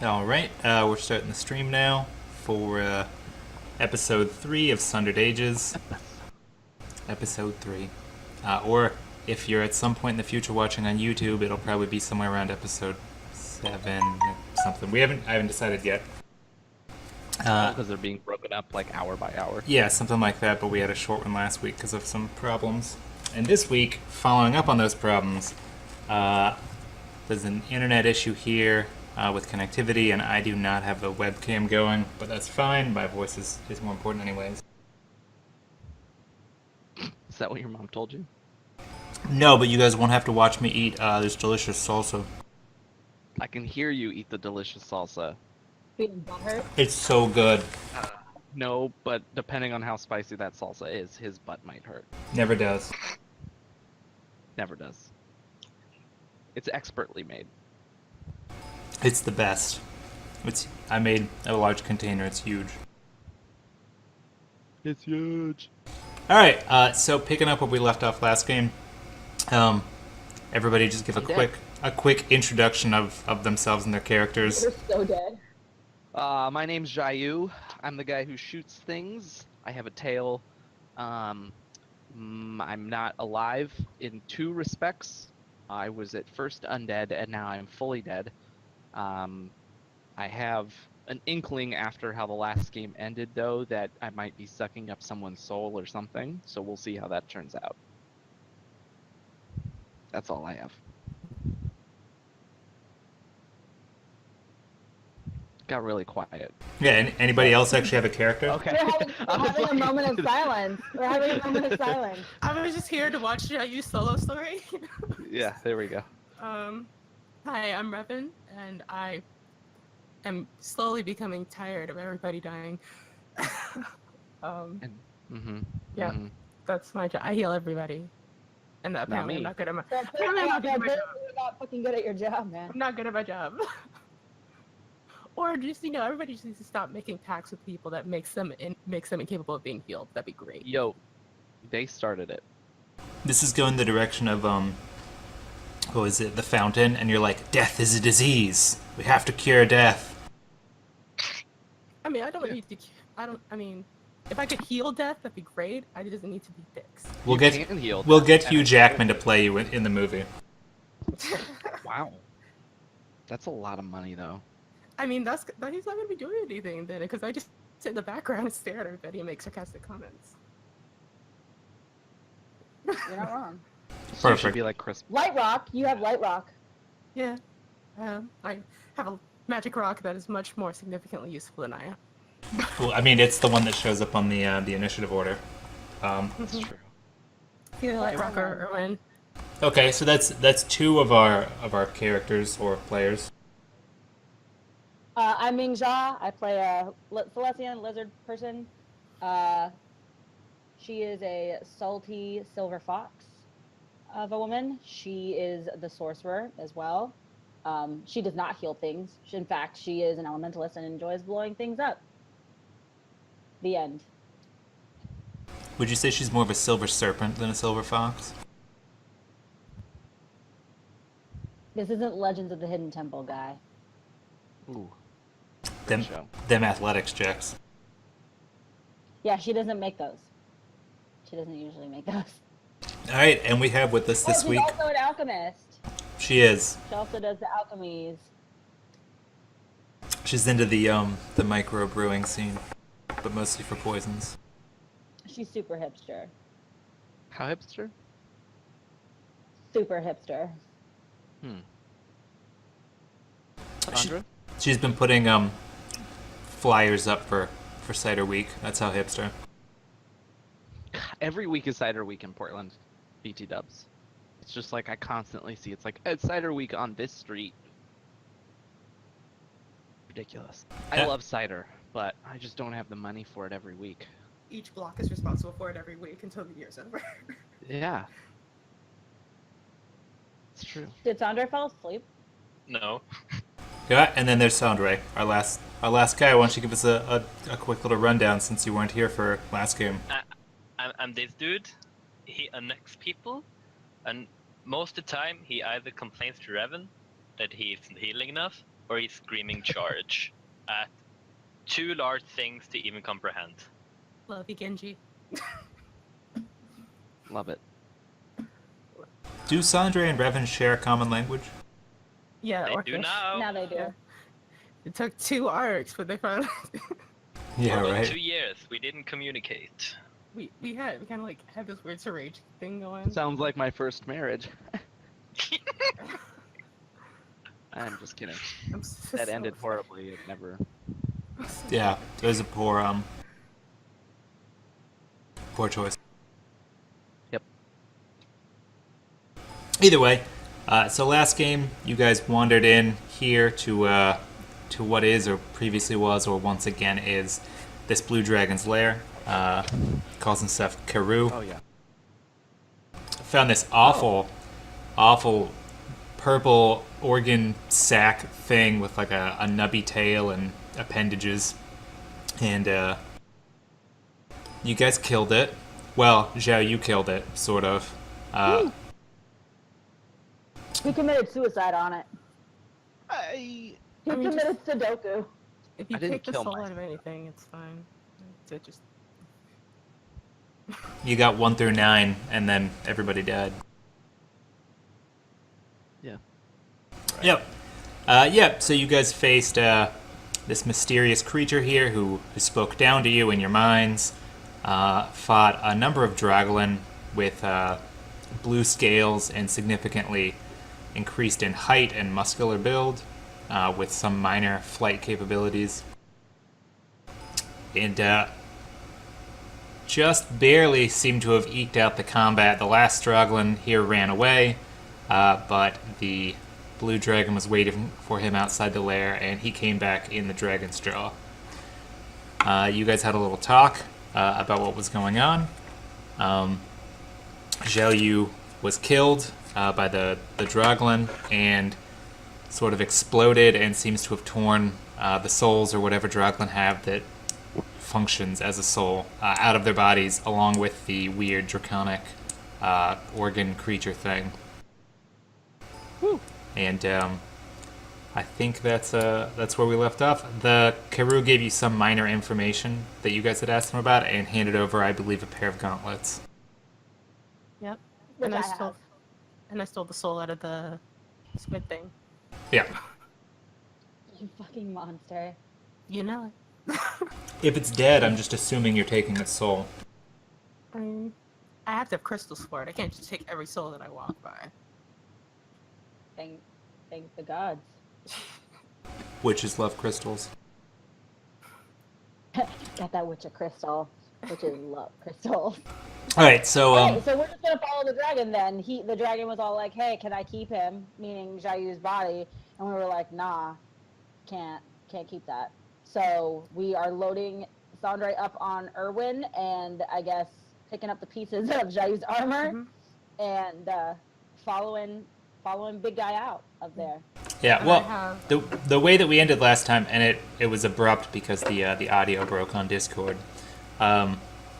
Alright, we're starting the stream now for episode 3 of Sundered Ages. Episode 3. Or if you're at some point in the future watching on YouTube, it'll probably be somewhere around episode 7 or something. I haven't decided yet. Because they're being broken up like hour by hour. Yeah, something like that, but we had a short one last week because of some problems. And this week, following up on those problems, there's an internet issue here with connectivity, and I do not have the webcam going, but that's fine. My voice is more important anyways. Is that what your mom told you? No, but you guys won't have to watch me eat this delicious salsa. I can hear you eat the delicious salsa. Feeling butthurt? It's so good. No, but depending on how spicy that salsa is, his butt might hurt. Never does. Never does. It's expertly made. It's the best. I made a large container. It's huge. It's huge. All right. So picking up where we left off last game, everybody just give a quick introduction of themselves and their characters. We're so dead. My name's Jayu. I'm the guy who shoots things. I have a tail. I'm not alive in 2 respects. I was at first undead, and now I'm fully dead. I have an inkling after how the last game ended, though, that I might be sucking up someone's soul or something, so we'll see how that turns out. That's all I have. Got really quiet. Yeah. Anybody else actually have a character? Okay. We're having a moment of silence. We're having a moment of silence. I was just here to watch Jayu's solo story. Yeah, there we go. Hi, I'm Revan, and I am slowly becoming tired of everybody dying. Yeah, that's my job. I heal everybody. And apparently me. I'm not good at my You're job. not fucking good at your job, man. I'm not good at my job. Or just, everybody just needs to stop making pacts with people that makes them incapable of being healed. That'd be great. Yo, they started it. This is going the direction of what was it, the fountain, and you're like, death is a disease. We have to cure death. I mean, I don't need to. I mean, if I could heal death, that'd be great. It doesn't need to be fixed. We'll You get can heal we'll death, get and Hugh it's Jackman to good. play you in the movie. Wow. That's a lot of money, though. I mean, he's not gonna be doing anything then, because I just sit in the background and stare at everybody and make sarcastic comments. You're not wrong. So you should Perfect. be like Chris. Light Rock. You have Light Rock. Yeah, I have a magic rock that is much more significantly useful than I am. Well, I mean, it's the one that shows up on the initiative order. That's true. Feel like Rocker Erwin. Okay, so that's 2 of our characters or players. I'm Ming Jia. I play a Celestian lizard person. She is a salty silver fox of a woman. She is the sorcerer as well. She does not heal things. In fact, she is an elementalist and enjoys blowing things up. The end. Would you say she's more of a silver serpent than a silver fox? This isn't Legends of the Hidden Temple, guy. Ooh. Them, show. them athletics checks. Yeah, she doesn't make those. She doesn't usually make those. All right, and we have with us this she's week. also an alchemist. She is. She also does the alchemies. She's into the micro brewing scene, but mostly for poisons. She's super hipster. How hipster? Super hipster. Sandra? She's been putting flyers up for Cider Week. That's how hipster. Every week is Cider Week in Portland. BT dubs. It's just like I constantly see. It's like, it's Cider Week on this street. Ridiculous. I Yeah. love cider, but I just don't have the money for it every week. Each block is responsible for it every week until the year's over. Yeah. It's true. Did Sandra fall asleep? No. Yeah, and then there's Sandre, our last guy. Why don't you give us a quick little rundown since you weren't here for last game? I'm this dude. He annexes people, and most of the time he either complains to Revan that he isn't healing enough, or he's screaming charge at too large things to even comprehend. Love you, Genji. Love it. Do Sandre and Revan share a common language? Yeah, They do Orcish. now. Now they do. Yeah. It took 2 arcs, but they finally. Yeah, For about right. 2 years, we didn't communicate. we kind of like had this weird rage thing going. Sounds like my first marriage. I'm just kidding. I'm so That ended sorry. horribly. It never. I'm so Yeah, it was a poor choice. Yep. Either way, so last game, you guys wandered in here to what is, or previously was, or once again is, this blue dragon's lair. Calls himself Karoo. Oh yeah. Found this awful purple organ sac thing with like a nubby tail and appendages, and you guys killed it. Well, Zhao, you killed it, sort of. He committed suicide on it. I He I mean, committed Sudoku. If you I didn't take the kill soul myself. out of anything, it's fine. It just You got 1 through 9, and then everybody died. Yeah. Yep. So you guys faced this mysterious creature here who spoke down to you in your minds. Fought a number of Draglin with blue scales and significantly increased in height and muscular build, with some minor flight capabilities. And just barely seemed to have eked out the combat. The last Draglin here ran away, but the blue dragon was waiting for him outside the lair, and he came back in the dragon's jaw. You guys had a little talk about what was going on. Zhao Yu was killed by the Draglin and sort of exploded and seems to have torn the souls or whatever Draglin have that functions as a soul out of their bodies, along with the weird draconic organ creature thing. Woo. And I think that's where we left off. The Karoo gave you some minor information that you guys had asked him about, and handed over, I believe, a pair of gauntlets. yep. Which And I stole have. the soul out of the squid thing. Yeah. You fucking monster. You know it. If it's dead, I'm just assuming you're taking its soul. I mean, I have to have crystals for it. I can't just take every soul that I walk by. Thank the gods. Witches love crystals. Got that witch of crystal. Witches love crystals. Alright, so, Alright, so we're just gonna follow the dragon then. The dragon was all like, "Hey, can I keep him?" Meaning Jayu's body, and we were like, "Nah, can't keep that." So we are loading Sandre up on Irwin, and I guess picking up the pieces of Jayu's armor, and following big guy out of there. yeah, And well, I have, the way that we ended last time, and it was abrupt because the audio broke on Discord,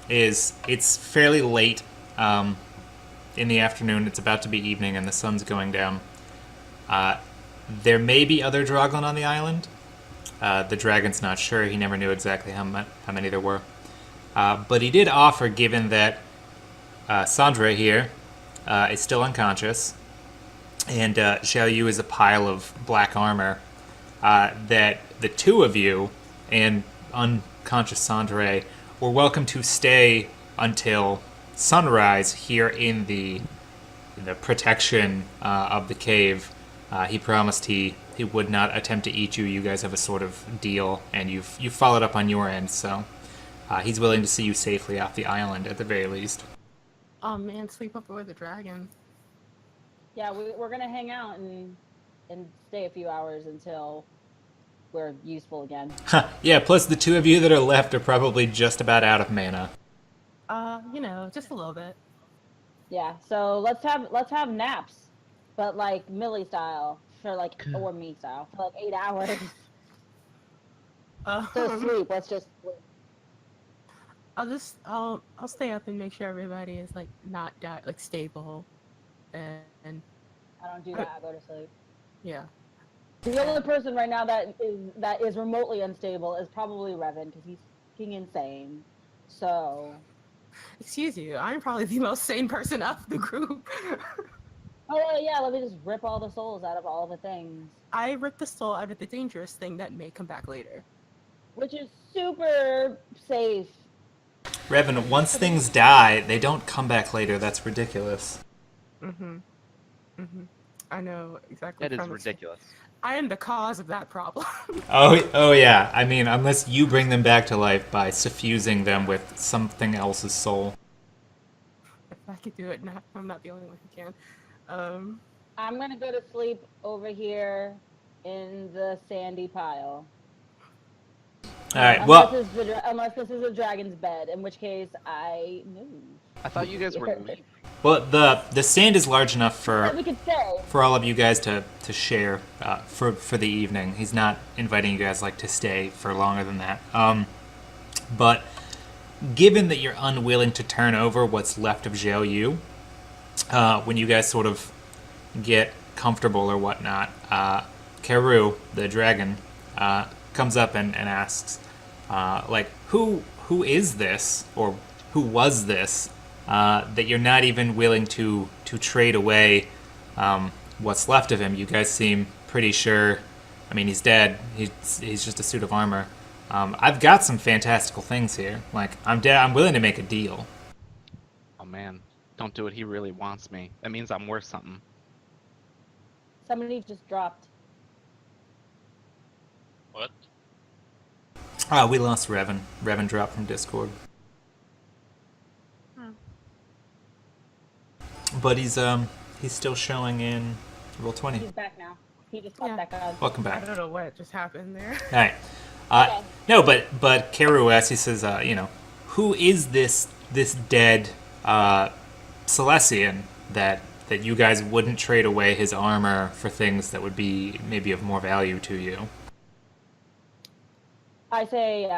is it's fairly late in the afternoon. It's about to be evening, and the sun's going down. There may be other Draglin on the island. The dragon's not sure. He never knew exactly how many there were. But he did offer, given that Sandre here is still unconscious, and Xiao Yu is a pile of black armor, that the two of you and unconscious Sandre were welcome to stay until sunrise here in the protection of the cave. He promised he would not attempt to eat you. You guys have a sort of deal, and you've followed up on your end, so he's willing to see you safely off the island at the very least. oh man, sleep over with the dragon. Yeah, we're gonna hang out and stay a few hours until we're useful again. Yeah, plus the two of you that are left are probably just about out of mana. You know, just a little bit. Yeah, so let's have naps, but like Millie style or me style for like 8 hours. So sleep. Let's just sleep. I'll stay up and make sure everybody is like not like stable, and I don't do that. I go to sleep. yeah. The only person right now that is remotely unstable is probably Revan because he's fucking insane. So, Excuse you, I'm probably the most sane person of the group. oh yeah, let me just rip all the souls out of all the things, I ripped the soul out of the dangerous thing that may come back later. which is super safe. Revan, once things die, they don't come back later. That's ridiculous. Mm-hmm. Mm-hmm. I know exactly. That is from ridiculous. I am the cause of that problem. Oh yeah. I mean, unless you bring them back to life by suffusing them with something else's soul. If I could do it, I'm not the only one who can. I'm gonna go to sleep over here in the sandy pile. All right. Unless, Well, unless this is a dragon's bed, in which case I move. I thought you guys were leaving. the sand is large enough Yeah, for we could stay. all of you guys to share for the evening. He's not inviting you guys like to stay for longer than that. But given that you're unwilling to turn over what's left of Zhao Yu, when you guys sort of get comfortable or whatnot, Keru, the dragon, comes up and asks, like, who is this, or who was this, that you're not even willing to trade away what's left of him? You guys seem pretty sure. I mean, he's dead. He's just a suit of armor. I've got some fantastical things here. Like, I'm willing to make a deal. Oh man, don't do it. He really wants me. That means I'm worth something. Somebody just dropped. What? We lost Revan. Revan dropped from Discord. But he's still showing in Roll20. He's back now. He just popped Yeah. back on. Welcome I back. don't know what just happened there. All right. Okay. No, but Keru asks, he says, who is this dead Celestian that you guys wouldn't trade away his armor for things that would be maybe of more value to you? I say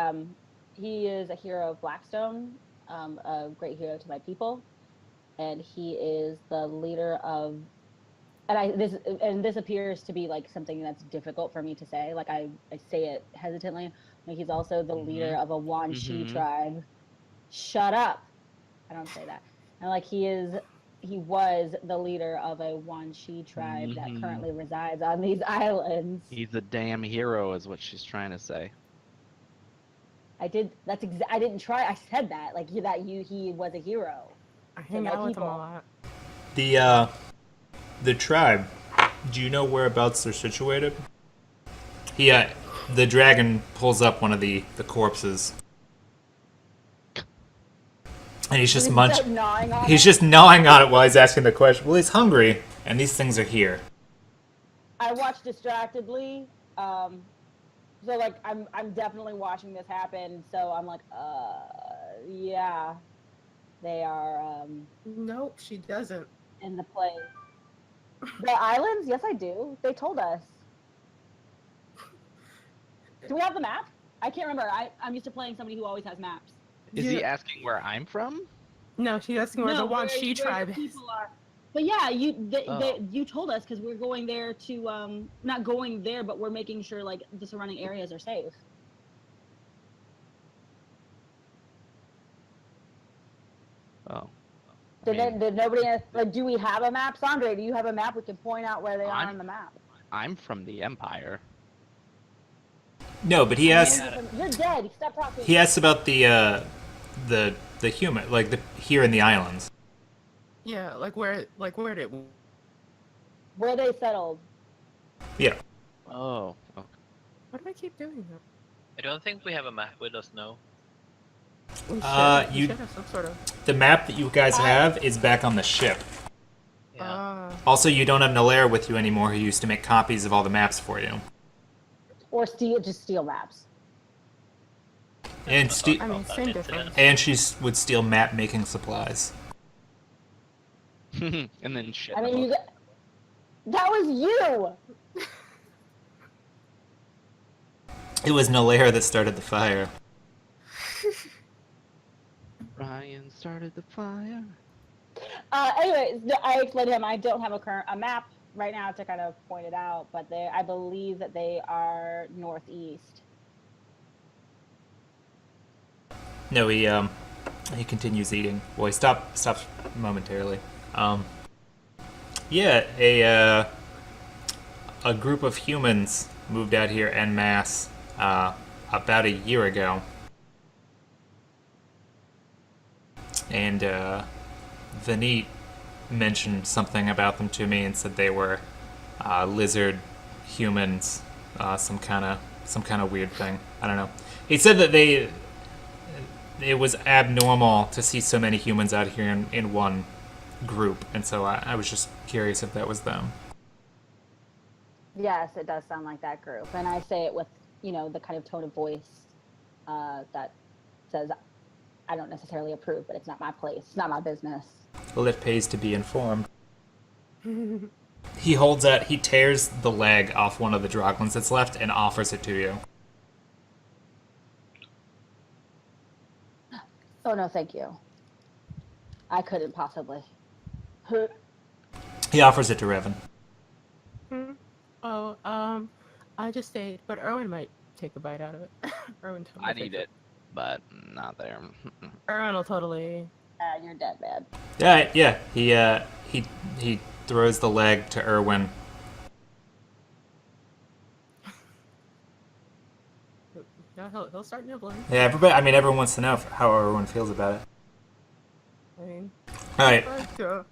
he is a hero of Blackstone, a great hero to my people, and he is the leader of. And this appears to be like something that's difficult for me to say. Like I say it hesitantly. Like he's also the leader of a Wan Shi tribe. Shut up! I don't say that. And like he was the leader of a Wan Shi tribe that currently resides on these islands. He's a damn hero, is what she's trying to say. I didn't try. I said that like he was a hero. I hang my out with him people. a lot. The tribe, do you know whereabouts they're situated? The dragon pulls up one of the corpses. And he's just just gnawing on it while he's asking the question. Well, he's hungry, and these things are here. I watch distractedly. So like I'm definitely watching this happen. So I'm like, yeah, they are Nope, she doesn't. in the place. The islands? Yes, I do. They told us. Do we have the map? I can't remember. I'm used to playing somebody who always has maps. Is he asking where I'm from? No, she's asking where the Wan Shi where tribe the is. people are. But yeah, you told us because we're going there to not going there, but we're making sure like the surrounding areas are safe. Oh. Did nobody like? Do we have a map, Sandre? Do you have a map? We can point out where they are on the map. I'm from the Empire. No, but he asks. You're dead. Stop talking. He asks about the human, like here in the islands. Yeah, where did Where they settled. Yeah. Oh. Why do I keep doing that? I don't think we have a map with us, no. We You- should have some sort of. The map that you guys have is back on the ship. Yeah. Also, you don't have Nalair with you anymore, who used to make copies of all the maps for you. Or steal maps. And I mean, same difference. and she would steal map making supplies. And then shit. I mean, that was you. It was Nalair that started the fire. Ryan started the fire. Anyways, I explained to him I don't have a map right now to kind of point it out, but I believe that they are northeast. No, he continues eating. Well, he stops momentarily. Yeah, a group of humans moved out here en masse about a year ago, and Vanit mentioned something about them to me and said they were lizard humans, some kind of weird thing. I don't know. He said that it was abnormal to see so many humans out here in one group, and so I was just curious if that was them. Yes, it does sound like that group, and I say it with the kind of tone of voice that says, I don't necessarily approve, but it's not my place, it's not my business. Well, it pays to be informed. He tears the leg off one of the droglins that's left and offers it to you. Oh no, thank you. I couldn't possibly. He offers it to Revan. Oh, I just stayed, but Erwin might take a bite out of it. Erwin totally I need it, but not there. Erwin will totally. You're dead, man. Yeah. He throws the leg to Erwin. Yeah, he'll start nibbling. Yeah, everybody. I mean, everyone wants to know how Erwin feels about it. I mean, All right. but,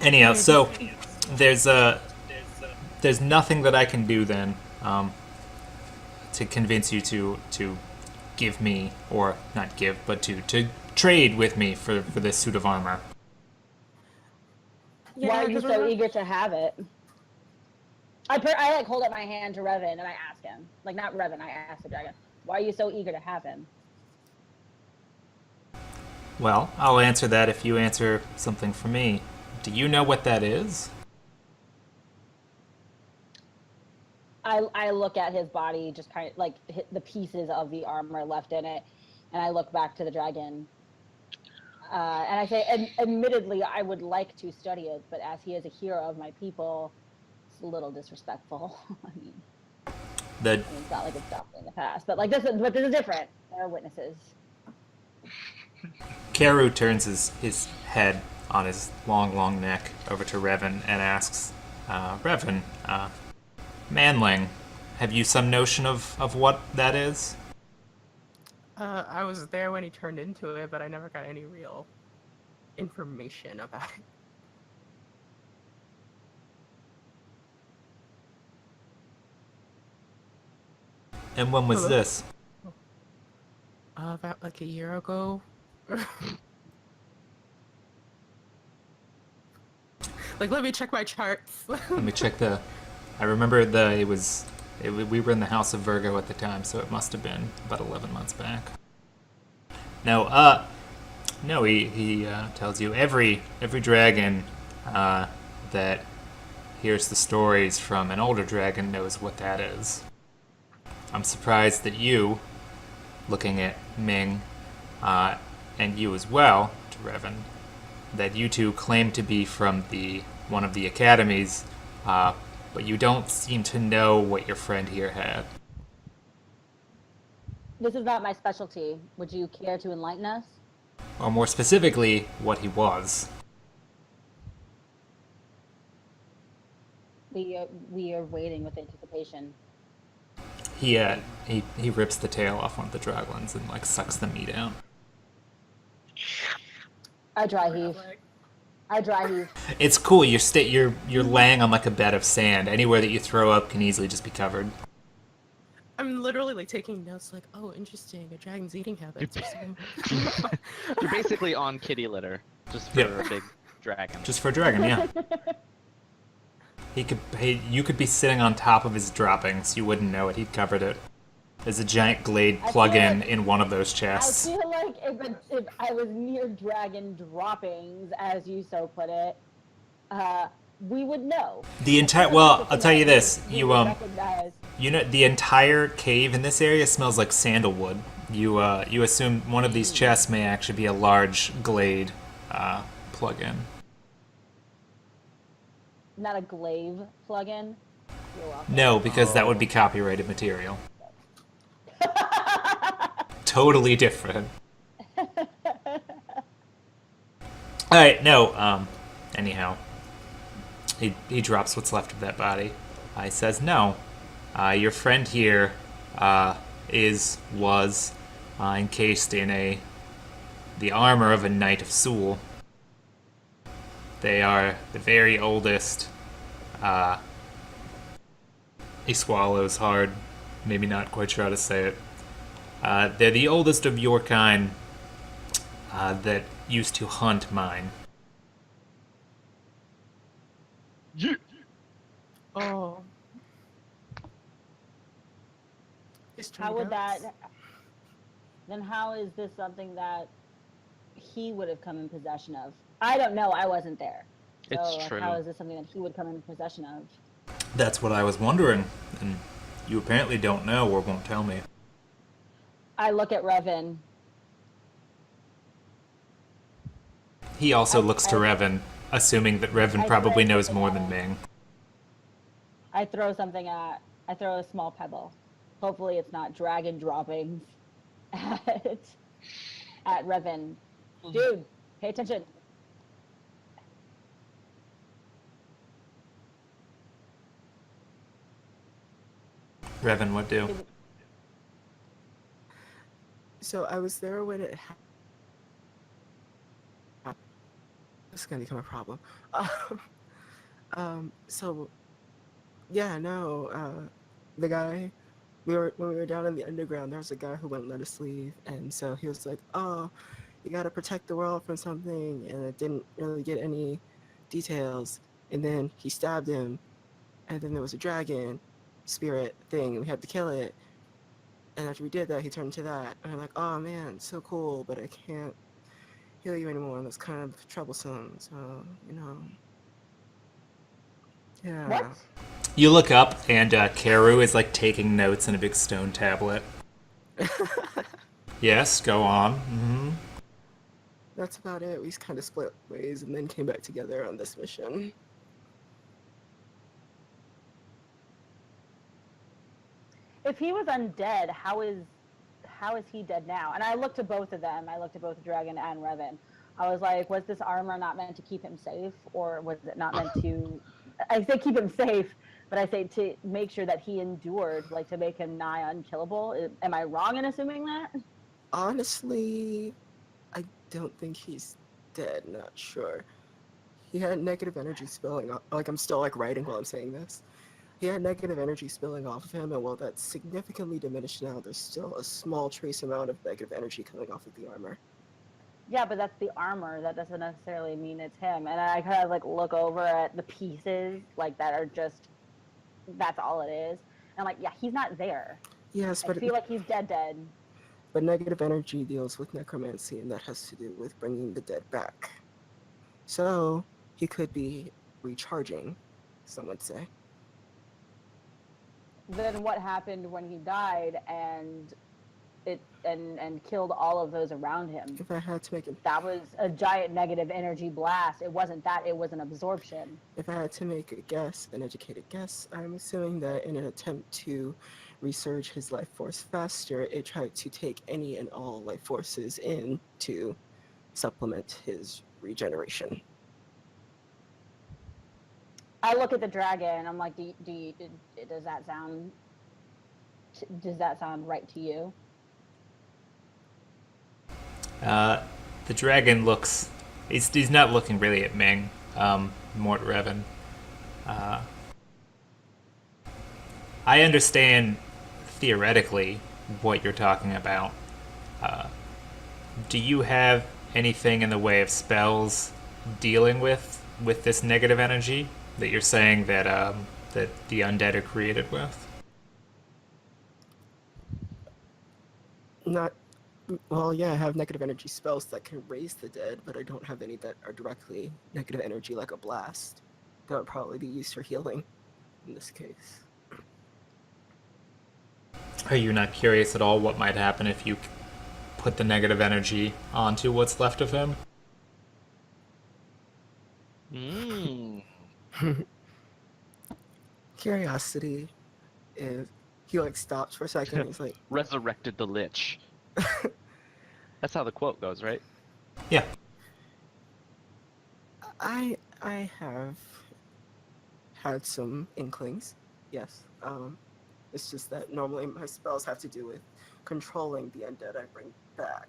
Anyhow, so there's nothing that I can do then to convince you to give me, or not give, but to trade with me for this suit of armor. yeah, Why are you 'cause we're so not- eager to have it? I like hold up my hand to Revan and I ask him, like not Revan, I ask the dragon, why are you so eager to have him? Well, I'll answer that if you answer something for me. Do you know what that is? I look at his body, just kind of like the pieces of the armor left in it, and I look back to the dragon, and I say, admittedly, I would like to study it, but as he is a hero of my people, it's a little disrespectful. I mean, it's not like it's stopped in the past, but this is different. There are witnesses. Karu turns his head on his long neck over to Revan and asks, Revan, Manling, have you some notion of what that is? I was there when he turned into it, but I never got any real information about it. And when was Hello? this? About like a year ago. Like, let me check my charts. Let me check I remember we were in the House of Virgo at the time, so it must have been about 11 months back. No, he tells you every dragon that hears the stories from an older dragon knows what that is. I'm surprised that you, looking at Ming, and you as well, to Revan, that you two claim to be from one of the academies, but you don't seem to know what your friend here had. This is not my specialty. Would you care to enlighten us? Or more specifically, what he was. We are waiting with anticipation. He rips the tail off one of the droglins and sucks the meat out. I dry heave. It's cool. You're laying on a bed of sand. Anywhere that you throw up can easily just be covered. I'm literally taking notes oh, interesting, a dragon's eating habits or something. You're basically on kitty litter, just for a big dragon. Just for a dragon, yeah. You could be sitting on top of his droppings. You wouldn't know it. He'd covered it. There's a giant Glade plug-in in one of those chests. I feel like if I was near dragon droppings, as you so put it, we would know. I'll tell you this. You recognize. The entire cave in this area smells like sandalwood. You assume one of these chests may actually be a large Glade plug-in. not a glaive plugin. You're welcome. No, because that would be copyrighted material. Totally different. Alright, no, anyhow. He drops what's left of that body. He says, no. Your friend here, was encased in the armor of a Knight of Soul. They are the very oldest, he swallows hard, maybe not quite sure how to say it. They're the oldest of your kind, that used to hunt mine. Yeah. Oh. How would that? Then how is this something that he would have come in possession of? I don't know. I wasn't there. So, It's true. How is this something that he would come in possession of? That's what I was wondering, and you apparently don't know or won't tell me. I look at Revan. He also looks to Revan, assuming that Revan probably knows more than Ming. I throw a small pebble. Hopefully it's not dragon droppings at Revan. Dude, pay attention. Revan, what do? So I was there when it happened. This is gonna become a problem. So yeah, no, the guy, when we were down in the underground, there was a guy who wouldn't let us leave, and so he was like, "Oh, you gotta protect the world from something," and it didn't really get any details. And then he stabbed him, and then there was a dragon spirit thing, and we had to kill it. And after we did that, he turned into that, and I'm like, "Oh man, so cool, but I can't heal you anymore, and that's kind of troublesome." So yeah. What? You look up, and Karu is like taking notes in a big stone tablet. Yes, go on. Mm-hmm. That's about it. We just kind of split ways and then came back together on this mission. If he was undead, how is he dead now? And I looked to both of them. I looked at both Dragon and Revan. I was like, was this armor not meant to keep him safe, or was it not meant to? I say keep him safe, but I say to make sure that he endured, like to make him nigh unkillable. Am I wrong in assuming that? Honestly, I don't think he's dead. Not sure. He had negative energy spilling off. Like, I'm still like writing while I'm saying this. He had negative energy spilling off of him, and while that's significantly diminished now, there's still a small trace amount of negative energy coming off of the armor. Yeah, but that's the armor. That doesn't necessarily mean it's him. And I kind of like look over at the pieces like that are just, that's all it is. And I'm like, yeah, he's not there. Yes, I but feel like he's dead. But negative energy deals with necromancy, and that has to do with bringing the dead back. So he could be recharging, some would say. Then what happened when he died and killed all of those around him? If I had to make it, That was a giant negative energy blast. It wasn't that, it was an absorption. if I had to make a guess, an educated guess, I'm assuming that in an attempt to resurge his life force faster, it tried to take any and all life forces in to supplement his regeneration. I look at the dragon. I'm like, does that sound right to you? The dragon looks... He's not looking really at Ming, more at Revan. I understand, theoretically, what you're talking about. Do you have anything in the way of spells dealing with this negative energy that you're saying that that the undead are created with? Well, yeah, I have negative energy spells that can raise the dead, but I don't have any that are directly negative energy, like a blast. That would probably be used for healing in this case. Are you not curious at all what might happen if you put the negative energy onto what's left of him? curiosity, if he like stops for a second, he's like, Resurrected the Lich. That's how the quote goes, right? Yeah. I have had some inklings. Yes. It's just that normally my spells have to do with controlling the undead I bring back.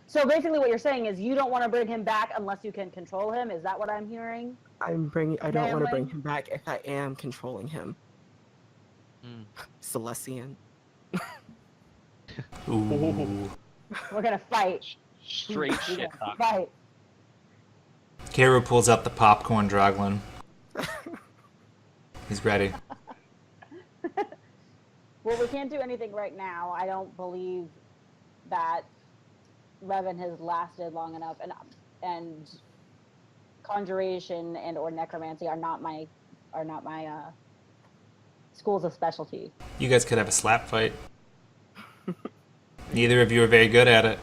So basically, what you're saying is you don't want to bring him back unless you can control him. Is that what I'm hearing? I don't want to Family? bring him back if I am controlling him. Mm. Celestian. Ooh. We're gonna fight. Straight We're shit gonna talk. Fight. Karu pulls out the popcorn Droglin. He's ready. Well, we can't do anything right now. I don't believe that Revan has lasted long enough, and conjuration and or necromancy are not my schools of specialty. You guys could have a slap fight. Neither of you are very good at it.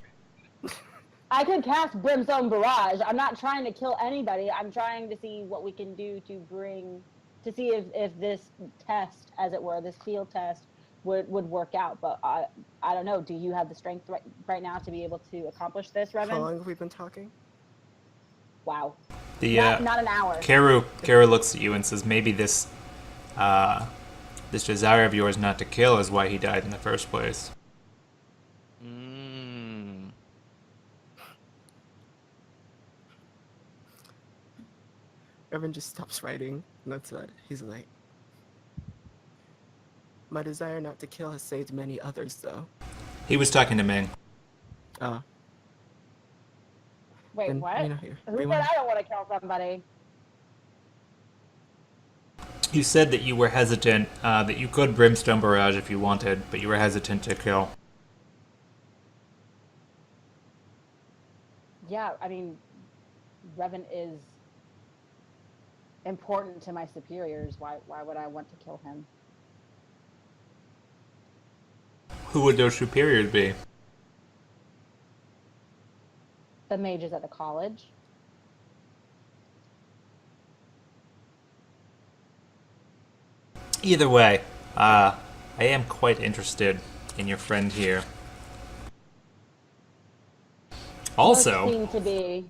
I could cast Brimstone Barrage. I'm not trying to kill anybody. I'm trying to see what we can do to see if this test, as it were, this field test would work out. But I don't know. Do you have the strength right now to be able to accomplish this, Revan? How long have we been talking? Wow. The Not an hour. Karu looks at you and says, maybe this desire of yours not to kill is why he died in the first place. Mm. Evan just stops writing, and that's it. He's like, my desire not to kill has saved many others, though. He was talking to Ming. Wait, then, what? you know, here, Who said rewind. I don't want to kill somebody? You said that you were hesitant, that you could Brimstone Barrage if you wanted, but you were hesitant to kill. Yeah, I mean, Revan is important to my superiors. Why would I want to kill him? Who would those superiors be? The mages at the college. Either way, I am quite interested in your friend here. Also, Seem to be.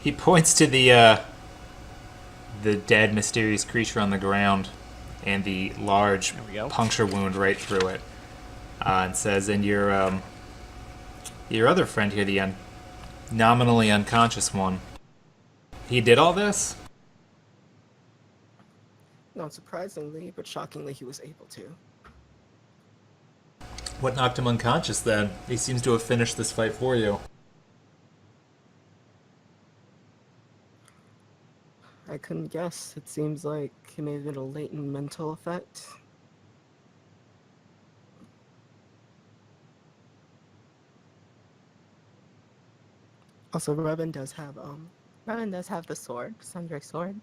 he points to the dead mysterious creature on the ground and the large There we go. puncture wound right through it, and says, "And your other friend here, the nominally unconscious one, he did all this?" Not surprisingly, but shockingly, he was able to. What knocked him unconscious then? He seems to have finished this fight for you. I couldn't guess. It seems like it may have been a latent mental effect. Also, Revan does have the sword, Sundrake's sword.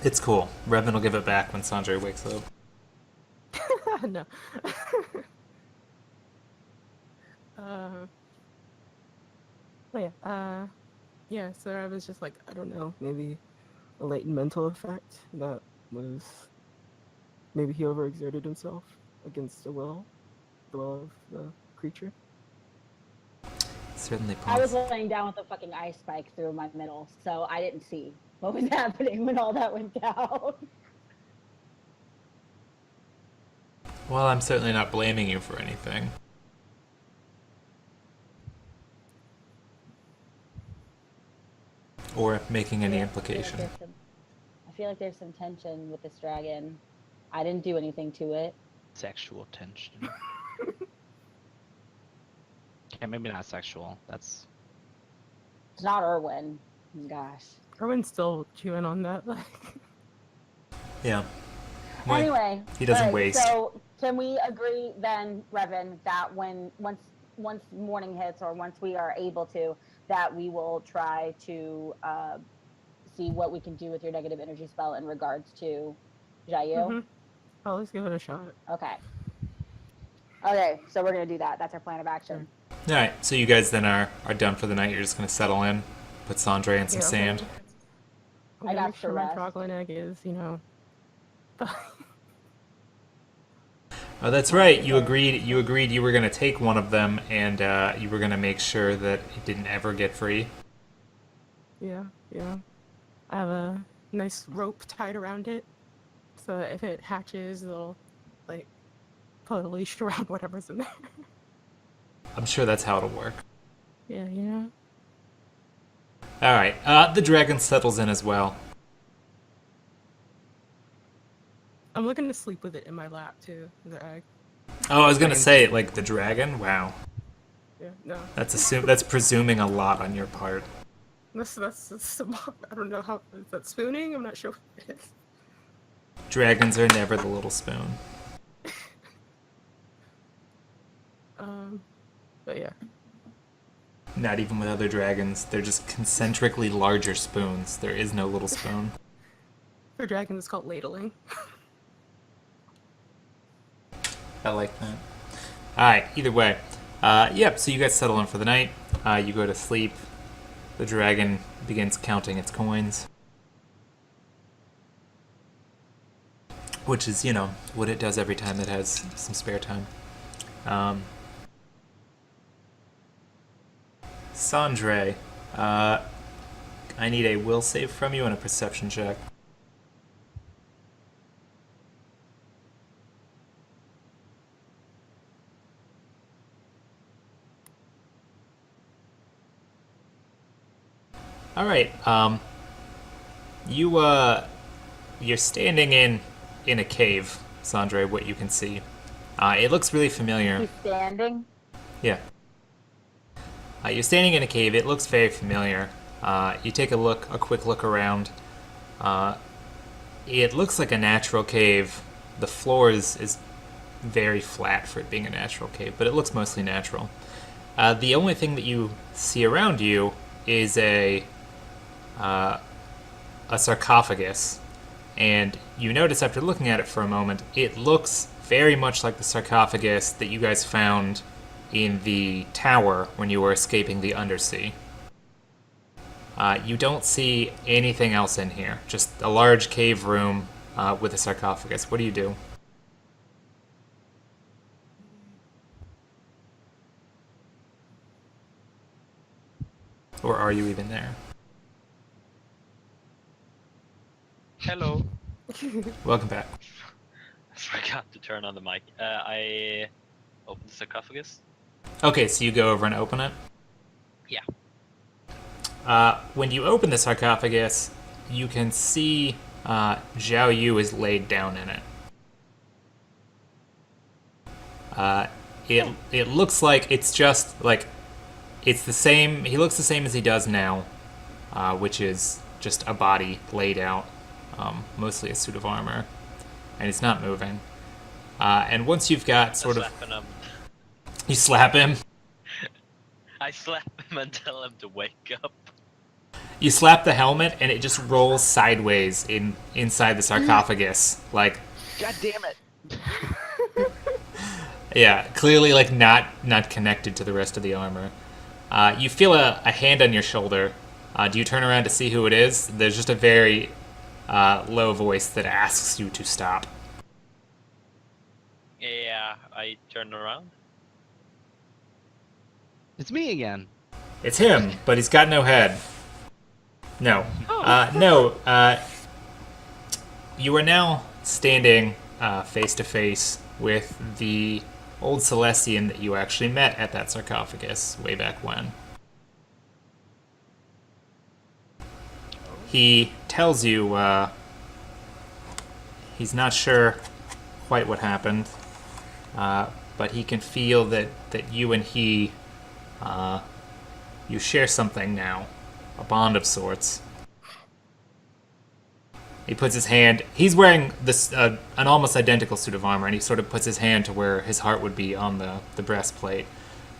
It's cool. Revan will give it back when Sanjay wakes up. No. Yeah, so I was just like, I don't know, maybe a latent mental effect that was, maybe he overexerted himself against the will of the creature. Certainly I was possible. laying down with a fucking ice spike through my middle, so I didn't see what was happening when all that went down. Well, I'm certainly not blaming you for anything. Or making any implication. I feel like there's some tension with this dragon. I didn't do anything to it. Sexual tension. Okay, maybe not sexual. That's It's not Irwin. Gosh. Erwin's still chewing on that, like. Yeah. Well, Anyway, he doesn't alright, waste. So can we agree then, Revan, that once morning hits or once we are able to, that we will try to see what we can do with your negative energy spell in regards to Jayu? Oh, let's give it a shot. Okay. Okay, so we're gonna do that. That's our plan of action. Alright, so you guys then are done for the night. You're just going to settle in, put Sandre in some Yeah, sand. I'm I gonna got make to sure my rest. Droglen egg is, Oh, that's right. You agreed. You agreed you were going to take one of them, and you were going to make sure that it didn't ever get free. yeah. I have a nice rope tied around it, so that if it hatches, it'll like put a leash around whatever's in there. I'm sure that's how it'll work. Yeah. All right. The dragon settles in as well. I'm looking to sleep with it in my lap too. The egg. Oh, I was going to say, like, the dragon? Wow. Yeah. No. That's presuming a lot on your part. That's I don't know how is that spooning. I'm not sure what it is. Dragons are never the little spoon. But yeah. Not even with other dragons. They're just concentrically larger spoons. There is no little spoon. For dragons, it's called ladling. I like that. Alright, either way. Yep, so you guys settle in for the night. You go to sleep. The dragon begins counting its coins. Which is, what it does every time it has some spare time. Sandre, I need a will save from you and a perception check. All right. You're standing in a cave, Sandre. What you can see, it looks really familiar. He's standing. Yeah. You're standing in a cave. It looks very familiar. You take a quick look around. It looks like a natural cave. The floor is very flat for it being a natural cave, but it looks mostly natural. The only thing that you see around you is a sarcophagus, and you notice after looking at it for a moment, it looks very much like the sarcophagus that you guys found in the tower when you were escaping the undersea. You don't see anything else in here, just a large cave room with a sarcophagus. What do you do? Or are you even there? Hello. Welcome back. I forgot to turn on the mic. I opened the sarcophagus. Okay, so you go over and open it? Yeah. When you open the sarcophagus, you can see Zhao Yu is laid down in it. It looks like it's just like it's the same. He looks the same as he does now, which is just a body laid out, mostly a suit of armor, and it's not moving. And once you've got sort of, you slap him. I slap him and tell him to wake up. You slap the helmet, and it just rolls sideways inside the sarcophagus, like. God damn it! Yeah, clearly like not connected to the rest of the armor. You feel a hand on your shoulder. Do you turn around to see who it is? There's just a very low voice that asks you to stop. Yeah, I turn around. It's me again. It's him, but he's got no head. No. No. You are now standing face to face with the old Celestian that you actually met at that sarcophagus way back when. He tells you he's not sure quite what happened, but he can feel that you and he, you share something now, a bond of sorts. He puts his hand. He's wearing this an almost identical suit of armor, and he sort of puts his hand to where his heart would be on the breastplate,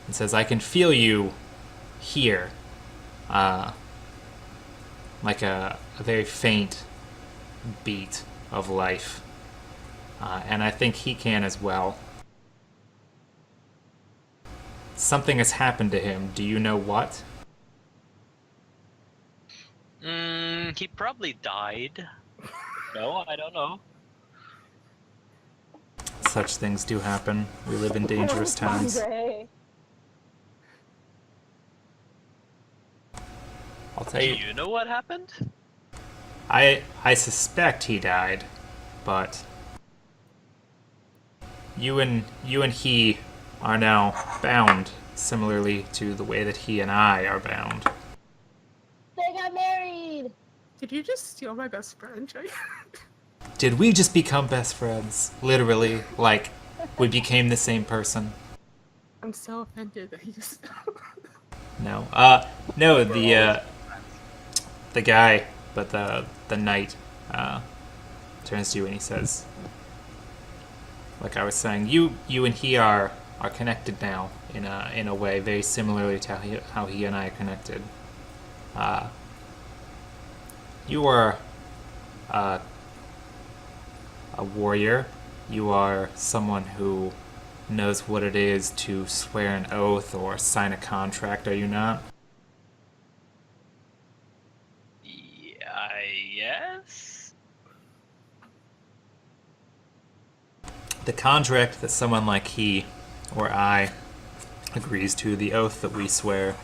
and says, "I can feel you here, like a very faint beat of life, and I think he can as well. Something has happened to him. Do you know what?" He probably died. No, I don't know. Such things do happen. We live in dangerous times. Andre. I'll tell Do you, you know what happened? I suspect he died, but you and he are now bound, similarly to the way that he and I are bound. They got married. Did you just steal my best friend, Jay? Did we just become best friends? Literally, like we became the same person? I'm so offended that he just. No. No, the guy, but the knight turns to you and he says, like I was saying, you and he are connected now in a way very similarly to how he and I are connected. You are a warrior. You are someone who knows what it is to swear an oath or sign a contract, are you not? Yeah, yes. The contract that someone like he or I agrees to, the oath that we swear,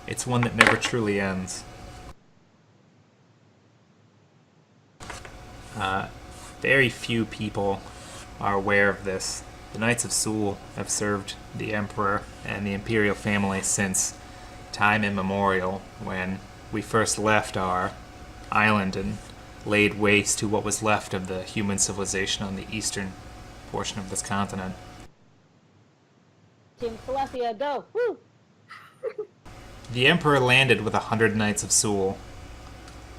it's one that never truly ends. Very few people are aware of this. The Knights of Sul have served the Emperor and the Imperial family since time immemorial, when we first left our island and laid waste to what was left of the human civilization on the eastern portion of this continent. Team Celestia, go! Woo! The Emperor landed with 100 Knights of Sul,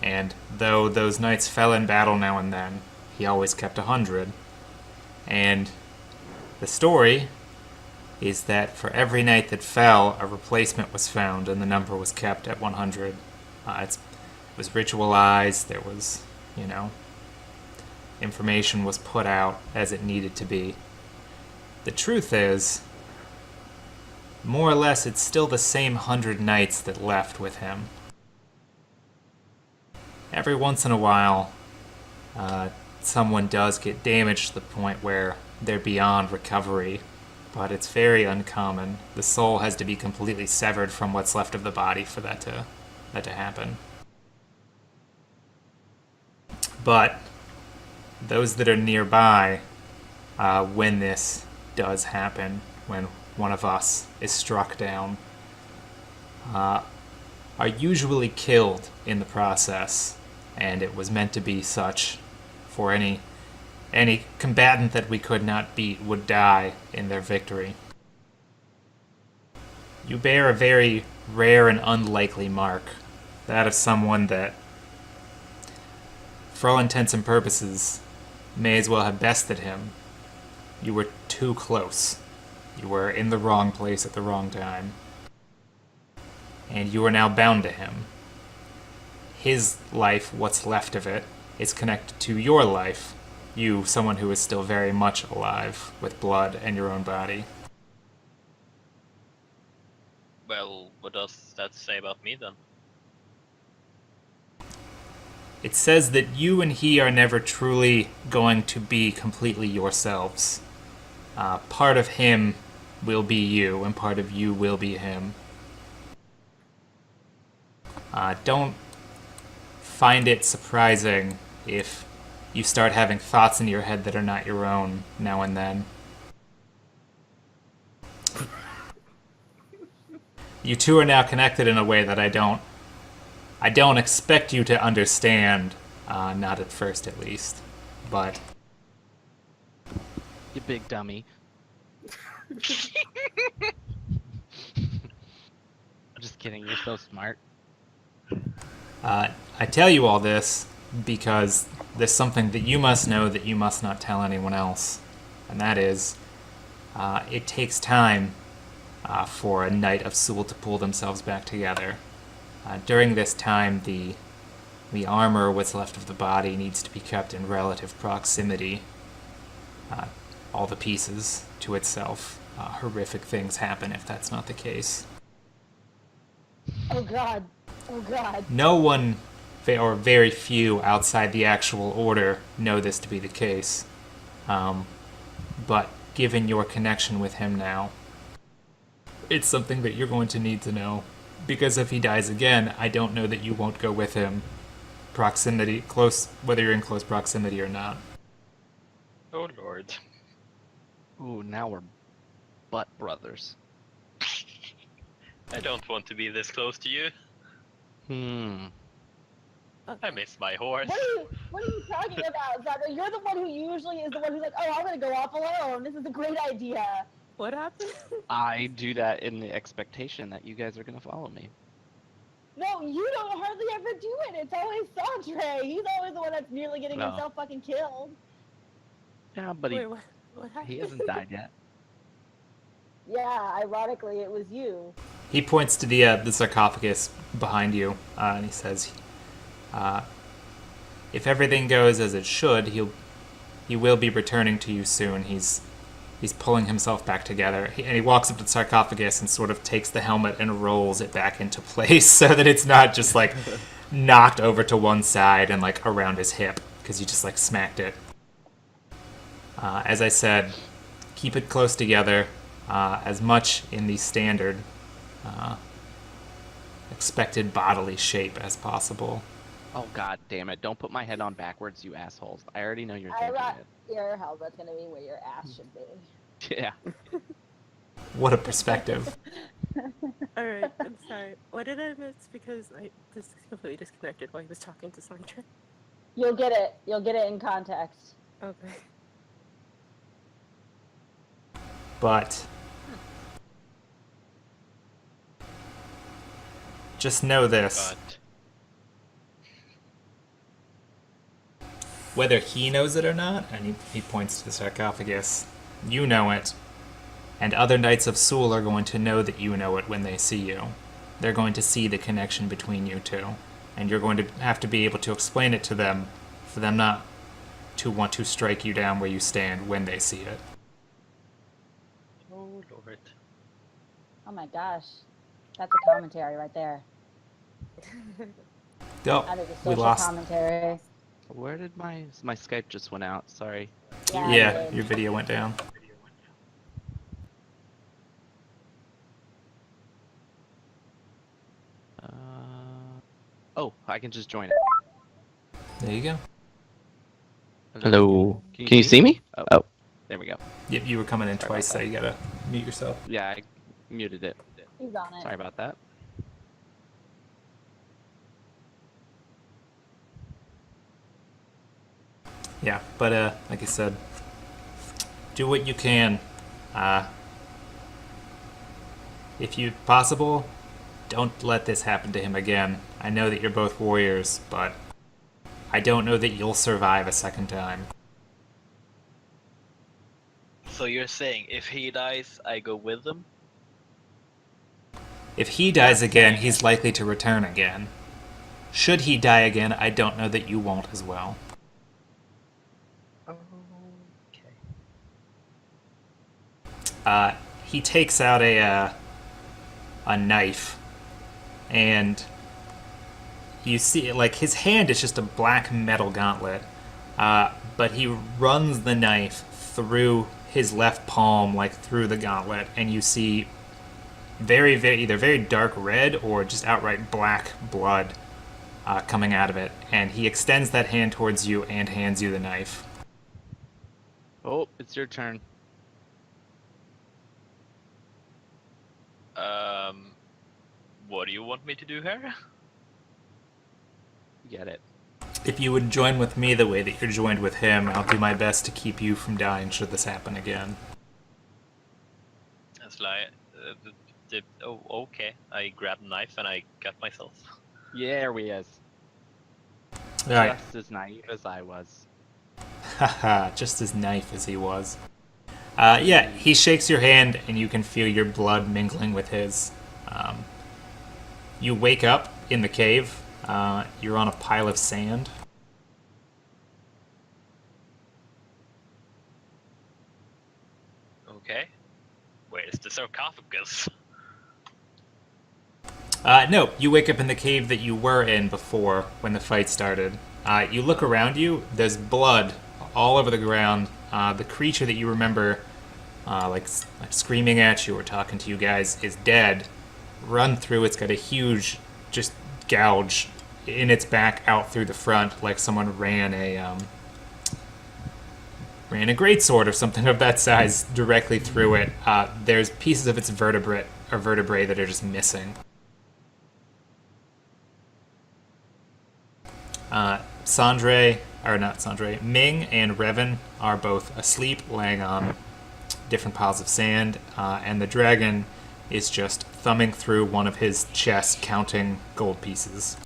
and though those knights fell in battle now and then, he always kept 100. And the story is that for every knight that fell, a replacement was found, and the number was kept at 100. It was ritualized, there was, information was put out as it needed to be. The truth is, more or less, it's still the same 100 knights that left with him. Every once in a while, someone does get damaged to the point where they're beyond recovery, but it's very uncommon. The soul has to be completely severed from what's left of the body for that to happen. But those that are nearby, when this does happen, when one of us is struck down, are usually killed in the process, and it was meant to be such, for any combatant that we could not beat would die in their victory. You bear a very rare and unlikely mark, that of someone that, for all intents and purposes, may as well have bested him. You were too close. You were in the wrong place at the wrong time. And you are now bound to him. His life, what's left of it, is connected to your life. You, someone who is still very much alive, with blood and your own body. Well, what does that say about me then? It says that you and he are never truly going to be completely yourselves. Part of him will be you, and part of you will be him. Don't find it surprising if you start having thoughts in your head that are not your own now and then. You two are now connected in a way that I don't expect you to understand, not at first at least, but... You big dummy. I'm just kidding, you're so smart. I tell you all this because there's something that you must know that you must not tell anyone else, and that is, it takes time for a Knight of Sul to pull themselves back together. During this time, the armor, what's left of the body, needs to be kept in relative proximity. All the pieces to itself. Horrific things happen if that's not the case. Oh god. Oh god. No one or very few outside the actual order know this to be the case. But given your connection with him now, it's something that you're going to need to know. Because if he dies again, I don't know that you won't go with him. Whether you're in close proximity or not. Oh lord. Ooh, now we're butt brothers. I don't want to be this close to you. I miss my horse. What are you talking about, Sandra? You're the one who usually is the one who's like, oh, I'm gonna go off alone. This is a great idea. What happened? I do that in the expectation that you guys are gonna follow me. No, you don't hardly ever do it. It's always Sandre. He's always the one that's nearly getting No. himself fucking killed. Yeah, but Wait, what happened? he hasn't died yet. Yeah, ironically, it was you. He points to the sarcophagus behind you, and he says, "If everything goes as it should, he will be returning to you soon. He's pulling himself back together, and he walks up to the sarcophagus and sort of takes the helmet and rolls it back into place so that it's not just like knocked over to one side and like around his hip because you just like smacked it. As I said, keep it close together, as much in the standard expected bodily shape as possible." Oh god damn it! Don't put my head on backwards, you assholes. I already know you're I thinking rock your helmet's gonna be where your ass should be. it. Yeah. What a perspective. Alright, I'm sorry. What did I miss? Because I just completely disconnected while he was talking to Sandra. You'll get it. You'll get it in context. Okay. But just know this. But Whether he knows it or not, and he points to the sarcophagus, you know it. And other Knights of Sul are going to know that you know it when they see you. They're going to see the connection between you two. And you're going to have to be able to explain it to them, for them not to want to strike you down where you stand when they see it. oh lord. Oh my gosh. That's a commentary right there. Oh, That is a we social lost. commentary. Where did my Skype just went out? Sorry. Yeah, Yeah, it did. your video went down. Oh, I can just join it. There you go. Hello. Can you see me? Oh, there we go. Yep, you were coming in Sorry twice, about so that. you gotta mute yourself. Yeah, I muted it. He's on it. Sorry about that. Yeah, but like I said, do what you can. If you possible, don't let this happen to him again. I know that you're both warriors, but I don't know that you'll survive a second time. So you're saying if he dies, I go with him? If he dies again, he's likely to return again. Should he die again, I don't know that you won't as well. Okay. He takes out a knife, and you see, like, his hand is just a black metal gauntlet, but he runs the knife through his left palm, like through the gauntlet, and you see either very dark red or just outright black blood coming out of it, and he extends that hand towards you and hands you the knife. Oh, it's your turn. What do you want me to do here? Get it. If you would join with me the way that you're joined with him, I'll do my best to keep you from dying should this happen again. It's like, oh, okay. I grab the knife and I cut myself. Yeah, there he is. Alright. Just as naive as I was. Haha, just as knife as he was. Yeah, he shakes your hand and you can feel your blood mingling with his. You wake up in the cave. You're on a pile of sand. Okay. Where's the sarcophagus? No, you wake up in the cave that you were in before when the fight started. You look around you. There's blood all over the ground. The creature that you remember, like screaming at you or talking to you guys, is dead. Run through. It's got a huge, just gouge in its back out through the front, like someone ran a greatsword or something of that size directly through it. There's pieces of its vertebrae that are just missing. Ming and Revan are both asleep, laying on different piles of sand, and the dragon is just thumbing through one of his chests, counting gold pieces.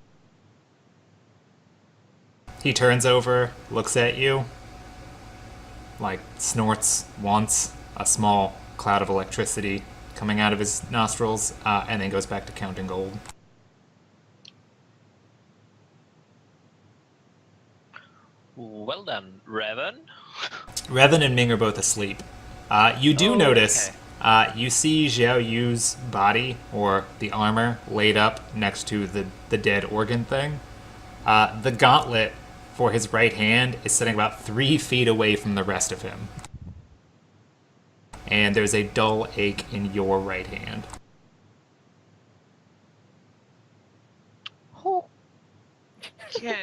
He turns over, looks at you, like snorts once, a small cloud of electricity coming out of his nostrils, and then goes back to counting gold. Well then, Revan. Revan and Ming are both asleep. You do notice, you see Xiao Yu's body, or the armor, laid up next to the dead organ thing. The gauntlet for his right hand is sitting about 3 feet away from the rest of him. And there's a dull ache in your right hand. Okay.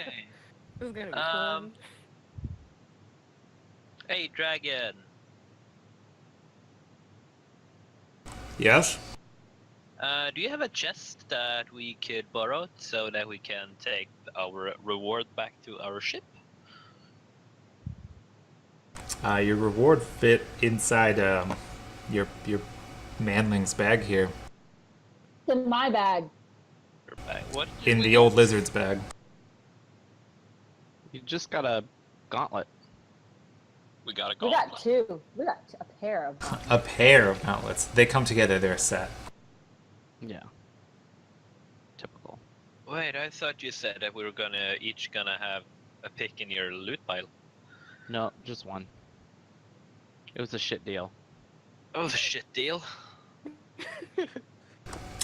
This is gonna be Um, Hey, dragon. Yes? Do you have a chest that we could borrow so that we can take our reward back to our ship? Your reward fit inside your manling's bag here. It's in my bag. Your bag? What? In the old lizard's bag. You just got a gauntlet. We got a We gauntlet. got two. We got a pair of them. A pair of gauntlets. They come together, they're a set. Yeah. Typical. Wait, I thought you said that we were each gonna have a pick in your loot pile. No, just one. It was a shit deal. Oh, the shit deal.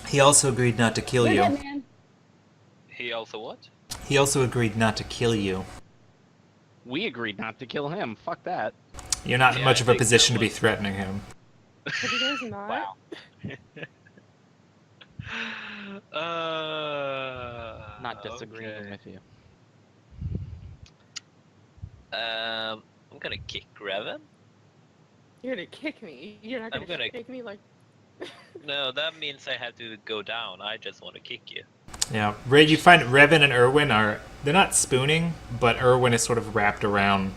He also agreed not to kill We're you. good, man. He also what? He also agreed not to kill you. We agreed not to kill him. Fuck that. You're not in Yeah, much I of a think position to that be was- threatening him. Have you guys not? Wow. Not disagreeing okay. with you. I'm gonna kick Revan. You're gonna kick me. You're not I'm gonna, gonna- kick me like. No, that means I have to go down. I just want to kick you. Yeah, you find Revan and Erwin they're not spooning, but Erwin is sort of wrapped around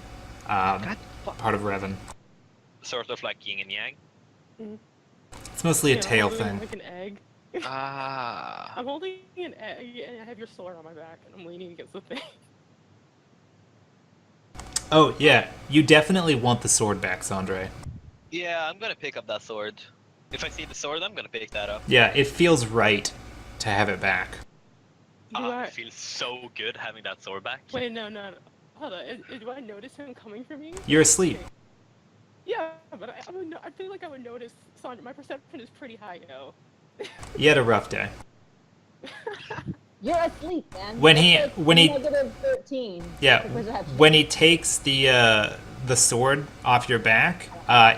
God fuck. part of Revan. Sort of like yin and yang. It's mostly a I'm tail holding thing. Like an egg. Ah. I'm holding an egg and I have your sword on my back and I'm leaning against the thing. Oh, yeah, you definitely want the sword back, Sandre. Yeah, I'm gonna pick up that sword. If I see the sword, I'm gonna pick that up. Yeah, it feels right to have it back. Do I... It feels so good having that sword back. Wait, no. Hold on. Do I notice him coming for me? You're asleep. Yeah, but I feel like I would notice. Sandra, my perception is pretty high, yo. You had a rough day. You're asleep, man. When That's he- like when he- negative 13. Yeah, for perception. when he takes the sword off your back,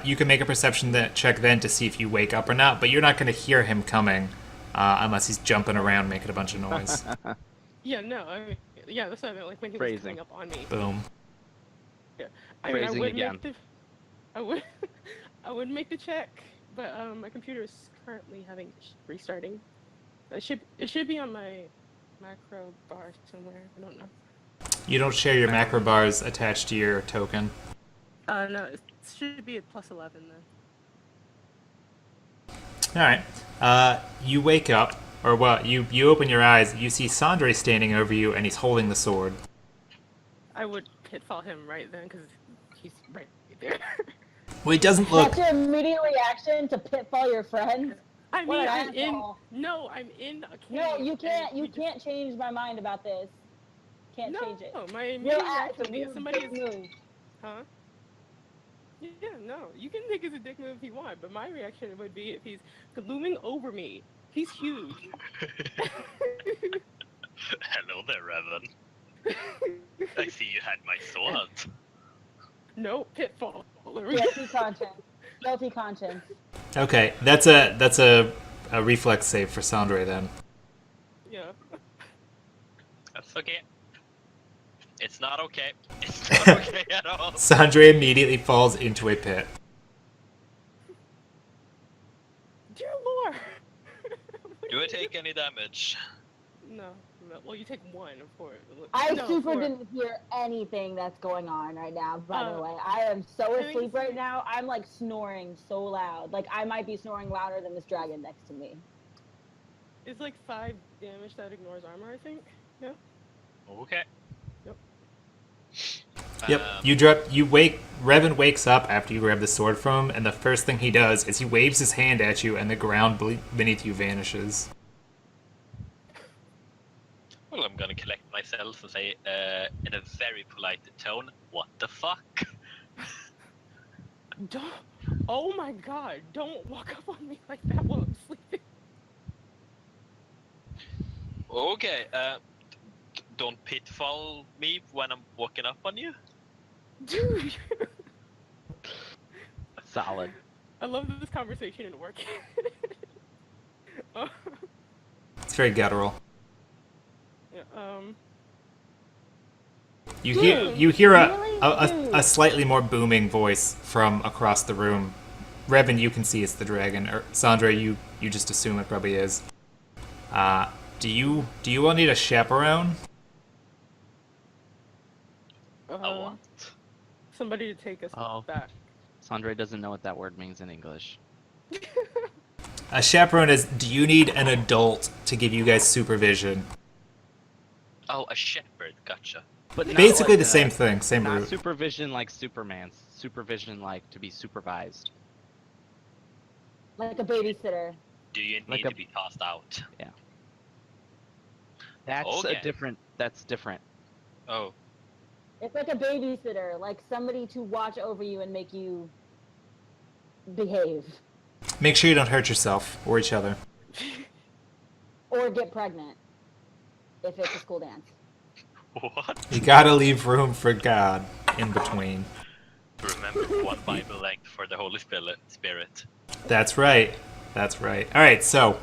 you can make a perception check then to see if you wake up or not, but you're not going to hear him coming unless he's jumping around making a bunch of noise. Yeah, no. I mean, yeah, that's what I meant. Like when he was Phrasing. coming up on me. Boom. I mean, I Phrasing would again. make the. I would. I would make the check, but my computer is currently restarting. It should be on my macro bar somewhere. I don't know. You don't share your macro bars attached to your token. No, it should be at +11 then. Alright. You wake up, or well, you open your eyes, you see Sandre standing over you, and he's holding the sword. I would pitfall him right then because he's right there. Well, he doesn't look... That's your immediate reaction to pitfall your friend? I What mean, an I'm in. asshole. No, I'm in a cave. No, you and can't. You we just- can't change my mind about this. Can't No, change it. my You're immediate at reaction is somebody is. move. Huh? Yeah, no. You can think it's a dick move if you want, but my reaction would be if he's looming over me He's huge. Hello there, Revan. I see you had my sword. No pitfall. Guilty conscience. Guilty conscience. Okay, that's a reflex save for Sandre then. Yeah. That's okay. It's not okay. It's not okay at all. Sandre immediately falls into a pit. Dear Lord. Do I take any damage? No. Well, you take 1, of course. I No, super 4. didn't hear anything that's going on right now, by the Uh, way. I am so I think asleep right so. now. I'm like snoring so loud. Like I might be snoring louder than this dragon next to me. It's like 5 damage that ignores armor, I think. No? Okay. Yep. Revan wakes up after you grab the sword from him, and the first thing he does is he waves his hand at you, and the ground beneath you vanishes. Well, I'm gonna collect myself and say, in a very polite tone, what the fuck? Don't. Oh my god, don't walk up on me like that while I'm sleeping. Okay, don't pitfall me when I'm walking up on you? Dude! Solid. I love this conversation and working. It's very guttural. Yeah, You hear Really? a slightly more booming voice from across the room. Revan, you can see it's the dragon. Or Sandra, you just assume it probably is. Do you all need a chaperone? I want. Somebody to take us Oh. back. Sandre doesn't know what that word means in English. A chaperone is, do you need an adult to give you guys supervision? Oh, a shepherd, gotcha. But not Basically like the same thing, same Not root. supervision like Superman's. Supervision like to be supervised. Like a babysitter. Do you need Like to a- be tossed out? That's Okay. That's different. Oh, It's like a babysitter, like somebody to watch over you and make you behave Make sure you don't hurt yourself or each other. or get pregnant if it's a school dance. what? You gotta leave room for God in between. Remember, one Bible length for the Holy Spirit. That's right. That's right. All right, so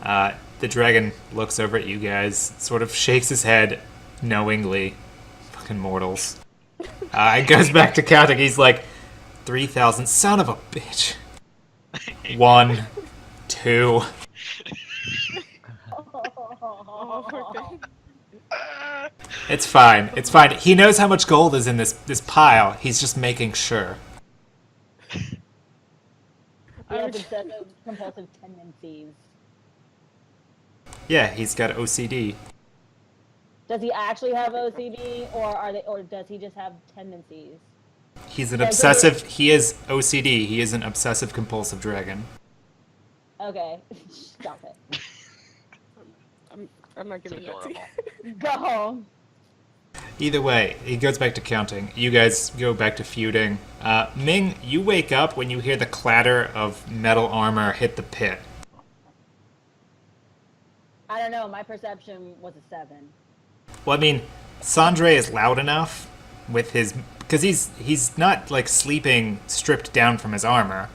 the dragon looks over at you guys, sort of shakes his head knowingly. Fucking mortals. It goes back to counting. He's like, 3,000. Son of a bitch. 1, 2. Oh, poor thing. It's fine. It's fine. He knows how much gold is in this pile. He's just making sure. He has obsessive compulsive tendencies. Yeah, he's got OCD. Does he actually have OCD, or does he just have tendencies? He's an Yeah, obsessive. He is OCD. He is an obsessive compulsive dragon. Okay, stop it. I'm not giving that to you. Adorable. Go home. Either way, he goes back to counting. You guys go back to feuding. Ming, you wake up when you hear the clatter of metal armor hit the pit. I don't know. My perception was a 7. Well, I mean, Sandre is loud enough with his, because he's not like sleeping stripped down from his armor.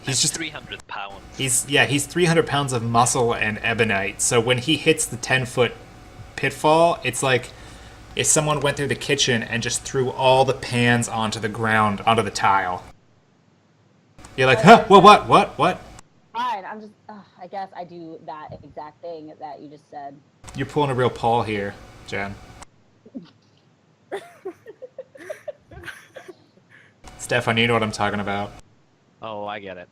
He's just 300 pounds. he's 300 pounds of muscle and ebonite. So when he hits the 10-foot pitfall, it's like if someone went through the kitchen and just threw all the pans onto the ground, onto the tile. You're like, huh? Well, what? Fine. I'm just. I guess I do that exact thing that you just said. You're pulling a real Paul here, Jen. Stefan, you know what I'm talking about. Oh, I get it.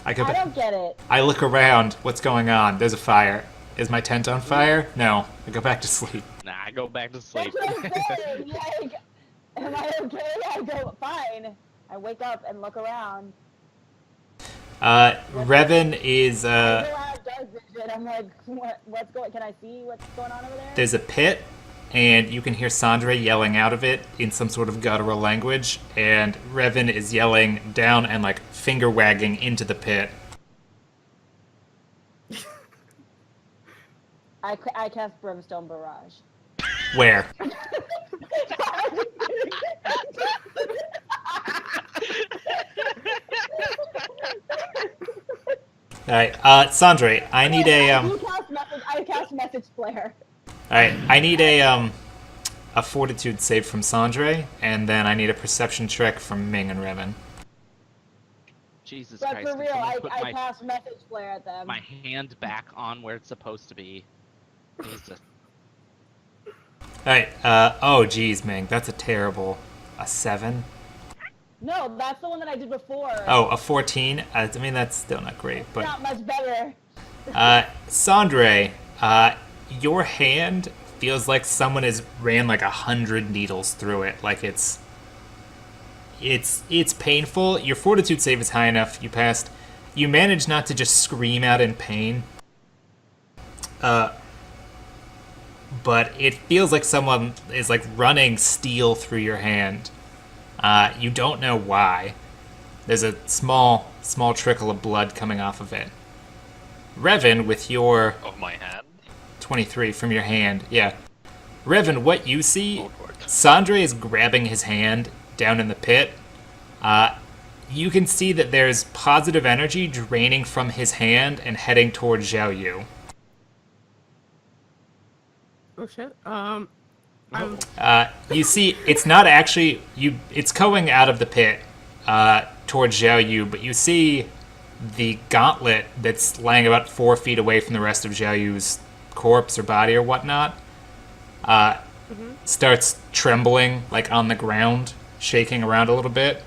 I go I back. don't get it. I look around. What's going on? There's a fire. Is my tent on fire? No. I go back to sleep. Nah, I go back to sleep. That's what I'm saying. Like, am I okay? I go fine. I wake up and look around. Revan is I go out, dark vision. I'm like, what's going? Can I see what's going on over there? there's a pit, and you can hear Sandra yelling out of it in some sort of guttural language, and Revan is yelling down and like finger wagging into the pit. I cast Brimstone Barrage. Where? All right, Sandre, I need a I cast Message Flare. All right, I need a Fortitude save from Sandre, and then I need a Perception check from Ming and Revan. Jesus But Christ! for can real, someone put I cast Message Flare at them. my hand back on where it's supposed to be. Jesus. All right, oh geez, Ming, that's a terrible, a 7. No, that's the one that I did before. Oh, a 14. I mean, that's still not great, but Not much better. Sandre, your hand feels like someone has ran like 100 needles through it. Like it's painful. Your Fortitude save is high enough. You passed. You managed not to just scream out in pain. But it feels like someone is like running steel through your hand. You don't know why. There's a small trickle of blood coming off of it. Revan, with your Of my hand. 23 from your hand, yeah. Revan, what you see, Go for it. Sandre is grabbing his hand down in the pit. You can see that there's positive energy draining from his hand and heading towards Zhao Yu. Oh shit. You see, it's not actually it's going out of the pit towards Zhao Yu, but you see the gauntlet that's laying about 4 feet away from the rest of Zhao Yu's corpse or body or whatnot starts trembling, like on the ground, shaking around a little bit,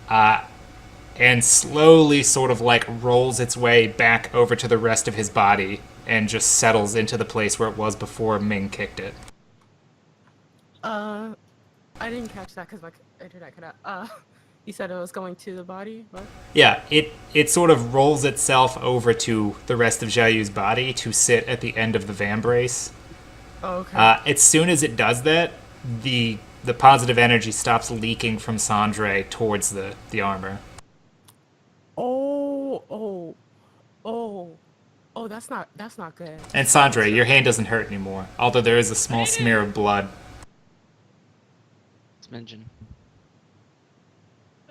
and slowly sort of like rolls its way back over to the rest of his body and just settles into the place where it was before Ming kicked it. I didn't catch that because my internet cut out. You said it was going to the body, what? Yeah, it sort of rolls itself over to the rest of Zhao Yu's body to sit at the end of the vambrace. Oh, okay. As soon as it does that, the positive energy stops leaking from Sandre towards the armor. Oh, that's not good. And Sandre, your hand doesn't hurt anymore, although there is a small smear of blood. Smidgen.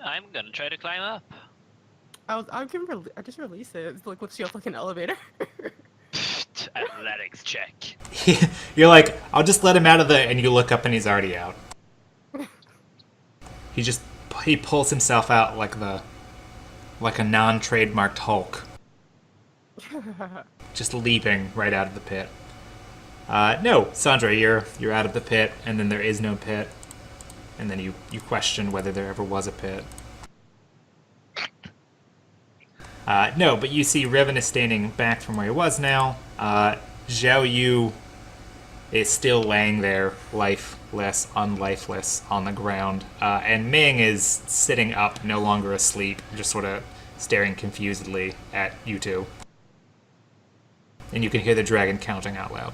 I'm gonna try to climb up. I just release it. It's like lifts you up like an elevator. Athletics check. You're like, I'll just let him out of the... And you look up and he's already out. He pulls himself out like a non-trademarked Hulk. Just leaping right out of the pit. No, Sandra, you're out of the pit, and then there is no pit. And then you question whether there ever was a pit. No, but you see Revan is standing back from where he was now. Zhao Yu is still laying there, lifeless, unlifeless, on the ground. And Ming is sitting up, no longer asleep, just sort of staring confusedly at you two. And you can hear the dragon counting out loud.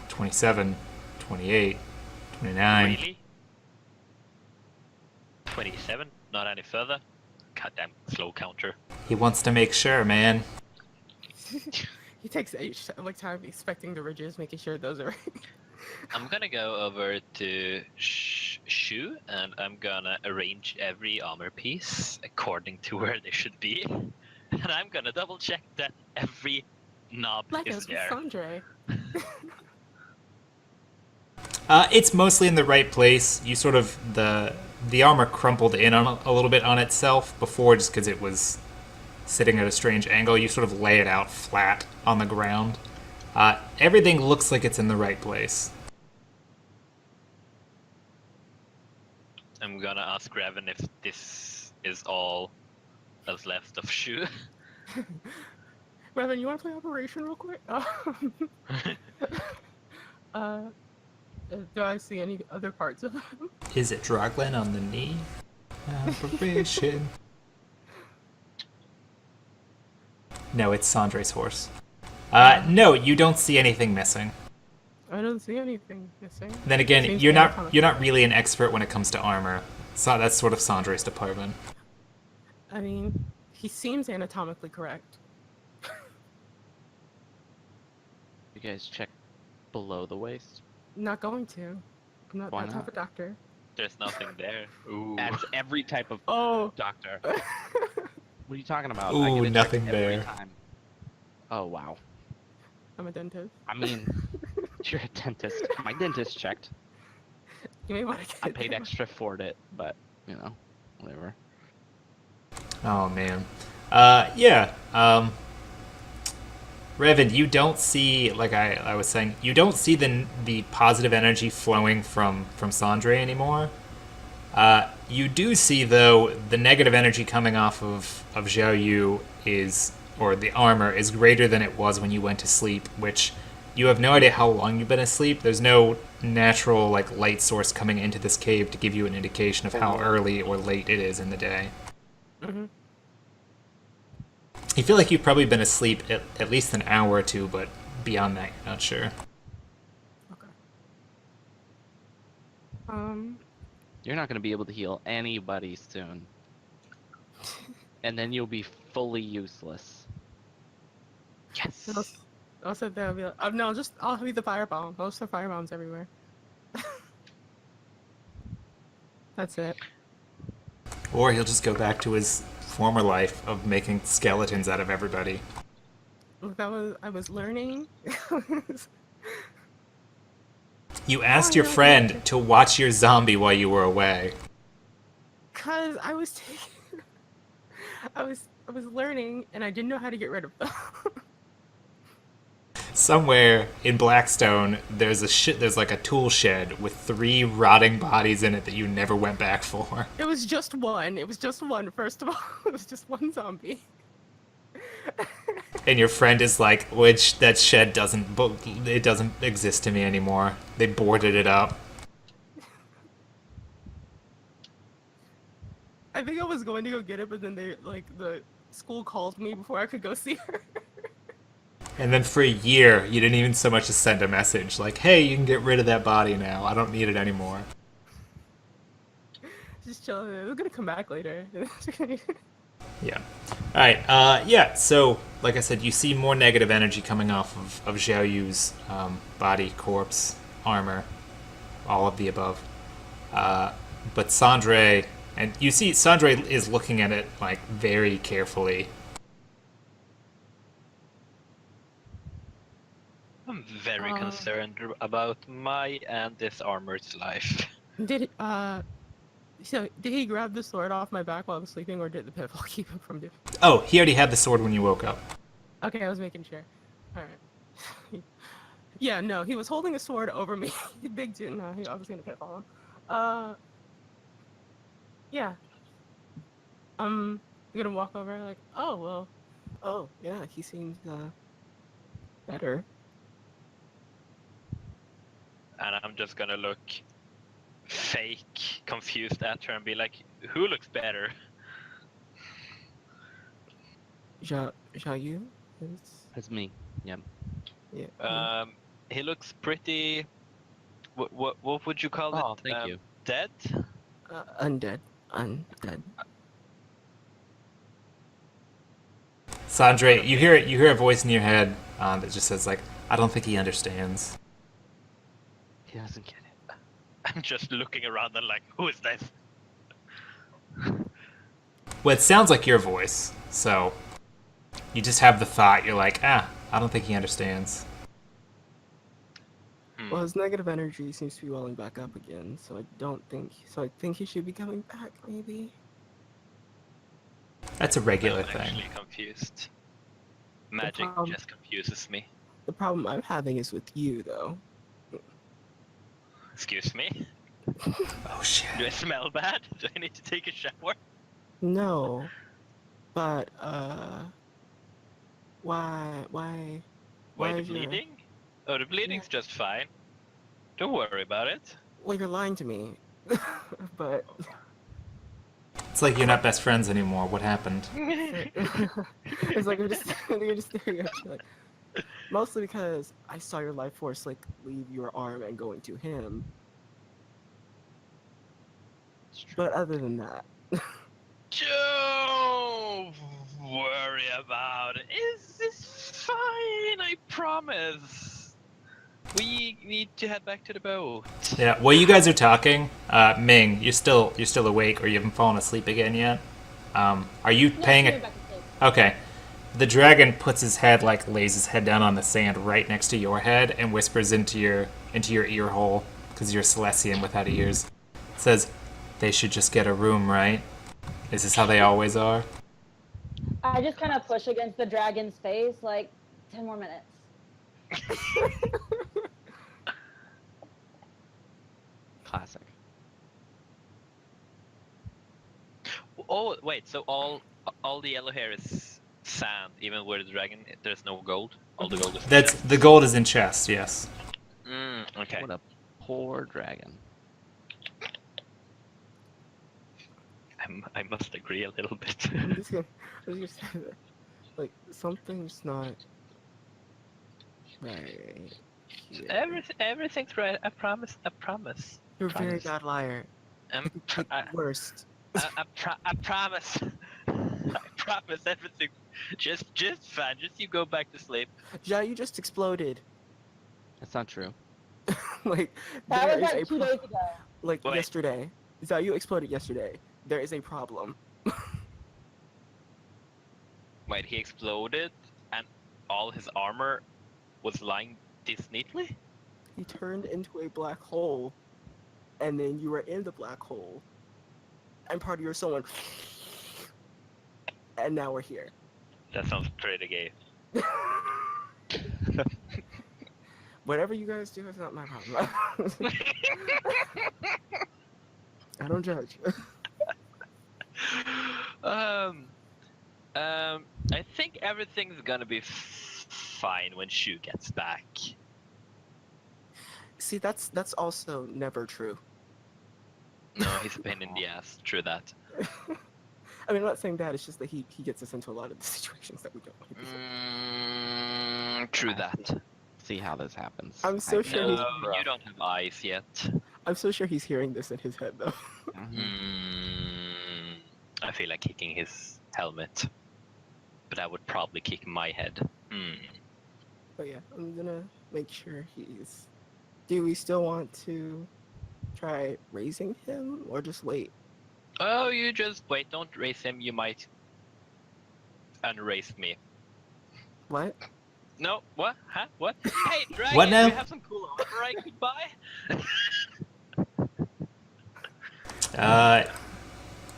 27, 28, 29. Really? 27? Not any further? Goddamn slow counter. He wants to make sure, man. He takes like time expecting the ridges, making sure those are right. I'm gonna go over to Shu and I'm gonna arrange every armor piece according to where they should be. And I'm gonna double check that every knob Like is us with there. Sandre. It's mostly in the right place. You sort of the armor crumpled in on a little bit on itself before, just because it was sitting at a strange angle. You sort of lay it out flat on the ground. Everything looks like it's in the right place. I'm gonna ask Revan if this is all that's left of Shu. Revan, you want to play Operation real quick? Do I see any other parts of him? Is it Droglin on the knee? Operation. No, it's Sandre's horse. No, you don't see anything missing. I don't see anything missing. Then again, Seems you're not anatomical. really an expert when it comes to armor. So that's sort of Sandre's department. I mean, he seems anatomically correct. You guys check below the waist. Not going to. I'm not Why that type not? of doctor. There's nothing there. Ooh. That's every type of Oh. doctor. What are you talking about? I Ooh, get it checked nothing every there. time. Oh wow. I'm a dentist. I mean, you're a dentist. My dentist checked. You may want to get I it paid there. extra for it, but you know, whatever. Oh man. Yeah. Revan, you don't see, like I was saying, you don't see the positive energy flowing from Sandre anymore. You do see, though, the negative energy coming off of Xiao Yu is, or the armor, is greater than it was when you went to sleep, which you have no idea how long you've been asleep. There's no natural, like, light source coming into this cave to give you an indication of how early or late it is in the day. Mm-hmm. You feel like you've probably been asleep at least an hour or two, but beyond that, you're not sure. Okay. You're not going to be able to heal anybody soon, and then you'll be fully useless. Yes. I'll sit there and be like, oh, no, I'll be the firebomb. I'll just have firebombs everywhere. That's it. Or he'll just go back to his former life of making skeletons out of everybody. Look, I was learning. You asked Oh, your yeah, friend yeah. to watch your zombie while you were away. Cause I was taking, I was learning, and I didn't know how to get rid of them. Somewhere in Blackstone, there's like a tool shed with 3 rotting bodies in it that you never went back for. It was just one. It was just one. First of all, it was just one zombie. And your friend is like, which that shed doesn't exist to me anymore. They boarded it up. I think I was going to go get it, but then the school called me before I could go see her. And then for a year, you didn't even so much as send a message like, hey, you can get rid of that body now. I don't need it anymore. Just chilling. It was gonna come back later. Yeah. Alright, yeah, so, like I said, you see more negative energy coming off of Xiao Yu's body, corpse, armor, all of the above. But Sandre, and you see Sandre is looking at it, like, very carefully. I'm very concerned about my and this armor's life. So did he grab the sword off my back while I was sleeping, or did the pitfall keep him from doing? Oh, he already had the sword when you woke up. Okay, I was making sure. All right. Yeah, no, he was holding a sword over me. Big dude. No, I was gonna pitfall him. Yeah. I'm gonna walk over like, oh well. Oh yeah, he seems better. And I'm just gonna look fake confused at her and be like, who looks better? Xiao Yu? That's me. Yeah. Yeah. He looks pretty. What would you call Oh, it? thank you. Dead? Undead. Undead. Sandre, you hear a voice in your head that just says, like, I don't think he understands. He doesn't get it. I'm just looking around and like, who is this? Well, it sounds like your voice, so you just have the thought, you're like, I don't think he understands. Well, his negative energy seems to be welling back up again, so I think he should be coming back, maybe. That's a regular I'm thing. actually confused. Magic just confuses me. The problem I'm having is with you, though. Excuse me? Oh, shit. Do I smell bad? Do I need to take a shower? No. But, why Why the is your- bleeding? Oh, the bleeding's just fine. Don't worry about it. Well, you're lying to me. But It's like you're not best friends anymore. What happened? it's like you're just staring at you, like, mostly because I saw your life force like leave your arm and go into him. But other than that, Don't worry about it. Is this fine? I promise. We need to head back to the boat. Yeah. While you guys are talking, Ming, you're still awake, or you haven't fallen asleep again yet? Are you No, paying give me it? back to sleep. Okay. The dragon puts his head, like, lays his head down on the sand right next to your head and whispers into your ear hole, because you're Celestian without ears. Says, "They should just get a room, right? Is this how they always are?" I just kind of push against the dragon's face, like 10 more minutes. Classic. Oh wait, so all the yellow hair is sand, even where the dragon there's no gold. All the gold is. That's the gold is in chest. Yes. Okay. What a poor dragon. I must agree a little bit. I'm just gonna say that, like, something's not right here. Everything's right. I promise. I promise. You're a very promise. bad liar. I'm Like, worst. I promise. I promise everything. Just fine. Just you go back to sleep. Ja, you just exploded. That's not true. Like, That there was is like a 2 days ago. like Wait. yesterday. Ja, you exploded yesterday. There is a problem. Wait, he exploded, and all his armor was lying this neatly. He turned into a black hole, and then you were in the black hole, and part of your soul went, and now we're here. That sounds pretty gay. Whatever you guys do is not my problem. I don't judge. I think everything's gonna be fine when Shu gets back. See, that's also never true. No, he's a pain in the ass. True that. I mean, I'm not saying that. It's just that he gets us into a lot of the situations that we don't want to be in. True that. See how this happens. I'm so sure No, he's- you don't have eyes yet. I'm so sure he's hearing this in his head, though. I feel like kicking his helmet, but I would probably kick my head. But yeah, I'm gonna make sure he's. Do we still want to try raising him, or just wait? Oh, you just wait. Don't raise him. You might unraise me. What? No, what? Huh? What? Hey, dragon, What now? you have some cool armor I could buy?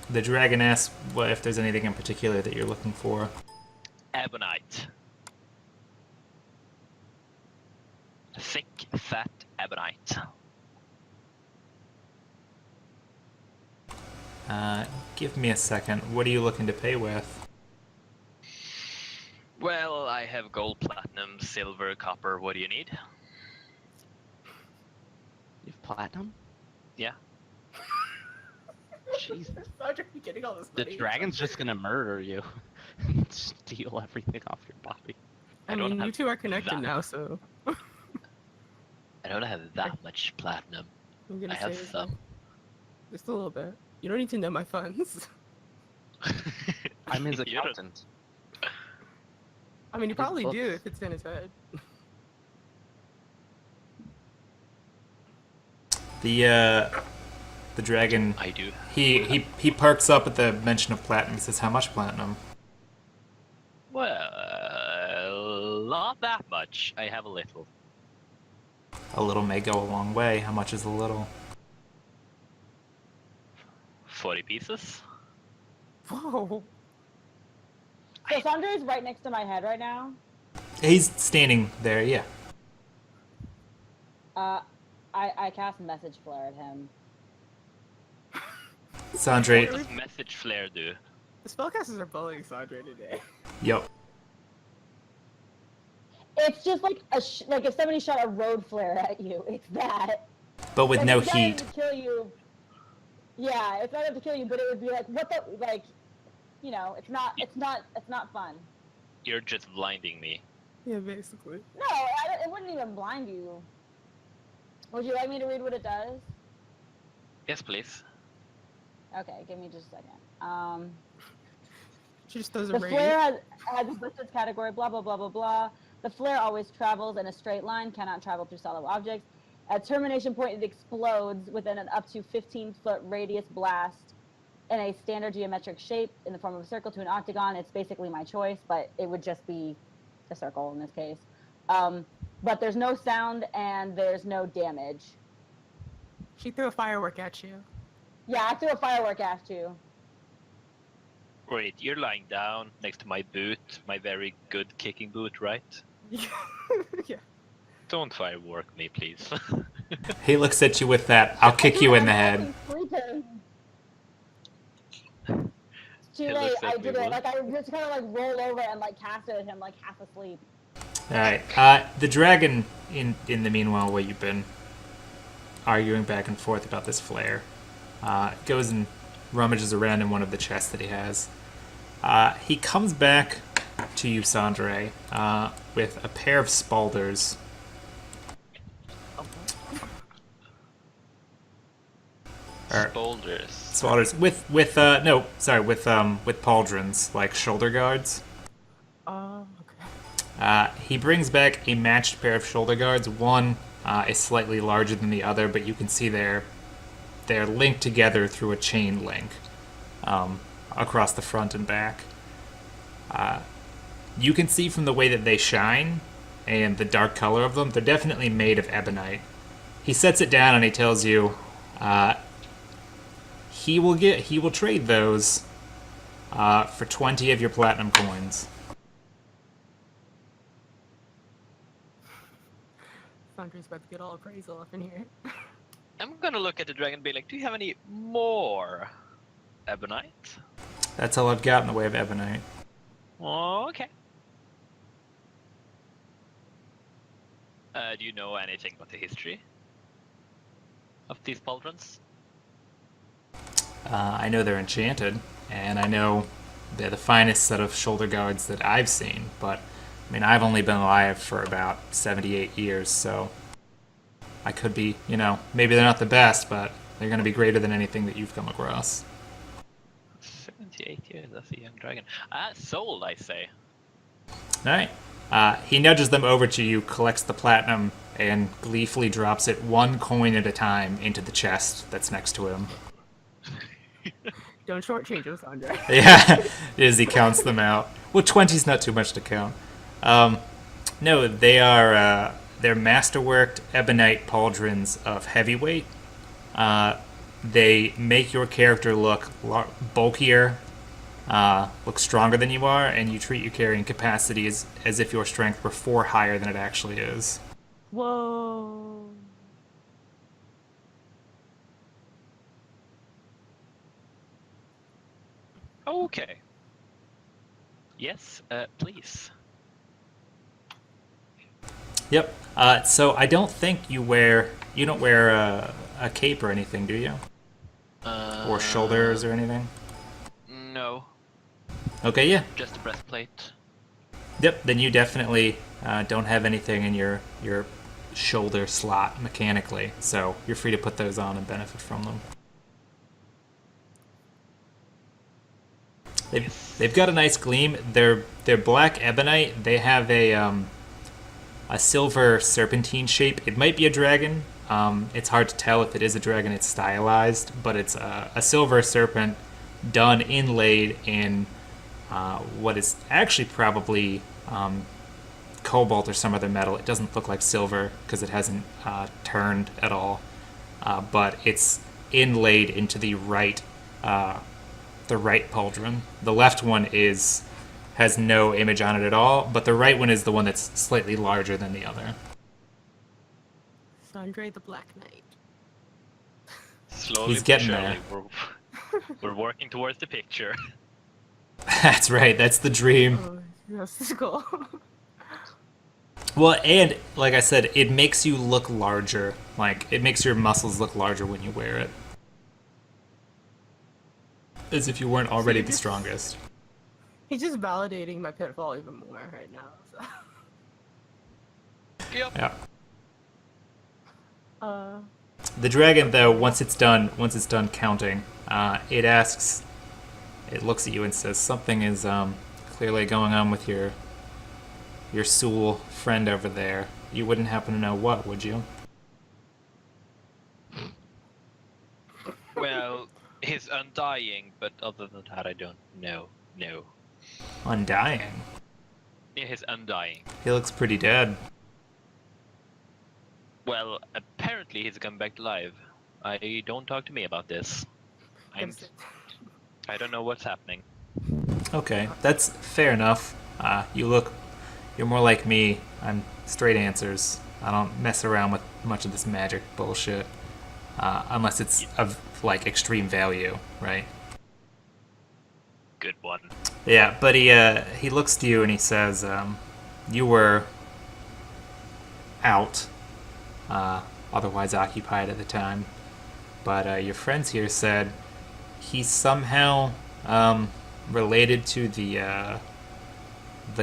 The dragon asks what if there's anything in particular that you're looking for. Ebonite. Thick, fat ebonite. Give me a second. What are you looking to pay with? Well, I have gold, platinum, silver, copper. What do you need? You've platinum? Yeah. Jesus. Roger, you getting all this The money? dragon's just gonna murder you. Steal everything off your body. I I don't mean, you have two are connected that. now, so I don't have that much platinum. I'm gonna I have say it's some. like, just a little bit. You don't need to know my funds. I'm his You don't- accountant. I mean, you His probably do books. if it's in his head. The dragon I do. he perks up at the mention of platinum. He says, "How much platinum?" Well, not that much. I have a little. A little may go a long way. How much is a little? 40 pieces? Whoa. So Sandra's right next to my head right now. He's standing there. Yeah. I cast message flare at him. Sandre. What does message flare do? The spellcasters are bullying Sandra today. Yep. It's just like like if somebody shot a road flare at you. It's that. But with Like, no it's not heat. enough to kill you. Yeah, it's not enough to kill you, but it would be like, what the, like, you know, it's not fun. You're just blinding me. Yeah, basically. No, it wouldn't even blind you. Would you like me to read what it does? Yes, please. Okay, give me just a second. She just does a The raise. flare has a ballistics category, blah, blah, blah, blah, blah. The flare always travels in a straight line, cannot travel through solid objects. At termination point, it explodes within an up to 15-foot radius blast in a standard geometric shape in the form of a circle to an octagon. It's basically my choice, but it would just be a circle in this case. But there's no sound and there's no damage. She threw a firework at you. Yeah, I threw a firework at you. Wait, you're lying down next to my boot, my very good kicking boot, right? Yeah. Don't firework me, please. He looks at you with that, I'll kick you in the head. It's too It late. looks like I we did it. will. Like I just kind of like roll over and like cast it at him like half asleep. Alright, the dragon, in the meanwhile, while you've been arguing back and forth about this flare, goes and rummages around in one of the chests that he has. He comes back to you, Sandre, with a pair of spalders. Boulders. Spalders with pauldrons, like shoulder guards. Oh, okay. He brings back a matched pair of shoulder guards. One is slightly larger than the other, but you can see they're linked together through a chain link across the front and back. You can see from the way that they shine and the dark color of them, they're definitely made of ebonite. He sets it down and he tells you he will trade those for 20 of your platinum coins. Sandre's about to get all appraisal up in here. I'm gonna look at the dragon and be like, do you have any more ebonite? That's all I've got in the way of ebonite. Oh, okay. Do you know anything about the history of these pauldrons? I know they're enchanted, and I know they're the finest set of shoulder guards that I've seen, but I mean, I've only been alive for about 78 years, so I could be, maybe they're not the best, but they're going to be greater than anything that you've come across. 78 years, that's a young dragon. Sold, I say. Alright. He nudges them over to you, collects the platinum, and gleefully drops it one coin at a time into the chest that's next to him. Don't shortchange us, Andre. Yeah, as he counts them out. Well, 20's not too much to count. No, they're masterworked ebonite pauldrons of heavyweight. They make your character look bulkier, look stronger than you are, and you treat your carrying capacity as if your strength were 4 higher than it actually is. Whoa. Okay. Yes, please. Yep. So I don't think you don't wear a cape or anything, do you? Or shoulders or anything? No, Okay, yeah. just a breastplate. Yep, then you definitely don't have anything in your shoulder slot mechanically, so you're free to put those on and benefit from them. They've got a nice gleam. They're black ebonite. They have a silver serpentine shape. It might be a dragon. It's hard to tell if it is a dragon. It's stylized, but it's a silver serpent done inlaid in what is actually probably cobalt or some other metal. It doesn't look like silver because it hasn't turned at all, but it's inlaid into the right pauldron. The left one has no image on it at all, but the right one is the one that's slightly larger than the other. Sandre the Black Knight. Slowly He's getting but there. surely, we're working towards the picture. That's right, that's the dream. Oh, that's cool. Well, and like I said, it makes you look larger. Like, it makes your muscles look larger when you wear it. As if you weren't already the strongest. He's just validating my pitfall even more right now. So. Yep. Yeah. Uh, The dragon, though, once it's done counting, it looks at you and says, something is clearly going on with your your Soul friend over there. You wouldn't happen to know what, would you? Well, he's undying, but other than that, I don't know. No. Undying. Yeah, he's undying. He looks pretty dead. Well, apparently he's come back to life. Don't talk to me about this. I don't know what's happening. Okay, that's fair enough. You're more like me. I'm straight answers. I don't mess around with much of this magic bullshit. Unless it's of, like, extreme value, right? Good one. Yeah, but he looks to you and he says, you were out, otherwise occupied at the time. But your friends here said he's somehow related to the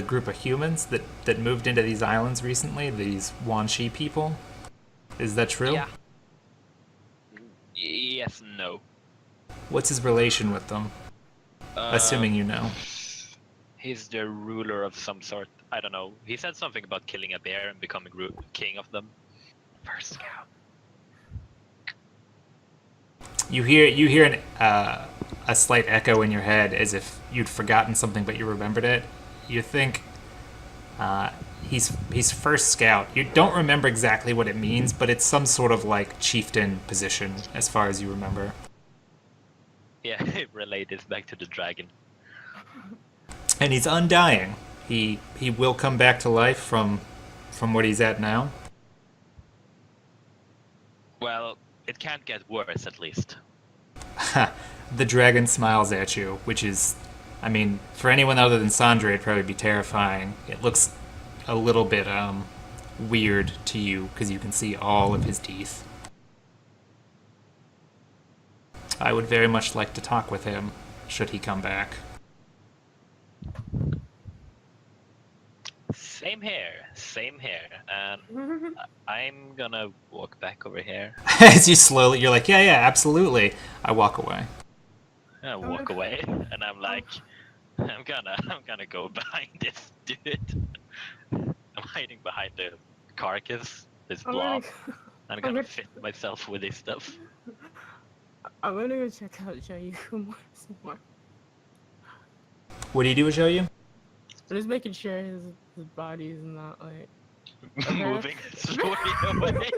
group of humans that moved into these islands recently, these Wanshi people. Is that true? Yeah. Yes, no. What's his relation with them? Assuming you know. He's the ruler of some sort. I don't know. He said something about killing a bear and becoming king of them. First scout. You hear a slight echo in your head as if you'd forgotten something but you remembered it. You think he's first scout. You don't remember exactly what it means, but it's some sort of like chieftain position as far as you remember. Yeah, relate this back to the dragon. And he's undying. He will come back to life from what he's at now. Well, it can't get worse, at least. The dragon smiles at you, which is, I mean, for anyone other than Sandra, it'd probably be terrifying. It looks a little bit weird to you because you can see all of his teeth. I would very much like to talk with him, should he come back. Same here. And I'm gonna walk back over here. As you slowly, you're like, yeah, absolutely. I walk away. I walk away, and I'm like, I'm gonna go behind this dude. I'm hiding behind the carcass, this blob. I'm gonna fit myself with this stuff. I'm gonna go check out Jayu some more. What do you do with Shoyu? I'm just making sure his body is not like Moving slowly away.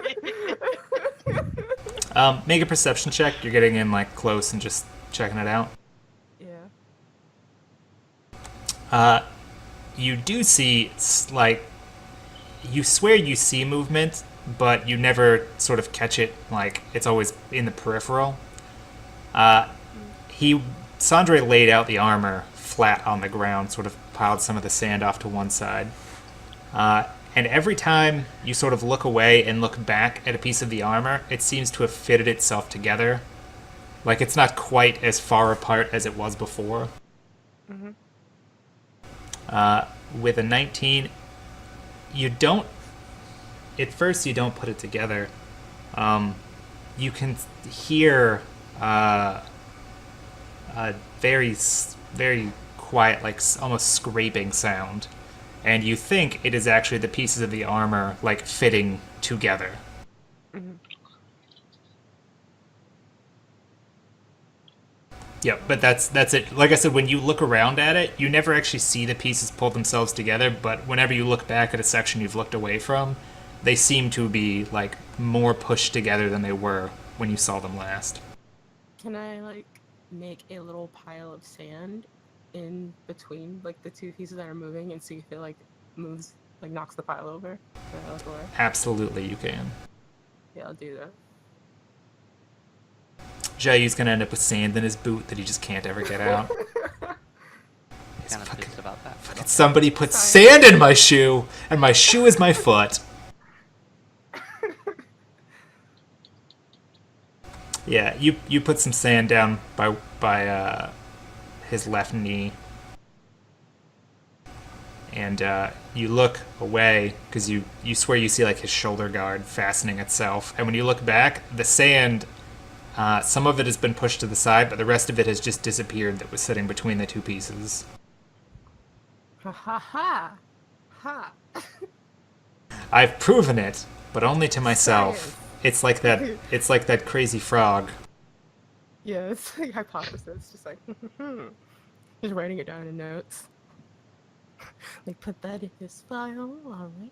Make a perception check. You're getting in like close and just checking it out. Yeah. You do see, like, you swear you see movement, but you never sort of catch it, like, it's always in the peripheral. Sandre laid out the armor flat on the ground, sort of piled some of the sand off to one side. And every time you sort of look away and look back at a piece of the armor, it seems to have fitted itself together. Like, it's not quite as far apart as it was before. Mm-hmm. With a 19, you don't... At first, you don't put it together. You can hear a very, very quiet, like almost scraping sound. And you think it is actually the pieces of the armor, like, fitting together. Mm-hmm. Yep, but that's it. Like I said, when you look around at it, you never actually see the pieces pull themselves together, but whenever you look back at a section you've looked away from, they seem to be, like, more pushed together than they were when you saw them last. Can I, like, make a little pile of sand in between, like, the two pieces that are moving and see if it, like, moves, like, knocks the pile over? Can I look away? Absolutely, you can. Yeah, I'll do that. Jayu's gonna end up with sand in his boot that he just can't ever get out. Kind of pissed about that. Somebody put sand in my shoe, and my shoe is my foot. Yeah, you put some sand down by his left knee, and you look away because you swear you see, like, his shoulder guard fastening itself, and when you look back, the sand, some of it has been pushed to the side, but the rest of it has just disappeared that was sitting between the two pieces. Ha ha ha! Ha! I've proven it, but only to myself. Science. It's like that. It's like that crazy frog. Yeah, it's like hypothesis. Just like, just writing it down in notes. Like, put that in this file. All right.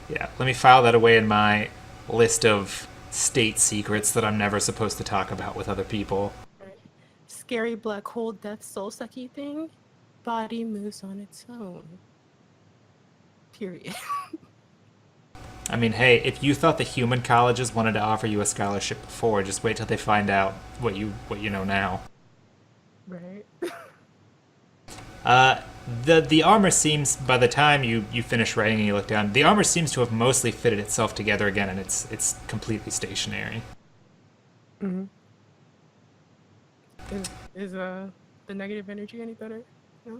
Yeah, let me file that away in my list of state secrets that I'm never supposed to talk about with other people. Right. Scary black hole death soul sucky thing. Body moves on its own. Period. I mean, hey, if you thought the human colleges wanted to offer you a scholarship before, just wait till they find out what you know now. Right. The armor seems, by the time you finish writing and you look down, the armor seems to have mostly fitted itself together again, and it's completely stationary. Mm-hmm. Is the negative energy any better? No.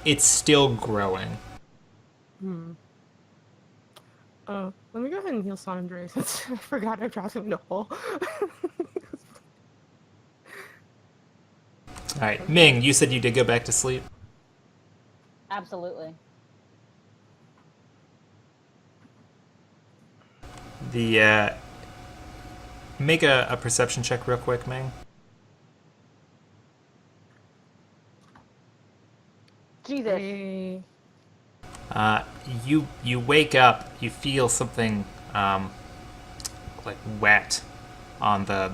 It's still growing. Oh, let me go ahead and heal Sandre since I forgot I dropped him in the hole. Alright, Ming, you said you did go back to sleep? Absolutely. Make a perception check real quick, Ming. Jesus. Hey. You wake up, you feel something like wet on the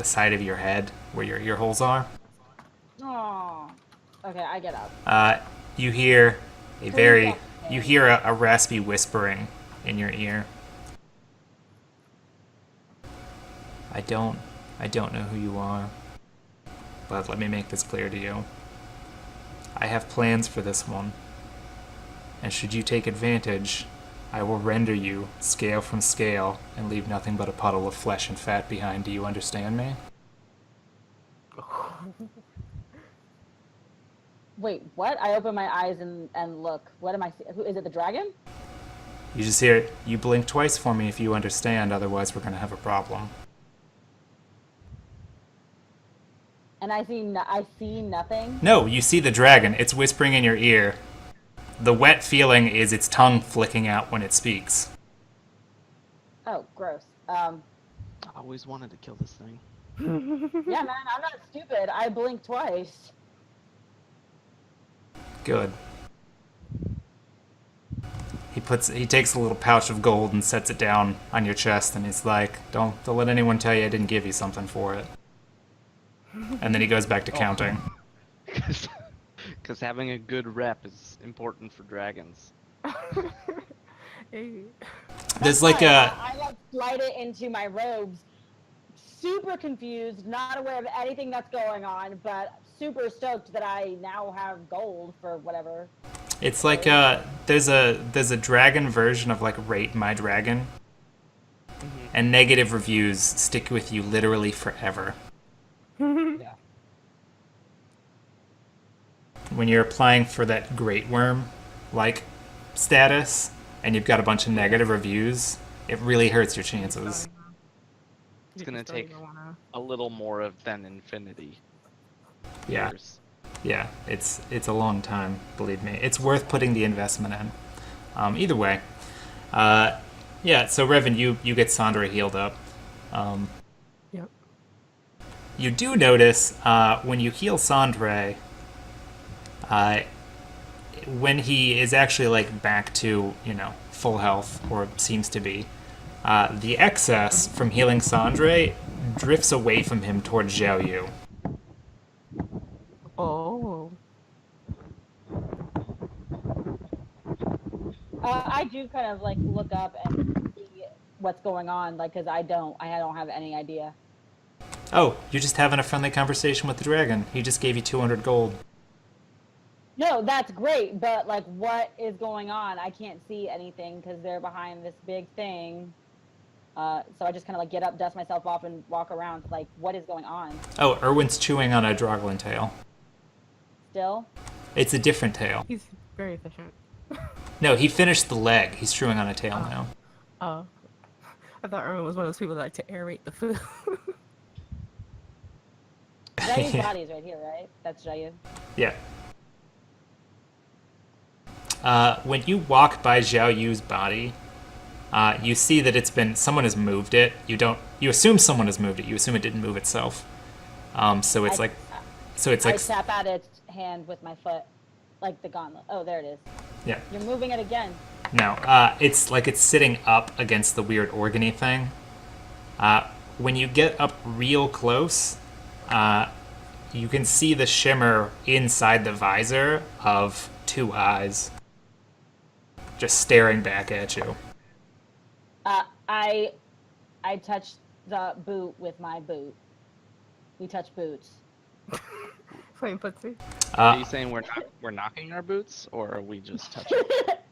side of your head where your ear holes are. Oh. Okay, I get up. You hear Please you hear a raspy whispering in your ear. I don't know who you are, but let me make this clear to you. I have plans for this one, and should you take advantage, I will render you scale from scale and leave nothing but a puddle of flesh and fat behind. Do you understand me? Wait, what? I open my eyes and look. What am I seeing? Who is it? The dragon? You just hear, you blink twice for me if you understand, otherwise we're going to have a problem. And I see nothing. No, you see the dragon. It's whispering in your ear. The wet feeling is its tongue flicking out when it speaks. Oh, gross. I always wanted to kill this thing. Yeah, man, I'm not stupid. I blinked twice. Good. He takes a little pouch of gold and sets it down on your chest, and he's like, don't let anyone tell you I didn't give you something for it. And then he goes back to counting. Because having a good rep is important for dragons. Hey. There's like a... I like slide it into my robes. Super confused, not aware of anything that's going on, but super stoked that I now have gold for whatever. It's like there's a dragon version of like Rate My Dragon. And negative reviews stick with you literally forever. Yeah. When you're applying for that Great Worm like status and you've got a bunch of negative reviews, it really hurts your chances. It's gonna take a little more of than infinity. Yeah. Years. Yeah, it's a long time, believe me. It's worth putting the investment in. Either way. Yeah, so Revan, you get Sandra healed up. Yep. You do notice when you heal Sandre, when he is actually like back to, full health, or seems to be, the excess from healing Sandre drifts away from him towards Xiao Yu. Oh. I do kind of like look up and see what's going on, like, because I don't have any idea. Oh, you're just having a friendly conversation with the dragon. He just gave you 200 gold. No, that's great, but like, what is going on? I can't see anything because they're behind this big thing. So I just kind of like get up, dust myself off, and walk around. Like, what is going on? Oh, Erwin's chewing on a Droglin tail. Still? It's a different tail. He's very efficient. No, he finished the leg. He's chewing on a tail now. Oh. I thought Erwin was one of those people that like to aerate the food. Jayu's body is right here, right? That's Jayu. Yeah. When you walk by Zhao Yu's body, you see that someone has moved it. You assume someone has moved it. You assume it didn't move itself. So it's I- like, so it's I like, tap at its hand with my foot, like the gauntlet. Oh, there it is. yeah. You're moving it again. No, it's like it's sitting up against the weird organy thing. When you get up real close, you can see the shimmer inside the visor of two eyes, just staring back at you. I touch the boot with my boot. We touch boots. Flame pussy. Are you saying we're knocking our boots, or are we just touching?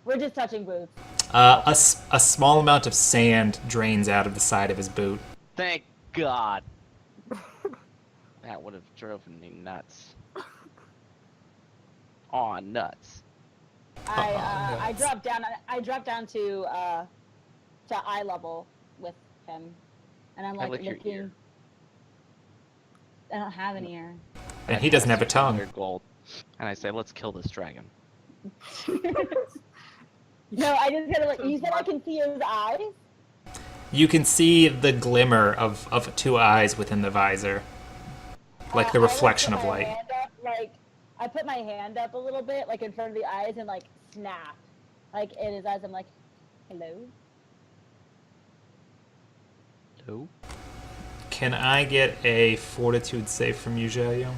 We're just touching boots. A small amount of sand drains out of the side of his boot. Thank God. That would have driven me nuts. Aw, nuts. I drop down. I drop down to eye level with him, and I'm like lick your looking. ear. I don't have an ear. And he doesn't have a tongue. 200 gold. And I say, let's kill this dragon. No, I just gotta like. You said I can see his eyes. You can see the glimmer of two eyes within the visor, like the I reflection put of my light. hand up, like I put my hand up a little bit, like in front of the eyes, and like snap, like in his eyes. I'm like, hello. Who? Can I get a fortitude save from you, Zhao?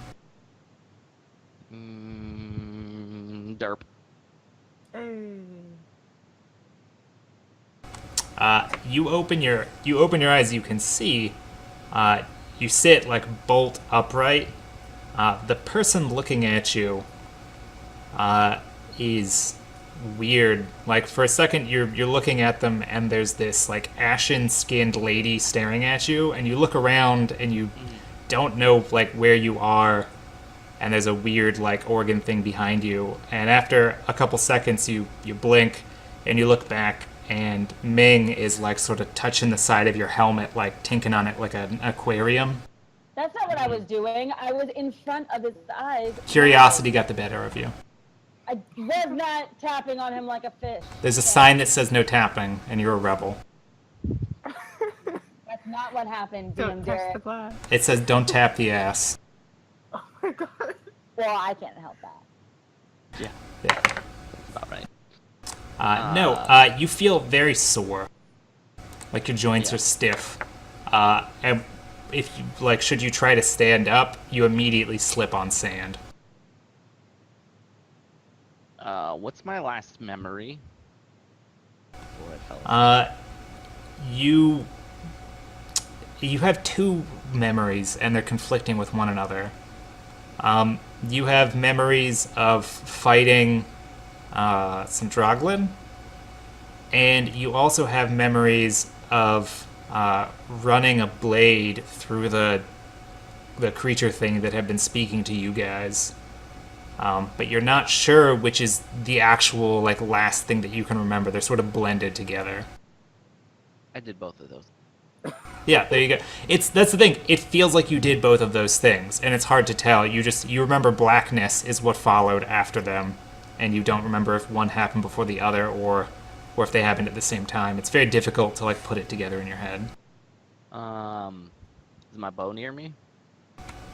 Derp. Hey. You open your eyes. You can see. You sit like bolt upright. The person looking at you is weird. Like for a second, you're looking at them, and there's this like ashen-skinned lady staring at you, and you look around, and you don't know like where you are, and there's a weird like organ thing behind you. And after a couple seconds, you blink, and you look back, and Ming is like sort of touching the side of your helmet, like tinking on it like an aquarium. That's not what I was doing. I was in front of his eyes. Curiosity got the better of you. I was not tapping on him like a fish. There's a sign that says no tapping, and you're a rebel. That's not what happened, Don't DM touch the Derek. glass. It says don't tap the ass. Oh my god. Well, I can't help that. Yeah. About right. No, you feel very sore. Like your joints Yeah. are stiff. And if you, like, should you try to stand up, you immediately slip on sand. What's my last memory? Before I fell asleep? You have two memories, and they're conflicting with one another. You have memories of fighting some Droglin, and you also have memories of running a blade through the creature thing that had been speaking to you guys. But you're not sure which is the actual like last thing that you can remember. They're sort of blended together. I did both of those. Yeah, there you go. That's the thing. It feels like you did both of those things, and it's hard to tell. You remember blackness is what followed after them, and you don't remember if one happened before the other or if they happened at the same time. It's very difficult to like put it together in your head. Is my bow near me?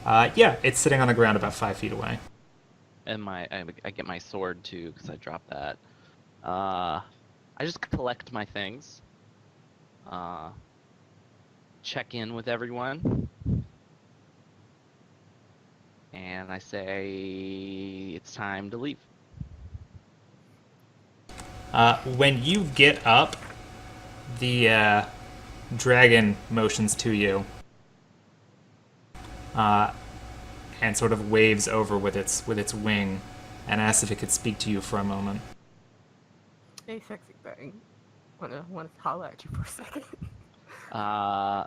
Yeah, it's sitting on the ground about 5 feet away. And I get my sword too because I dropped that. I just collect my things. Check in with everyone. And I say it's time to leave. When you get up, the dragon motions to you and sort of waves over with its wing and asks if it could speak to you for a moment. Hey, sexy thing. Wanna holler at you for a second?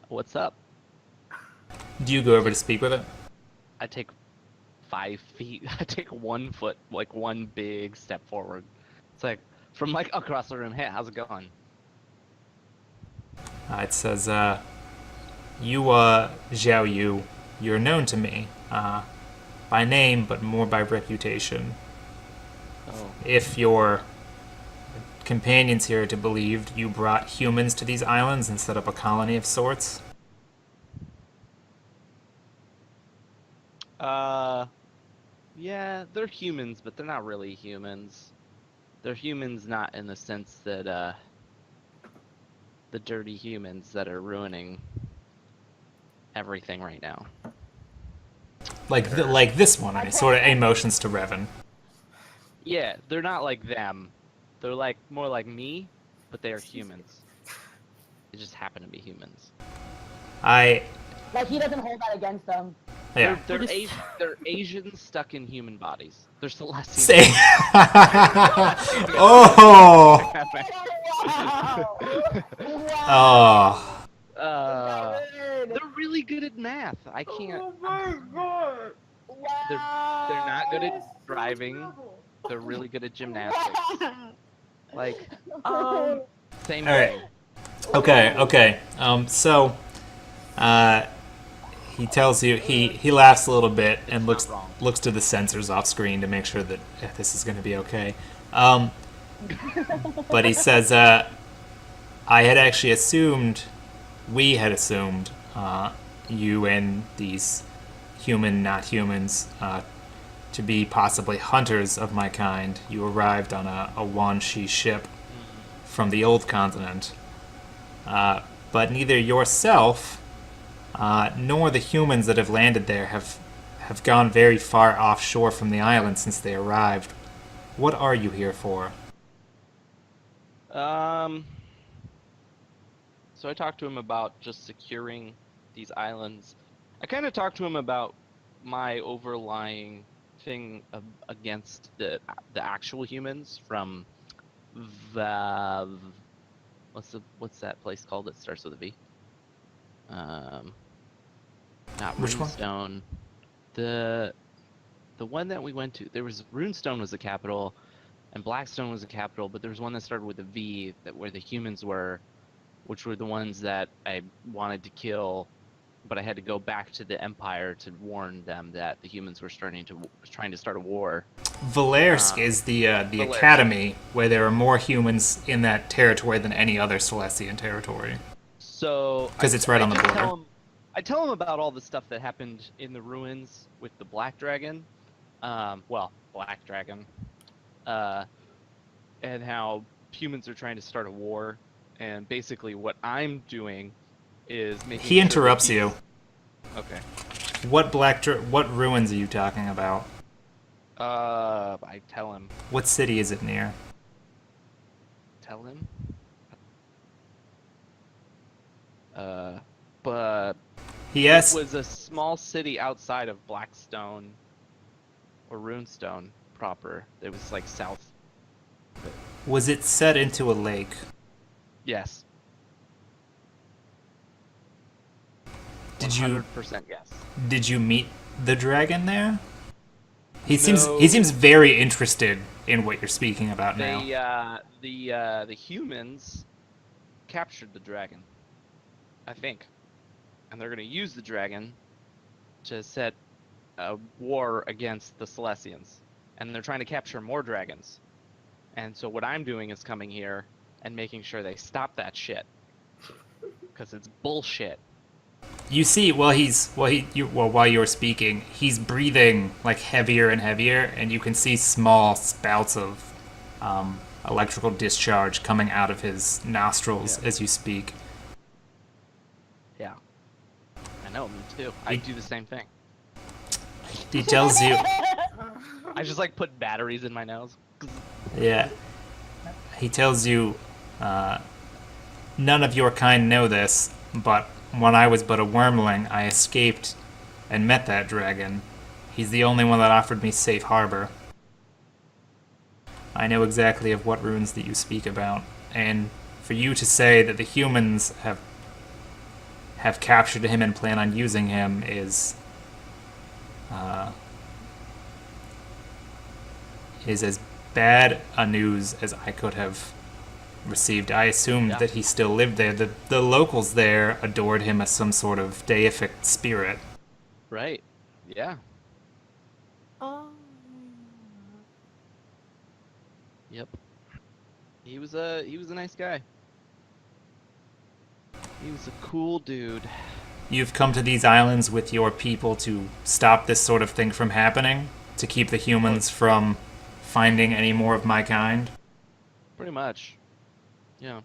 What's up? Do you go over to speak with it? I take 5 feet. I take 1 foot, like one big step forward. It's like from like across the room. Hey, how's it going? It says, you, Zhao Yu, you're known to me, by name, but more by reputation. Oh, If you're companions here to believe you brought humans to these islands and set up a colony of sorts. Yeah, they're humans, but they're not really humans. They're humans not in the sense that, the dirty humans that are ruining everything right now. Like this one, I mean, sort of emotions to Revan. Yeah, they're not like them. They're like more like me, but they are humans. They just happen to be humans. I Like he doesn't hold that against them. yeah. They're Asians stuck in human bodies. They're Celestians. Say. Oh. Wow. Oh. They're really good at math. I can't. Oh my god. Wow. They're not good at driving. They're really good at gymnastics. Like, same All right. thing. Okay. So, he tells you he laughs a little bit and Not wrong. looks to the sensors off screen to make sure that this is going to be okay. But he says, I had actually assumed, we had assumed, you and these human, not humans, to be possibly hunters of my kind. You arrived on a Wanshi ship from the old continent. But neither yourself nor the humans that have landed there have gone very far offshore from the island since they arrived. What are you here for? So I talked to him about just securing these islands. I kind of talked to him about my overlying thing against the actual humans from what's that place called that starts with a V? Not Which one? Runestone. The one that we went to. There was Runestone was the capital, and Blackstone was the capital, but there was one that started with a V where the humans were, which were the ones that I wanted to kill, but I had to go back to the Empire to warn them that the humans were trying to start a war. Valersk is the Valersk. academy where there are more humans in that territory than any other Celestian territory. So 'Cause it's right on the just border. I tell him about all the stuff that happened in the ruins with the Black Dragon. Black Dragon. And how humans are trying to start a war. And basically what I'm doing is making He sure that interrupts these- you. Okay. What ruins are you talking about? I tell him. What city is it near? Tell him? But He asks. it was a small city outside of Blackstone or Runestone proper. It was like south. Was it set into a lake? Yes. Did you 100% yes. Did you meet the dragon there? He No. seems very interested in what you're speaking about now. The humans captured the dragon, I think, and they're gonna use the dragon to set a war against the Celestians, and they're trying to capture more dragons. And so what I'm doing is coming here and making sure they stop that shit, because it's bullshit. You see, while you were speaking, he's breathing like heavier and heavier, and you can see small spouts of electrical discharge coming out of his nostrils as you speak. Yeah, I know, me too. I do the same thing. He tells you, I just like put batteries in my nose. yeah. He tells you, none of your kind know this, but when I was but a wormling, I escaped and met that dragon. He's the only one that offered me safe harbor. I know exactly of what ruins that you speak about, and for you to say that the humans have captured him and plan on using him is as bad a news as I could have received. I assumed that he still lived there. The locals there adored him as some sort of deific spirit. Right. Yeah. Oh. Yep. He was a nice guy. He was a cool dude. You've come to these islands with your people to stop this sort of thing from happening? To keep the humans from finding any more of my kind? Pretty much. Yeah.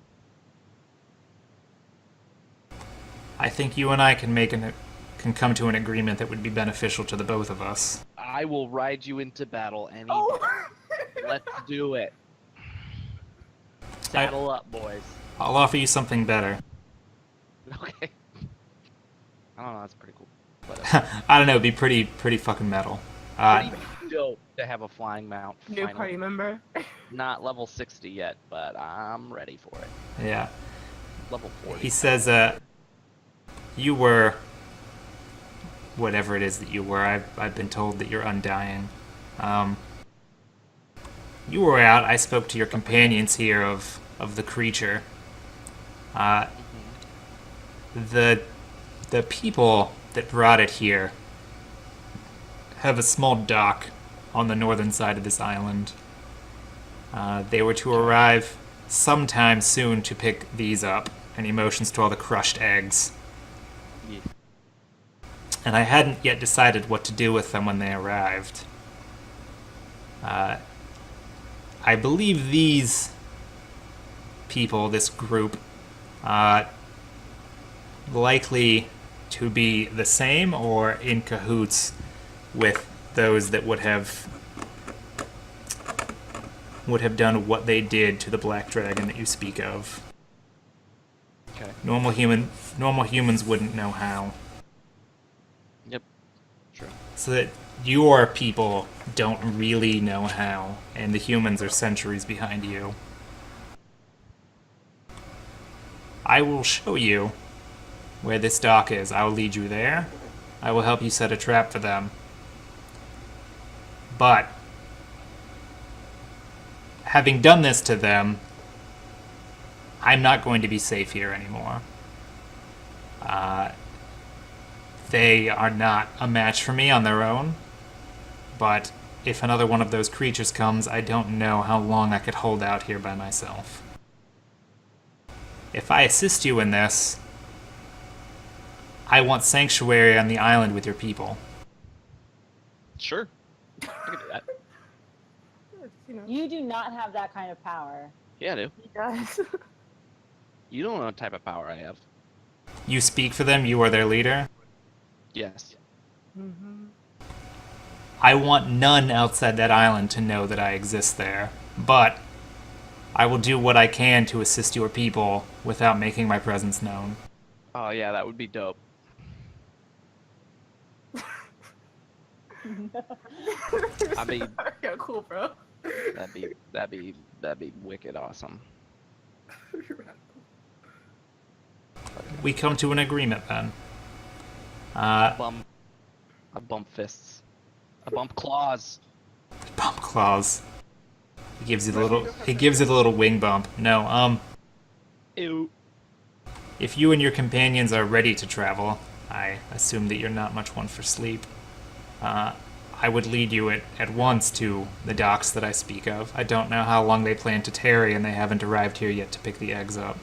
I think you and I can come to an agreement that would be beneficial to the both of us. I will ride you into battle any Oh. day. Let's do it. Saddle up, boys. I'll offer you something better. Okay. I don't know, that's pretty cool. But, I don't know, it'd be pretty fucking metal. pretty dope to have a flying mount. New finally. party member. Not level 60 yet, but I'm ready for it. Yeah. Level 40. He says, you were whatever it is that you were. I've been told that you're undying. You were out. I spoke to your companions here of the creature. The people that brought it here have a small dock on the northern side of this island. They were to arrive sometime soon to pick these up, and he motions to all the crushed eggs. Yeah. And I hadn't yet decided what to do with them when they arrived. I believe these people, this group, likely to be the same or in cahoots with those that would have done what they did to the black dragon that you speak of. Okay. Normal humans wouldn't know how. Yep. True. So that your people don't really know how, and the humans are centuries behind you. I will show you where this dock is. I will lead you there. I will help you set a trap for them. But having done this to them, I'm not going to be safe here anymore. They are not a match for me on their own, but if another one of those creatures comes, I don't know how long I could hold out here by myself. If I assist you in this, I want sanctuary on the island with your people. Sure. I can do that. You know, You do not have that kind of power. Yeah, I do. he does. You don't know what type of power I have. You speak for them, you are their leader. Yes. Mm-hmm. I want none outside that island to know that I exist there, but I will do what I can to assist your people without making my presence known. Oh yeah, that would be dope. I mean, yeah, cool, bro. that'd be wicked awesome. We come to an agreement then. I bump fists. I bump claws. Bump claws. He gives you the little wing bump. No, Ew. if you and your companions are ready to travel, I assume that you're not much one for sleep. I would lead you at once to the docks that I speak of. I don't know how long they plan to tarry, and they haven't arrived here yet to pick the eggs up.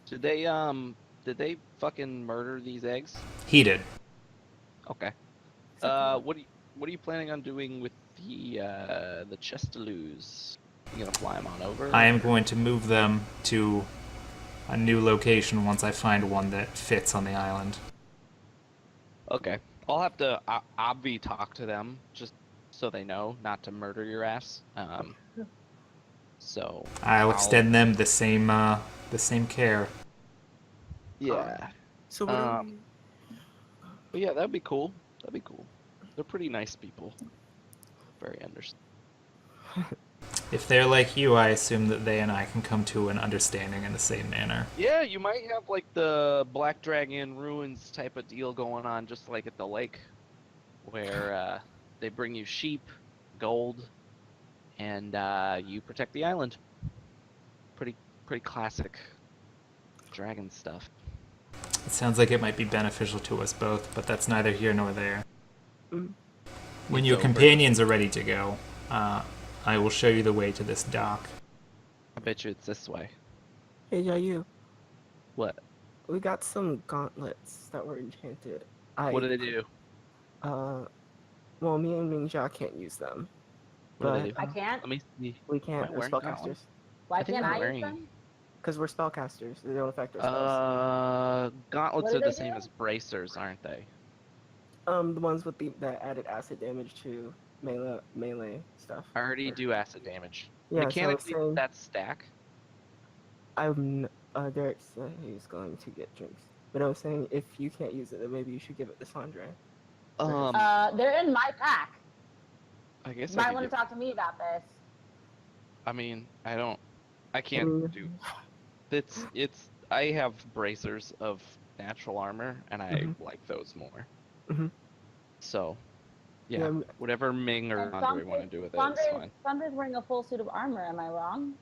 Did they fucking murder these eggs? He did. Okay. What are you planning on doing with the chestaloos? You gonna fly them on over? I am going to move them to a new location once I find one that fits on the island. Okay. I'll have to obvi talk to them just so they know not to murder your ass. So I'll extend them the same care. Yeah. So what are we... But yeah, that'd be cool. That'd be cool. They're pretty nice people. Very understanding. If they're like you, I assume that they and I can come to an understanding in the same manner. Yeah, you might have like the Black Dragon ruins type of deal going on, just like at the lake, where they bring you sheep, gold, and you protect the island. Pretty classic dragon stuff. It sounds like it might be beneficial to us both, but that's neither here nor there. Mm. When your companions are ready to go, I will show you the way to this dock. bet you it's this way. Hey, yeah, you. What? We got some gauntlets that were enchanted. What do they do? Well, me and Mingjia can't use them, What do they but do? I can't. Let me see. we Am can't. I We're wearing gauntlets? spellcasters. Why I think can't I'm I use wearing. them? Because we're spellcasters. They don't affect our spells. Gauntlets What do are the they same do? as bracers, aren't they? The ones with the added acid damage to melee stuff. I already Or- do acid damage. Yeah, so I'm Mechanically, saying that's stack. Derek said he's going to get drinks, but I was saying if you can't use it, then maybe you should give it to Sandra. They're in my pack. I guess You I might could want to get. talk to me about this. I mean, I don't. I can't do. It's. I have bracers of natural armor, and I Mhm. like those more. Mhm. So, yeah, Yeah, whatever Ming or And Andre want to do with it is fine. Sandra's wearing a full suit of armor. Am I wrong?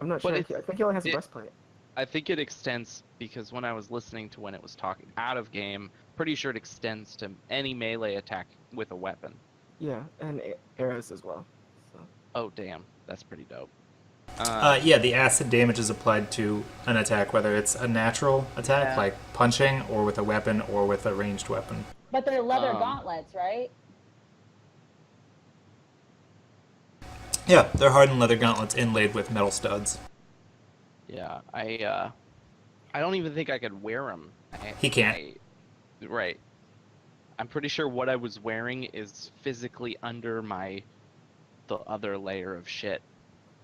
I'm not But sure. it's I think he only has a it- breastplate. I think it extends because when I was listening to when it was talking out of game, pretty sure it extends to any melee attack with a weapon. Yeah, and arrows as well. So Oh damn, that's pretty dope. Yeah, the acid damage is applied to an attack, whether it's a natural attack, Yeah. like punching, or with a weapon, or with a ranged weapon. But they're leather Um, gauntlets, right? Yeah, they're hardened leather gauntlets inlaid with metal studs. Yeah, I don't even think I could wear them. He can't. Right. I'm pretty sure what I was wearing is physically under the other layer of shit.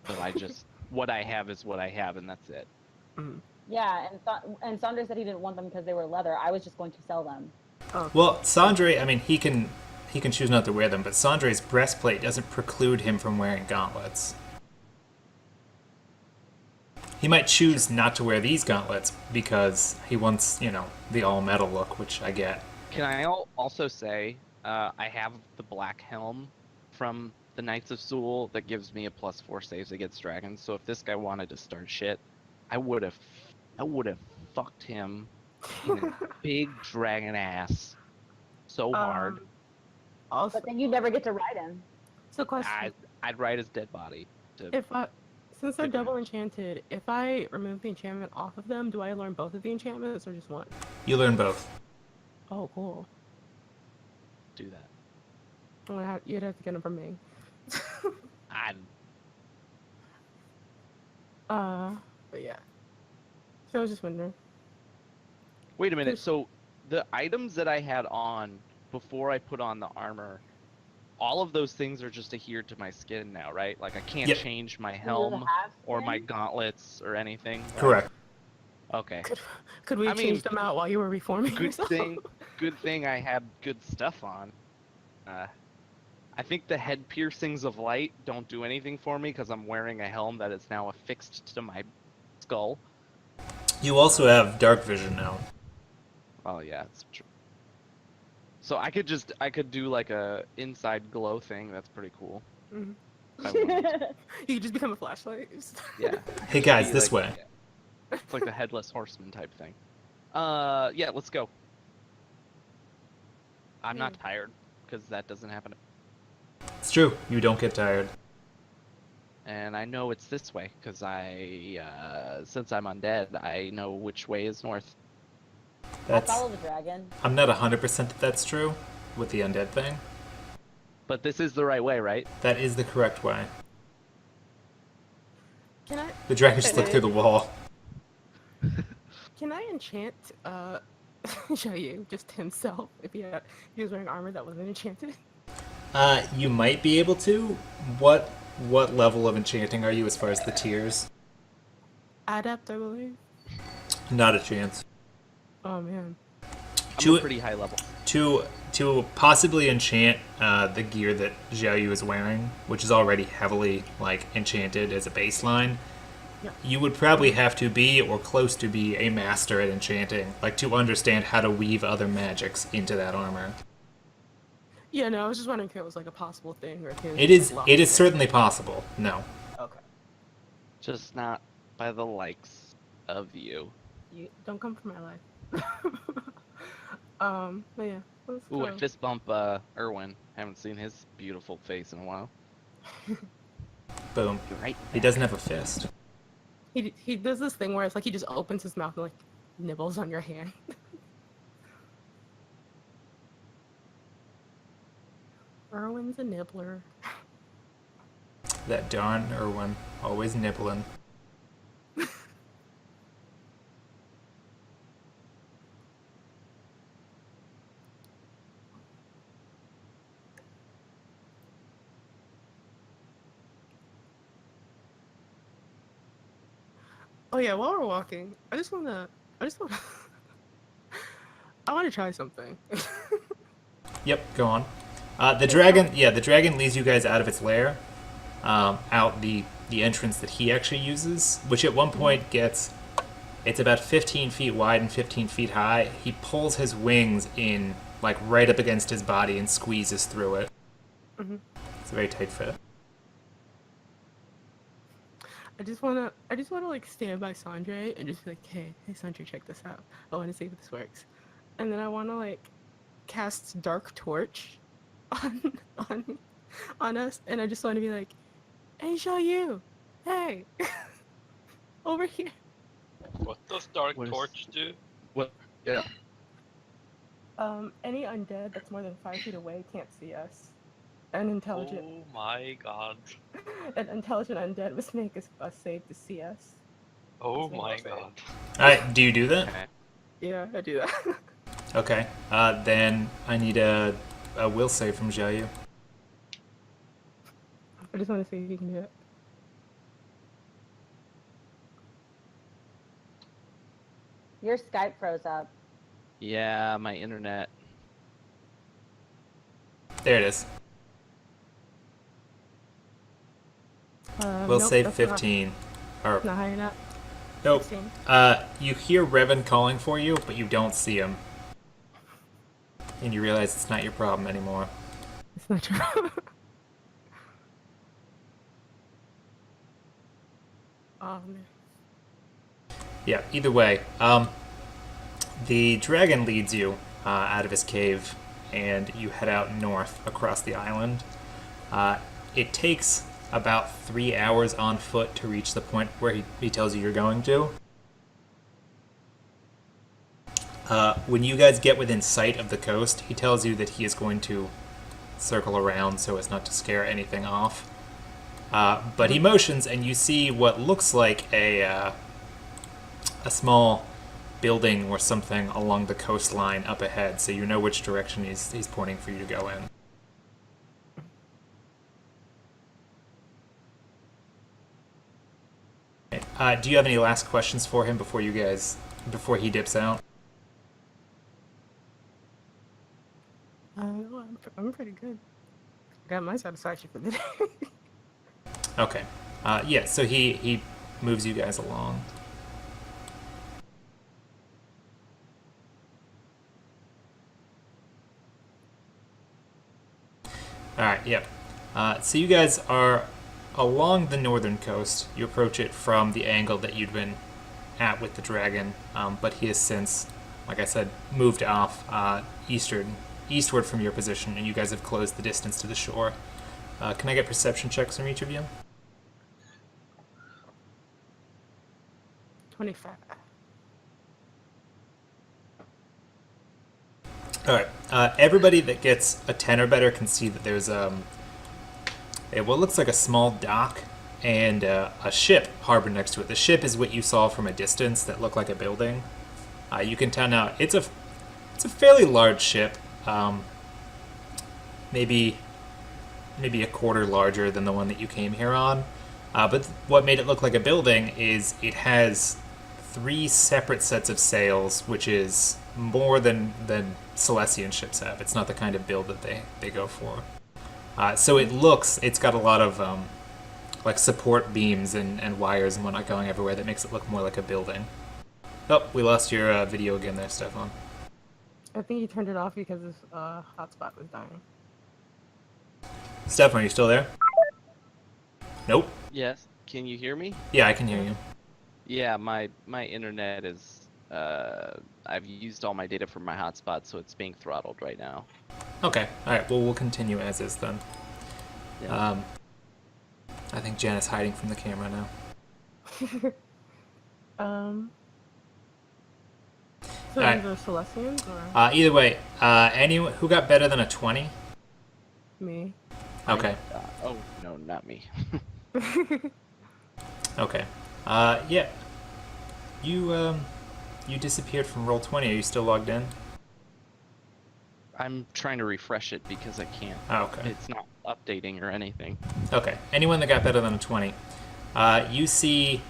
So I just what I have is what I have, and that's it. mhm. Yeah, and Sandra said he didn't want them because they were leather. I was just going to sell them. Well, Sandre, I mean, he can choose not to wear them, but Sandre's breastplate doesn't preclude him from wearing gauntlets. He might choose not to wear these gauntlets because he wants, the all-metal look, which I get. Can I also say I have the black helm from the Knights of Seoul that gives me a +4 saves against dragons. So if this guy wanted to start shit, I would have fucked him in his big dragon ass so hard. Also, But then you never get to ride him. so question: I'd ride his dead body. since they're Figure it double enchanted, if I remove the enchantment off of them, do I learn both of the enchantments or just one? You learn both. Oh, cool. Do that. You'd have to get them from me. I But yeah. So I was just wondering. Wait a minute. There's- So the items that I had on before I put on the armor, all of those things are just adhered to my skin now, right? Like I can't Yep. change my Do you helm have or my skin? gauntlets or anything. right? Correct. Okay. Could we I have mean, changed them out while you were reforming Good yourself? thing. Good thing I had good stuff on. I think the head piercings of light don't do anything for me because I'm wearing a helm that is now affixed to my skull. You also have dark vision now. Oh yeah, it's true. So I could do like a inside glow thing. That's pretty cool. Mhm. If I wanted. You could just become a flashlight. Yeah. Hey guys, Be this like- way. yeah. It's like the headless horseman type thing. Yeah, let's go. I'm not tired because that doesn't happen. It's true. You don't get tired. And I know it's this way because since I'm undead, I know which way is north. I That's. follow the dragon. I'm not 100% that that's true with the undead thing. But this is the right way, right? That is the correct way. Can I The dragon just looked through the wall. can I enchant Xiaoyu just himself if he was wearing armor that wasn't enchanted? You might be able to. What level of enchanting are you as far as the tiers? Adept, I believe. Not a chance. Oh man. I'm To- a pretty high level. To possibly enchant the gear that Xiaoyu is wearing, which is already heavily enchanted as a baseline, Yeah. you would probably have to be or close to be a master at enchanting, to understand how to weave other magics into that armor. Yeah, no, I was just wondering if it was like a possible thing or if It is certainly possible. No. Okay. Just not by the likes of you. You don't come for my life. But yeah, let's Ooh, I go. fist bump Erwin. Haven't seen his beautiful face in a while. Boom. You're right. He doesn't have a fist. he does this thing where it's like he just opens his mouth and like nibbles on your hand. Erwin's a nibbler. That darn Irwin, always nibbling. Oh yeah, while we're walking, I just wanna I wanna try something. Yep, go on. The dragon leads you guys out of its lair, out the entrance that he actually uses, which at one point gets, it's about 15 feet wide and 15 feet high. He pulls his wings in, like, right up against his body and squeezes through it. Mhm. It's a very tight fit. I just wanna like stand by Sandre and just be like, hey Sandre, check this out. I wanna see if this works. And then I wanna like cast Dark Torch on on on us, and I just wanna be like, hey Xiaoyu, hey, over here. What does Dark What is- Torch do? What? Yeah. Any undead that's more than 5 feet away can't see us. An intelligent Oh my god. an intelligent undead must make a save to see us. Oh That's what my I'll say. god. Alright, do you do that? Okay. Yeah, I do that. Okay. Then I need a will save from Xiaoyu. I just wanna see if you can do it. Your Skype froze up. Yeah, my internet. There it is. Will Nope, save that's 15. Or, Not high enough. nope. 16. You hear Revan calling for you, but you don't see him. And you realize it's not your problem anymore. It's not true. Oh man. Yeah, either way. The dragon leads you out of his cave, and you head out north across the island. It takes about 3 hours on foot to reach the point where he tells you you're going to. When you guys get within sight of the coast, he tells you that he is going to circle around so as not to scare anything off. But he motions, and you see what looks like a small building or something along the coastline up ahead, so you know which direction he's pointing for you to go in. Do you have any last questions for him before he dips out? No, I'm pretty good. Got my satisfaction for the day. Okay. Yeah, so he moves you guys along. Alright, yep. So you guys are along the northern coast. You approach it from the angle that you'd been at with the dragon, but he has since, like I said, moved off eastward from your position, and you guys have closed the distance to the shore. Can I get perception checks from each of you? 25. Alright, everybody that gets a 10 or better can see that there's what looks like a small dock and a ship harbored next to it. The ship is what you saw from a distance that looked like a building. You can tell now it's a fairly large ship, maybe a quarter larger than the one that you came here on. But what made it look like a building is it has 3 separate sets of sails, which is more than Celestian ships have. It's not the kind of build that they go for. So it's got a lot of like support beams and wires and whatnot going everywhere that makes it look more like a building. Oh, we lost your video again there, Stefan. I think he turned it off because his hotspot was dying. Stefan, are you still there? Nope. Yes. Can you hear me? Yeah, I can hear you. Yeah, my internet is. I've used all my data from my hotspot, so it's being throttled right now. Okay. All right. Well, we'll continue as is then. Yeah. I think Jen is hiding from the camera now. So Alright. these are Celestians or Either way, anyone who got better than a 20? me? Okay. Oh no, not me. Okay. Yeah. You disappeared from roll 20. Are you still logged in? I'm trying to refresh it because I can't. Oh, okay. It's not updating or anything. Okay. Anyone that got better than a 20. You see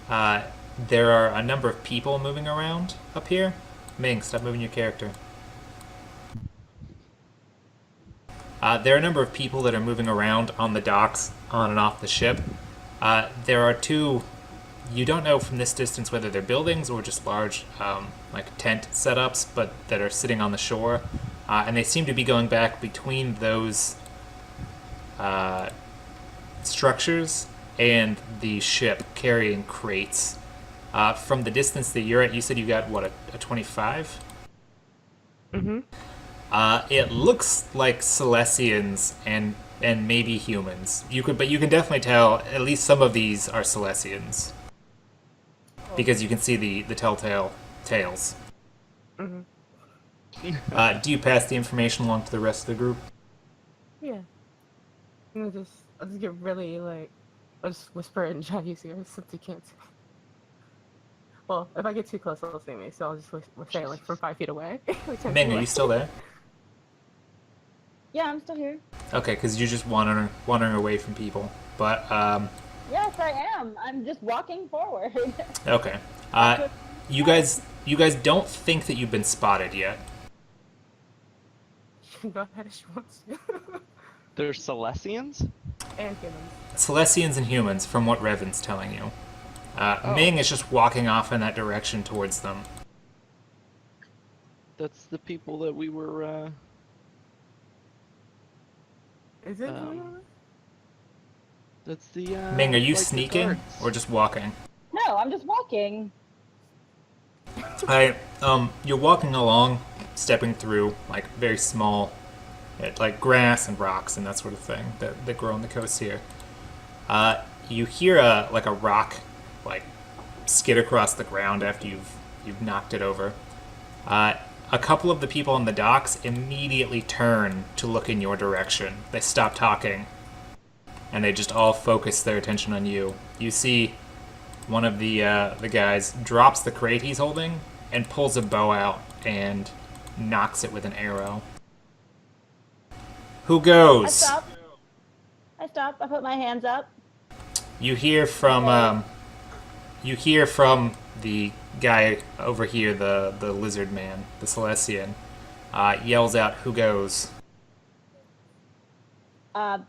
there are a number of people moving around up here. Ming, stop moving your character. There are a number of people that are moving around on the docks, on and off the ship. There are two. You don't know from this distance whether they're buildings or just large, like tent setups, but that are sitting on the shore, and they seem to be going back between those structures and the ship, carrying crates. From the distance that you're at, you said you got what, a 25? Mm-hmm. It looks like Celestians and maybe humans. But you can definitely tell at least some of these are Celestians because you can see the telltale tails. Mm-hmm. Do you pass the information along to the rest of the group? Yeah. I'll just get really I'll just whisper it in Chinese ear since you can't see. Well, if I get too close, they'll see me, so I'll just say like from 5 feet away. Ming, are you still there? Yeah, I'm still here. Okay, because you're just wandering away from people. But Yes, I am. I'm just walking forward. okay. You guys don't think that you've been spotted yet. She can go ahead if she wants to. They're Celestians? And humans. Celestians and humans, from what Revan's telling you. Oh. Ming is just walking off in that direction towards them. That's the people that we were, Is it? that's the, Ming, are you like the sneaking guards. or just walking? No, I'm just walking. You're walking along, stepping through like very small, like grass and rocks and that sort of thing that grow on the coast here. You hear a rock like skid across the ground after you've knocked it over. A couple of the people on the docks immediately turn to look in your direction. They stop talking, and they just all focus their attention on you. You see one of the guys drops the crate he's holding and pulls a bow out and knocks it with an arrow. Who I goes? stop. I put my hands up. You hear from the guy over here, the lizard man, the Celestian, yells out, "Who goes?" Stop.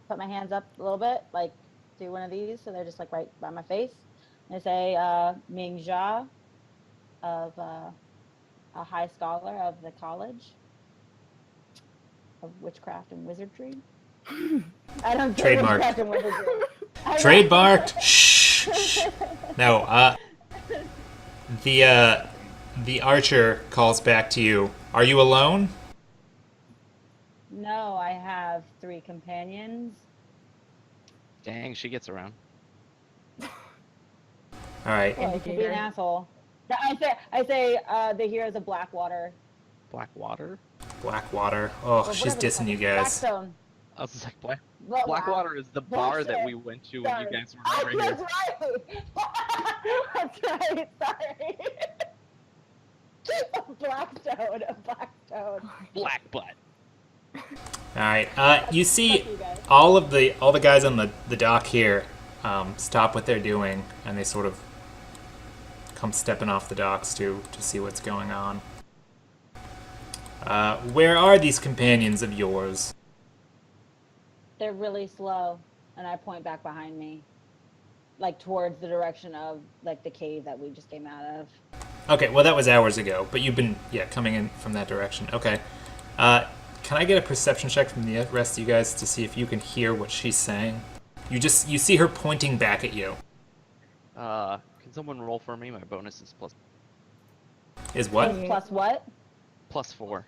Put my hands up a little bit, like do one of these, so they're just like right by my face. And I say, Ming Jia, of a high scholar of the College of Witchcraft and Wizardry. I don't do Trademarked. witchcraft and wizardry. Trademarked. Shh. No. The archer calls back to you. Are you alone? No, I have 3 companions. Dang, she gets around. All right. Oh, to be an asshole. I say the heroes of Blackwater. Blackwater? Blackwater. Or Oh, she's whatever the dance fuck- you guys. Blackstone. I was like, Blah, blah. Blackwater is the bar that Bullshit. we went to when Sorry. you guys were over here. That's right. Sorry. Blackstone. Black butt. All right. You see Fuck you guys. all the guys on the dock here stop what they're doing, and they sort of come stepping off the docks to see what's going on. Where are these companions of yours? They're really slow, and I point back behind me, like towards the direction of like the cave that we just came out of. Okay, well that was hours ago, but you've been coming in from that direction. Okay. Can I get a perception check from the rest of you guys to see if you can hear what she's saying? You see her pointing back at you. Can someone roll for me? My bonus is Is what? Yeah. Plus what? +4.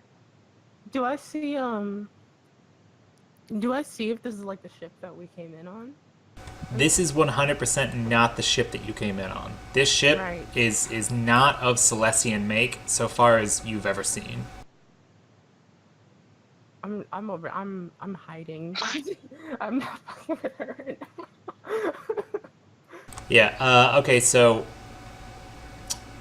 Do I see if this is like the ship that we came in on? This is 100% not the ship that you came in on. This ship Right. is not of Celestian make so far as you've ever seen. I'm hiding. I'm not fucking with her right now. Yeah, okay, so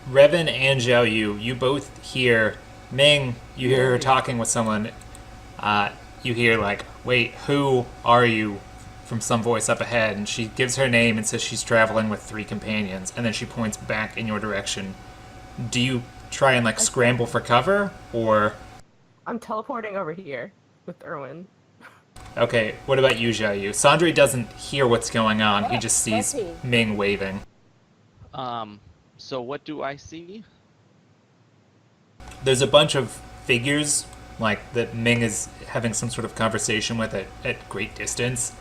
Revan and Zhao Yu, you both hear Ming, you hear her talking with someone. You hear, like, wait, who are you? From some voice up ahead, and she gives her name and says she's traveling with 3 companions, and then she points back in your direction. Do you try and, like, scramble for cover, or... I'm teleporting over here with Erwin. Okay, what about you, Xiaoyu? Sandre doesn't hear what's going on, he just sees What's he? Ming waving. So what do I see? There's a bunch of figures, like, that Ming is having some sort of conversation with at great distance.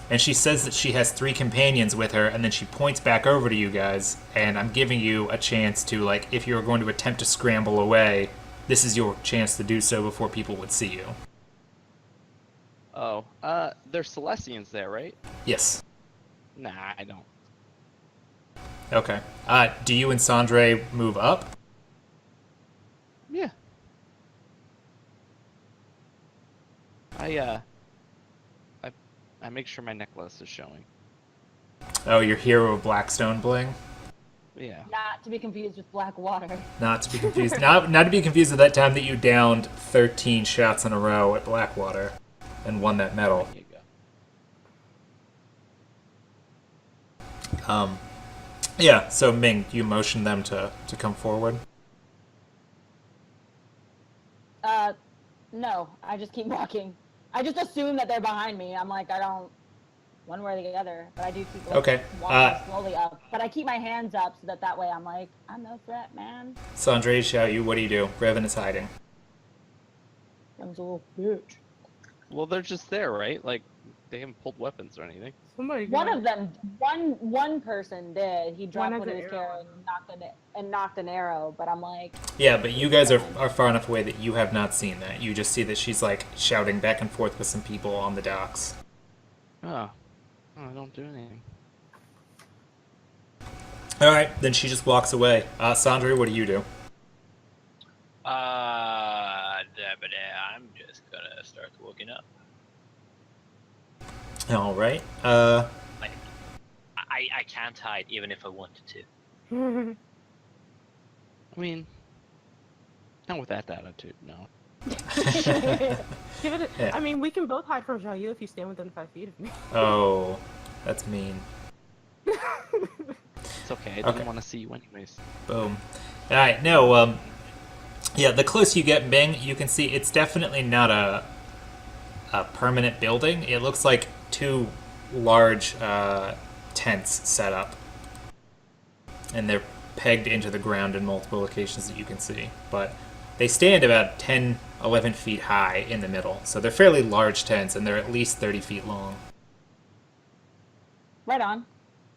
And she says that she has 3 companions with her, and then she points back over to you guys, and I'm giving you a chance to, like, if you're going to attempt to scramble away, this is your chance to do so before people would see you. Oh, there's Celestians there, right? Yes. Nah, I don't. Okay. Do you and Sandre move up? Yeah. I make sure my necklace is showing. Oh, your hero of Blackstone bling? Yeah. Not to be confused with black water. Not to be confused. not to be confused with that time that you downed 13 shots in a row at Blackwater and won that medal. There you go. Yeah, so Ming, you motion them to come forward? No, I just keep walking. I just assume that they're behind me. I'm like, I don't, one way or the other, but I do keep like, Okay, walking slowly up. But I keep my hands up so that way I'm like, I'm no threat, man. Sandre, shout you, what do you do? Revan is hiding. I'm a little bitch. Well, they're just there, right? Like, they haven't pulled weapons or anything. Somebody. One of them, one person did. He dropped One what has he was an arrow. carrying and knocked an arrow. But I'm like, Yeah, but you guys are far enough away that you have not seen that. You just see that she's, like, shouting back and forth with some people on the docks. Oh. I don't do anything. Alright, then she just walks away. Sandre, what do you do? I'm just gonna start walking up. Alright, Like, I can't hide even if I wanted to. I mean, not with that attitude, no. Give it. Yeah. I mean, we can both hide from Xiaoyu if you stand within 5 feet of me. Oh, that's mean. It's okay, I didn't Okay. want to see you anyways. Boom. Alright, no, yeah, the closer you get Bing, you can see it's definitely not a permanent building. It looks like 2 large tents set up. And they're pegged into the ground in multiple locations that you can see. But they stand about 10, 11 feet high in the middle. So they're fairly large tents, and they're at least 30 feet long. right on.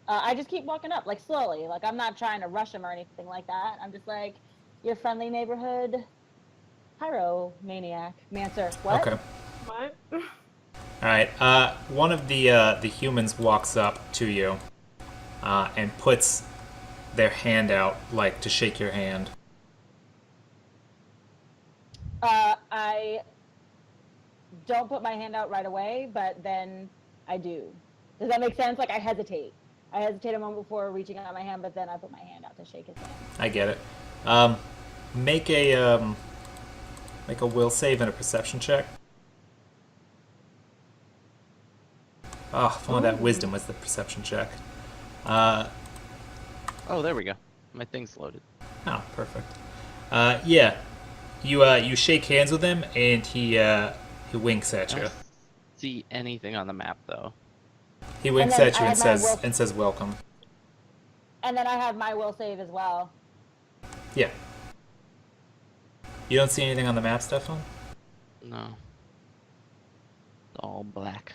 I just keep walking up, like slowly. Like I'm not trying to rush him or anything like that. I'm just like, your friendly neighborhood pyromaniac. Mancer. What? Okay. What? Alright, one of the humans walks up to you and puts their hand out, like, to shake your hand. I don't put my hand out right away, but then I do. Does that make sense? Like I hesitate. I hesitate a moment before reaching out my hand, but then I put my hand out to shake his hand. I get it. Make a will save and a perception check. Oh, if only that wisdom was the perception check. Oh, there we go. My thing's loaded. Oh, perfect. Yeah, you shake hands with him, and he winks at I you. don't see anything on the map, though. He winks then at you I and have my says will- welcome. And then I have my will save as well. Yeah. You don't see anything on the map, Stefan? No. It's all black.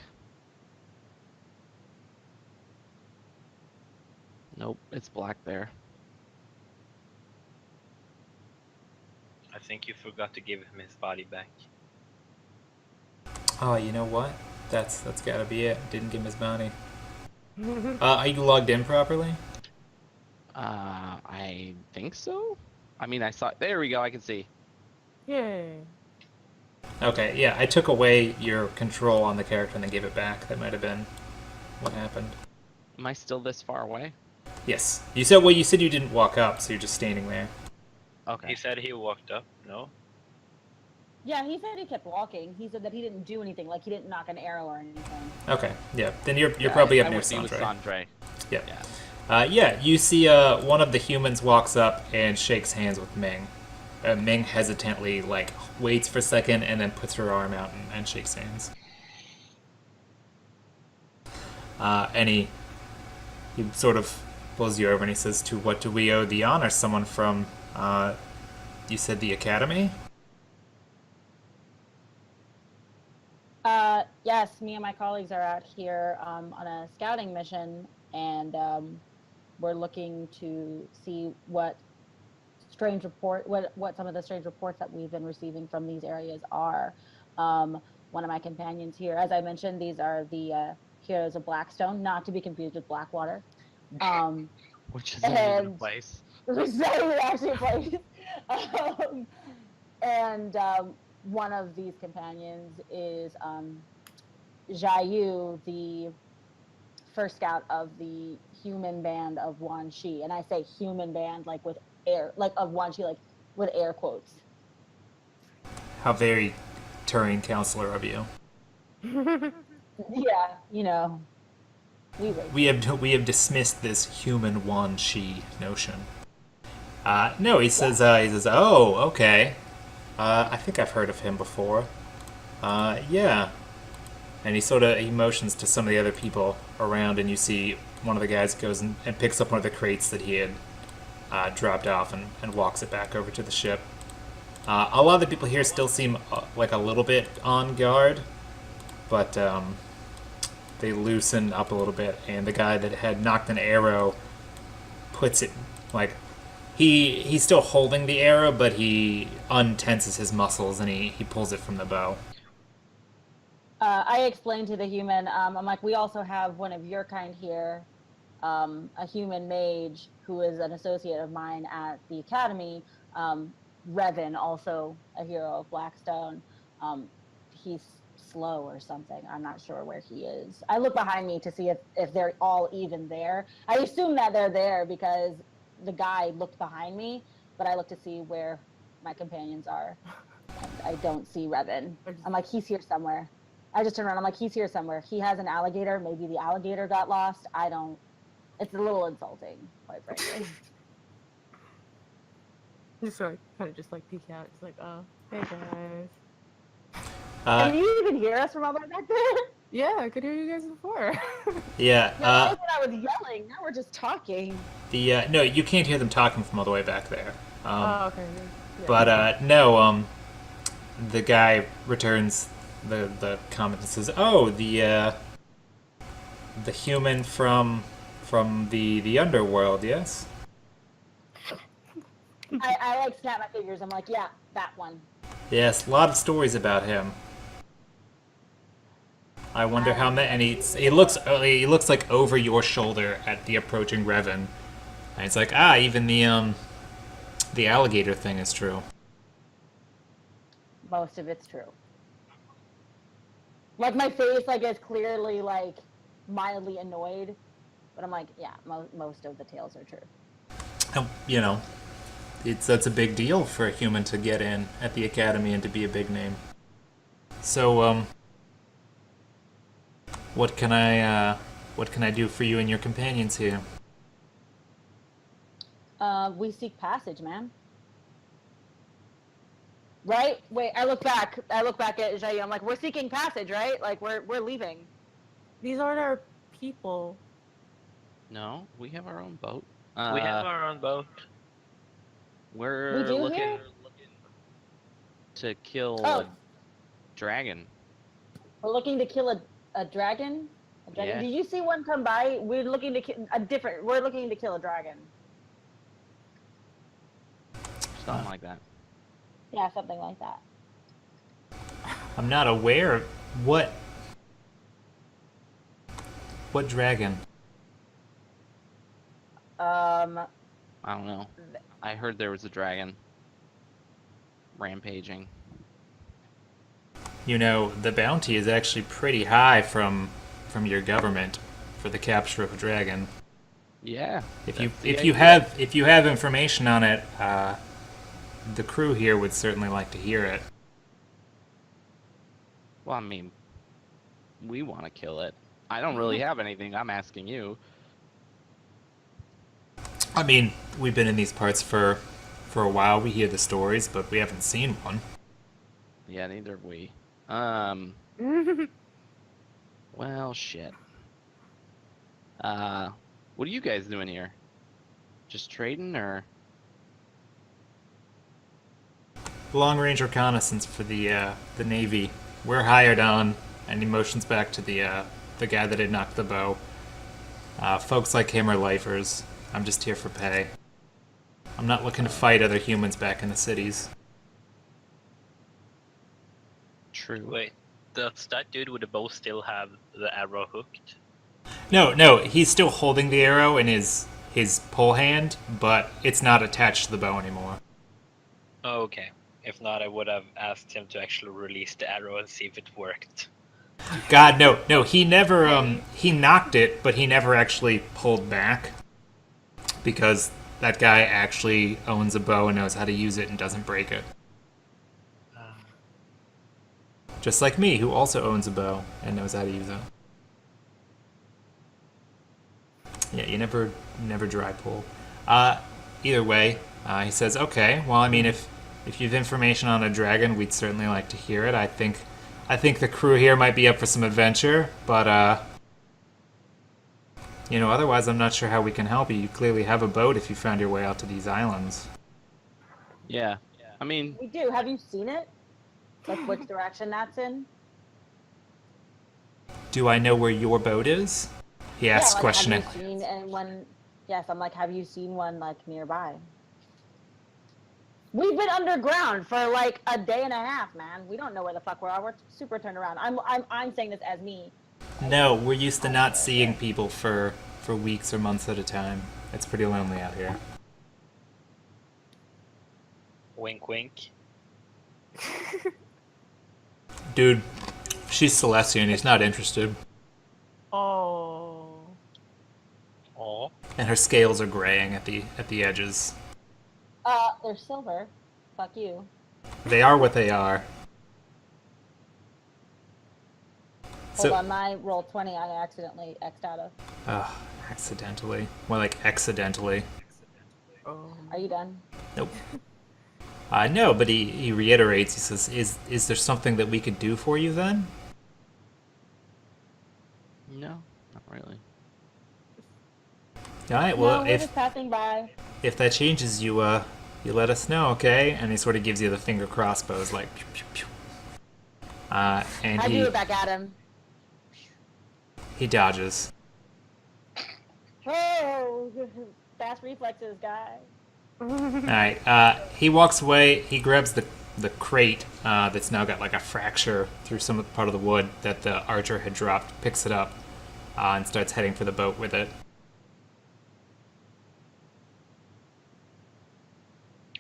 Nope, it's black there. I think you forgot to give him his body back. Oh, you know what? That's gotta be it. Didn't give him his bounty. Are you logged in properly? I think so. I mean, I saw. There we go. I can see. Yay. Okay, yeah, I took away your control on the character and then gave it back. That might have been what happened. Am I still this far away? Yes. You said you didn't walk up, so you're just standing there. Okay. He said he walked up. No. Yeah, he said he kept walking. He said that he didn't do anything, like he didn't knock an arrow or anything. Okay, yeah. Then you're Yeah, probably I up near would be with Sandre. Sandre. Yeah. Yeah. Yeah, you see one of the humans walks up and shakes hands with Ming. Ming hesitantly, like, waits for a second and then puts her arm out and shakes hands. And he sort of pulls you over and he says, "To what do we owe the honor? Someone from, you said the academy?" Yes, me and my colleagues are out here on a scouting mission, and we're looking to see what some of the strange reports that we've been receiving from these areas are. One of my companions here, as I mentioned, these are the heroes of Blackstone, not to be confused with Blackwater. Which isn't even a And place. which is not even actually a place. And one of these companions is Jiayu, the first scout of the human band of Wan Shi. And I say human band like with air, like of Wan Shi, like with air quotes. How very Turian counselor of you. Yeah, you know, We have dismissed this human Wan Shi notion. No, he says, "Oh, okay. I think I've heard of him before. Yeah." And he motions to some of the other people around, and you see one of the guys goes and picks up one of the crates that he had dropped off and walks it back over to the ship. A lot of the people here still seem like a little bit on guard, but they loosen up a little bit, and the guy that had knocked an arrow puts it, like, he's still holding the arrow, but he untenses his muscles and he pulls it from the bow. I explained to the human, I'm like, we also have one of your kind here, a human mage who is an associate of mine at the academy, Revan, also a hero of Blackstone. He's slow or something. I'm not sure where he is. I look behind me to see if they're all even there. I assume that they're there because the guy looked behind me, but I look to see where my companions are. And I don't see Revan. I'm like, he's here somewhere. I just turn around. I'm like, he's here somewhere. He has an alligator. Maybe the alligator got lost. I don't. It's a little insulting, quite frankly. Just like kind of just like peek out. It's like, oh, hey guys. Can you even hear us from all the way back there? Yeah, I could hear you guys before. Yeah. No, that was when I was yelling. Now we're just talking. No, you can't hear them talking from all the way back there. Oh, okay. Yeah. But no, the guy returns the comment and says, "Oh, the human from the underworld, yes." I like snap my fingers. I'm like, yeah, that one. Yes, a lot of stories about him. I wonder how many. And he looks like over your shoulder at the approaching Revan, and it's like, even the alligator thing is true. Most of it's true. Like my face, like is clearly like mildly annoyed, but I'm like, yeah, most of the tales are true. You know, that's a big deal for a human to get in at the academy and to be a big name. So, what can I do for you and your companions here? We seek passage, man. Right? Wait, I look back at Jayu. I'm like, we're seeking passage, right? Like we're leaving. These aren't our people. No, we have our own boat. We have our own boat. We're We do looking here? to kill Oh. a dragon. We're looking to kill a dragon. A dragon. Yeah. Did you see one come by? We're looking to kill We're looking to kill a dragon. Something like that. Yeah, something like that. I'm not aware. What dragon? I don't know. I heard there was a dragon rampaging. You know, the bounty is actually pretty high from your government for the capture of a dragon. Yeah. If that's the you idea. if you have information on it, the crew here would certainly like to hear it. Well, I mean, we want to kill it. I don't really have anything. I'm asking you. I mean, we've been in these parts for a while. We hear the stories, but we haven't seen one. Yeah, neither have we. Well, shit. What are you guys doing here? Just trading, or? Long range reconnaissance for the Navy. We're hired on, and he motions back to the guy that had knocked the bow. Folks like him are lifers. I'm just here for pay. I'm not looking to fight other humans back in the cities. True. Wait, does that dude with the bow still have the arrow hooked? No, he's still holding the arrow in his pole hand, but it's not attached to the bow anymore. Oh, okay. If not, I would have asked him to actually release the arrow and see if it worked. God, no, he never, he knocked it, but he never actually pulled back. Because that guy actually owns a bow and knows how to use it and doesn't break it. Just like me, who also owns a bow and knows how to use it. Yeah, you never dry pull. Either way, he says, okay, well, I mean, if you have information on a dragon, we'd certainly like to hear it. I think the crew here might be up for some adventure, but, you know, otherwise I'm not sure how we can help you. You clearly have a boat if you found your way out to these islands. Yeah. I mean, We do. Have you seen it? Like which direction that's in? Do I know where your boat is? He asks, like, questioning. Have you seen anyone? Yes, I'm like, have you seen one like nearby? We've been underground for like a day and a half, man. We don't know where the fuck we are. We're super turned around. I'm saying this as me. No, we're used to not seeing people for weeks or months at a time. It's pretty lonely out here. Wink, wink. Dude, she's Celestian. He's not interested. Oh. Oh. And her scales are graying at the edges. They're silver. Fuck you. They are what they are. Hold So, on, my roll 20. I accidentally X'd out of. accidentally. More like accidentally. Oh. Are you done? Nope. No, but he reiterates. He says, "Is there something that we could do for you then?" no, not really. All right. No, Well, we're just passing by. if that changes, you let us know, okay? And he sort of gives you the finger crossbows, like. Pew, pew, pew. And I do it back at him. he dodges. Oh, fast reflexes, guy. All right. He walks away. He grabs the crate that's now got like a fracture through some part of the wood that the archer had dropped. Picks it up and starts heading for the boat with it.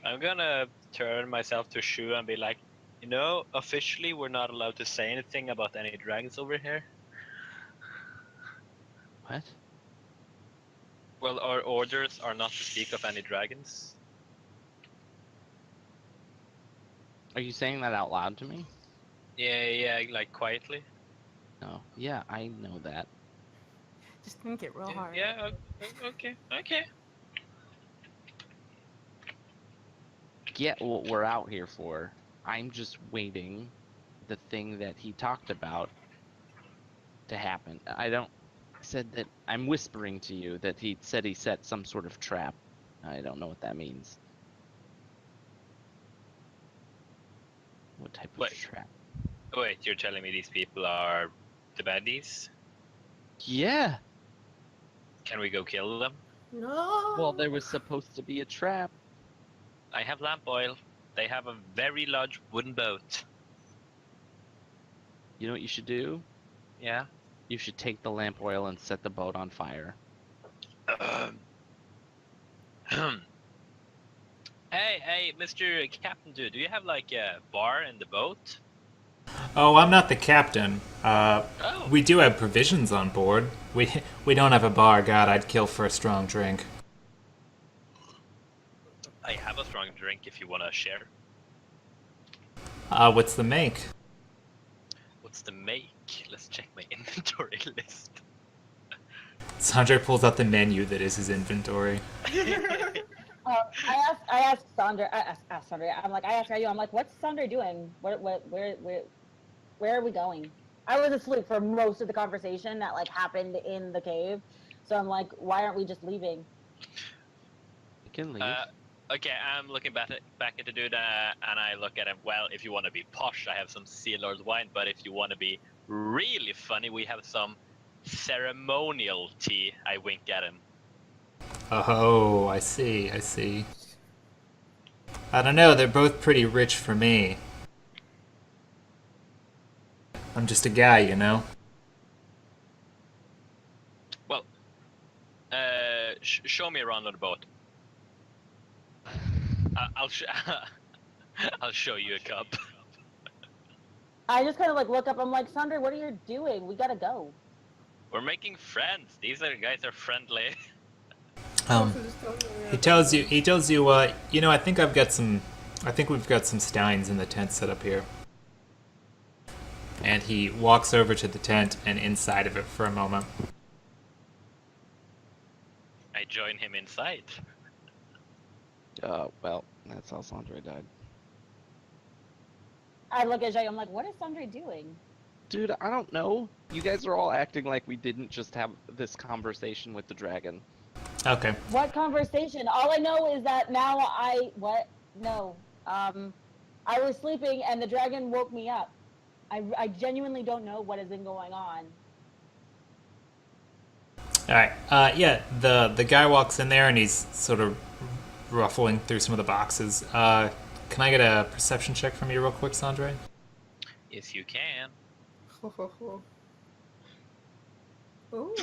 I'm gonna turn myself to Shu and be like, you know, officially we're not allowed to say anything about any dragons over here. What? Well, our orders are not to speak of any dragons. Are you saying that out loud to me? Yeah, like quietly. No. Yeah, I know that. Just think it real hard. Yeah, okay. Get what we're out here for. I'm just waiting the thing that he talked about to happen. I said that I'm whispering to you that he said he set some sort of trap. I don't know what that means. What type of Wait. trap? Wait, you're telling me these people are the baddies? Yeah. Can we go kill them? No. Well, there was supposed to be a trap. I have lamp oil. They have a very large wooden boat. You know what you should do? Yeah. You should take the lamp oil and set the boat on fire. Hey, Mr. Captain Dude, do you have like a bar in the boat? Oh, I'm not the captain. Oh, We do have provisions on board. We don't have a bar. God, I'd kill for a strong drink. I have a strong drink if you wanna share. What's the make? What's the make? Let's check my inventory list. Sandre pulls out the menu that is his inventory. I asked Sandra. I asked Sandra. I asked you. I'm like, what's Sandra doing? Where are we going? I was asleep for most of the conversation that like happened in the cave, so I'm like, why aren't we just leaving? You can leave. Okay, I'm looking back at the dude, and I look at him. Well, if you want to be posh, I have some Sea Lord wine. But if you want to be really funny, we have some ceremonial tea. I wink at him. Oh, I see. I don't know. They're both pretty rich for me. I'm just a guy, you know. Well, show me around on the boat. I'll show you a cup. I just kind of like look up. I'm like, Sandra, what are you doing? We gotta go. We're making friends. These guys are friendly. He tells you. You know, I think we've got some steins in the tent set up here. And he walks over to the tent and inside of it for a moment. I join him inside. Well, that's how Sandra died. I look at Jay. I'm like, what is Sandra doing? Dude, I don't know. You guys are all acting like we didn't just have this conversation with the dragon. Okay. What conversation? All I know is that now what? No. I was sleeping and the dragon woke me up. I genuinely don't know what has been going on. All right. Yeah. The guy walks in there and he's sort of ruffling through some of the boxes. Can I get a perception check from you real quick, Sandre? Yes, you can. Oh,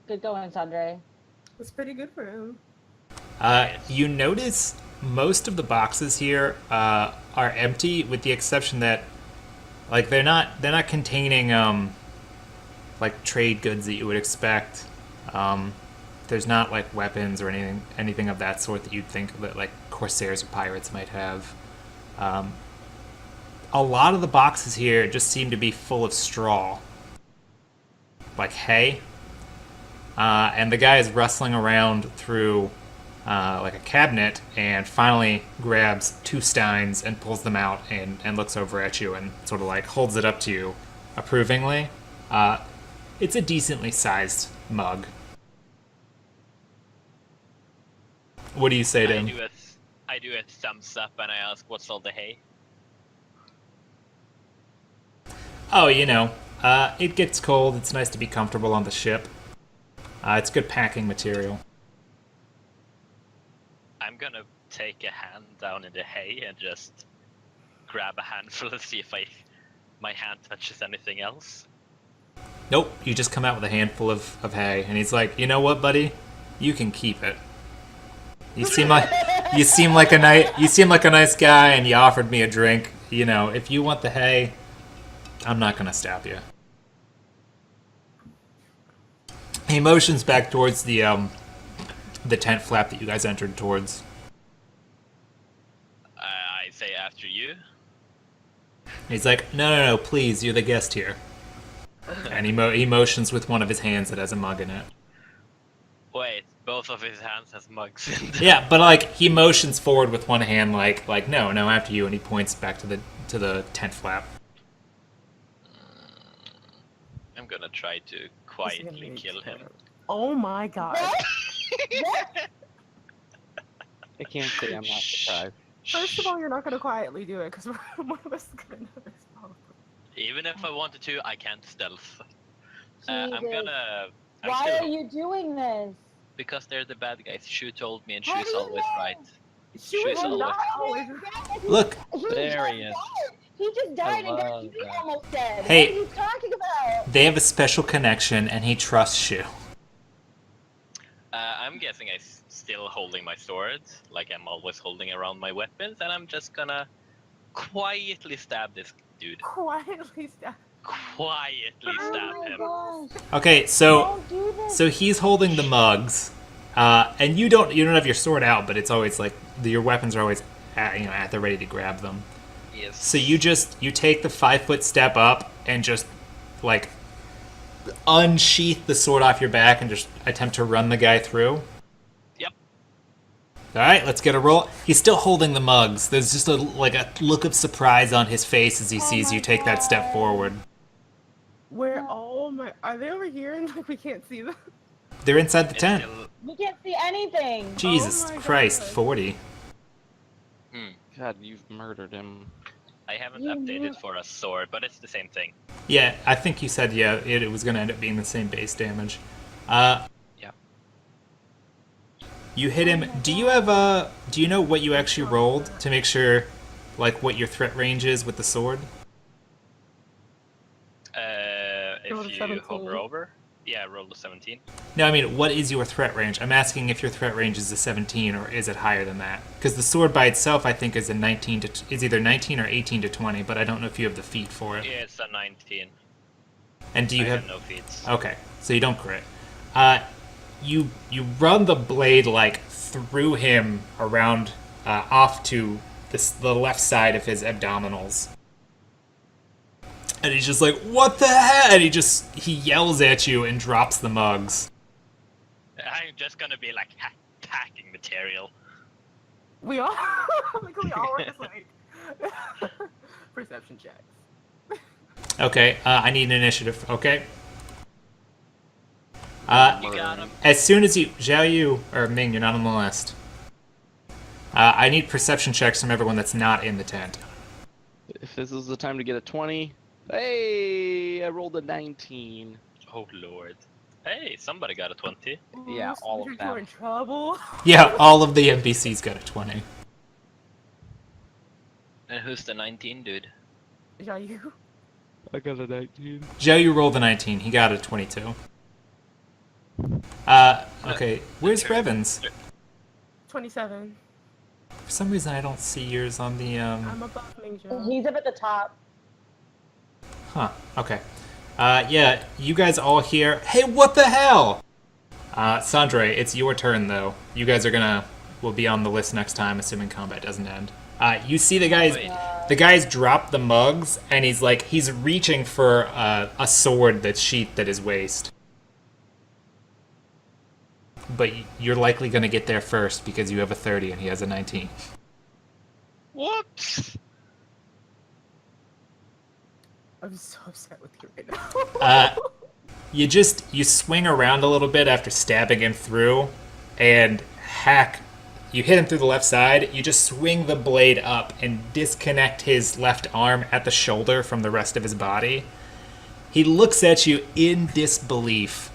Good going, Sandre. that's pretty good for him. You notice most of the boxes here are empty, with the exception that, like, they're not containing like trade goods that you would expect. There's not like weapons or anything of that sort that you'd think that like corsairs or pirates might have. A lot of the boxes here just seem to be full of straw, like hay. And the guy is rustling around through like a cabinet and finally grabs 2 steins and pulls them out and looks over at you and sort of like holds it up to you approvingly. It's a decently sized mug. What do you say to him? I do a thumbs up and I ask, what's all the hay? Oh, you know, it gets cold. It's nice to be comfortable on the ship. It's good packing material. I'm gonna take a hand down in the hay and just grab a handful and see if my hand touches anything else. Nope, you just come out with a handful of hay, and he's like, you know what, buddy? You can keep it. You seem like a nice guy, and you offered me a drink. You know, if you want the hay, I'm not gonna stop you. He motions back towards the tent flap that you guys entered towards. I say after you. He's like, no, please, you're the guest here. And he motions with one of his hands that has a mug in it. Wait, both of his hands has mugs in them. Yeah, but like he motions forward with one hand, like no, after you, and he points back to the tent flap. I'm gonna try to quietly kill him. Oh my god. I can't say I'm not surprised. First of all, you're not gonna quietly do it because one of us is gonna notice. Even if I wanted to, I can't stealth. Jesus. Why are you doing this? Because they're the bad guys. Shu told me and How Shu's do you always know? right. She Shu is was always not always. Look, There he is. He just died and got love you that. almost dead. Hey. What are you talking about? they have a special connection, and he trusts you. I'm I'm guessing I'm still holding my sword, like I'm always holding around my weapons, and I'm just gonna quietly stab this dude. Quietly stab. Quietly Oh stab my him. gosh. Okay, so Don't do this. so he's holding the mugs, and you don't have your sword out, but it's always like your weapons are always at the ready to grab them. Yes. So you take the 5-foot step up and just like unsheath the sword off your back and just attempt to run the guy through. Yep. All right, let's get a roll. He's still holding the mugs. There's just a look of surprise on his face as he sees my you take that step God. forward. Where all my are they over here and like we can't see them? They're inside the It's tent. still- We can't see anything. Jesus Oh my Christ, God. 40. God, you've murdered him. I haven't You updated knew- for a sword, but it's the same thing. Yeah, I think you said it was going to end up being the same base damage. Yeah. You hit him. Do you know what you actually rolled to make sure like what your threat range is with the sword? Rolled a If you 17. hover over, yeah, roll the 17. No, I mean, what is your threat range? I'm asking if your threat range is a 17 or is it higher than that? Because the sword by itself, I think, is is either 19 or 18 to 20, but I don't know if you have the feat for it. Yeah, it's a 19. And do you I have? have no feats. Okay, so you don't crit. You run the blade like through him around off to the left side of his abdominals. And he's just like, what the hell? And he yells at you and drops the mugs. I'm just gonna be like packing material. We all like we all were just like perception checks. Okay, I need an initiative, okay? You got him. As soon as Zhao Yu, or Ming, you're not on the list. I need perception checks from everyone that's not in the tent. If this is the time to get a 20, hey, I rolled a 19. Oh lord. Hey, somebody got a 20. Yeah, Ooh, all of Sundered, them. you're in trouble. Yeah, all of the NPCs got a 20. And who's the 19 dude? Yeah, you. I got a 19. Zhao Yu rolled a 19. He got a 22. Okay, where's Revens? 27. For some reason, I don't see yours on the, I'm above Mingzhou. He's up at the top. Huh, okay. Yeah, you guys all hear, hey, what the hell? Sandre, it's your turn, though. You guys will be on the list next time, assuming combat doesn't end. You see the guys drop the mugs, and he's reaching for a sword that's sheathed at his waist. But you're likely going to get there first because you have a 30 and he has a 19. Whoops! I'm so upset with you right now. You swing around a little bit after stabbing him through, and you hit him through the left side. You just swing the blade up and disconnect his left arm at the shoulder from the rest of his body. He looks at you in disbelief,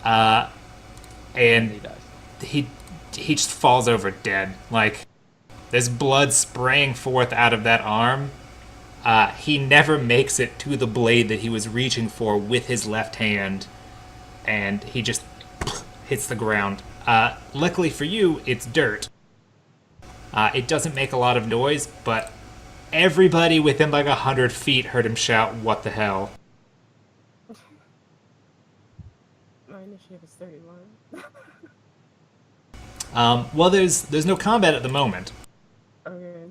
and He dies. he just falls over dead. Like, there's blood spraying forth out of that arm. He never makes it to the blade that he was reaching for with his left hand, and he just hits the ground. Luckily for you, it's dirt. It doesn't make a lot of noise, but everybody within like 100 feet heard him shout, "What the hell?" My initiative is 31. Well, there's no combat at the moment. Okay.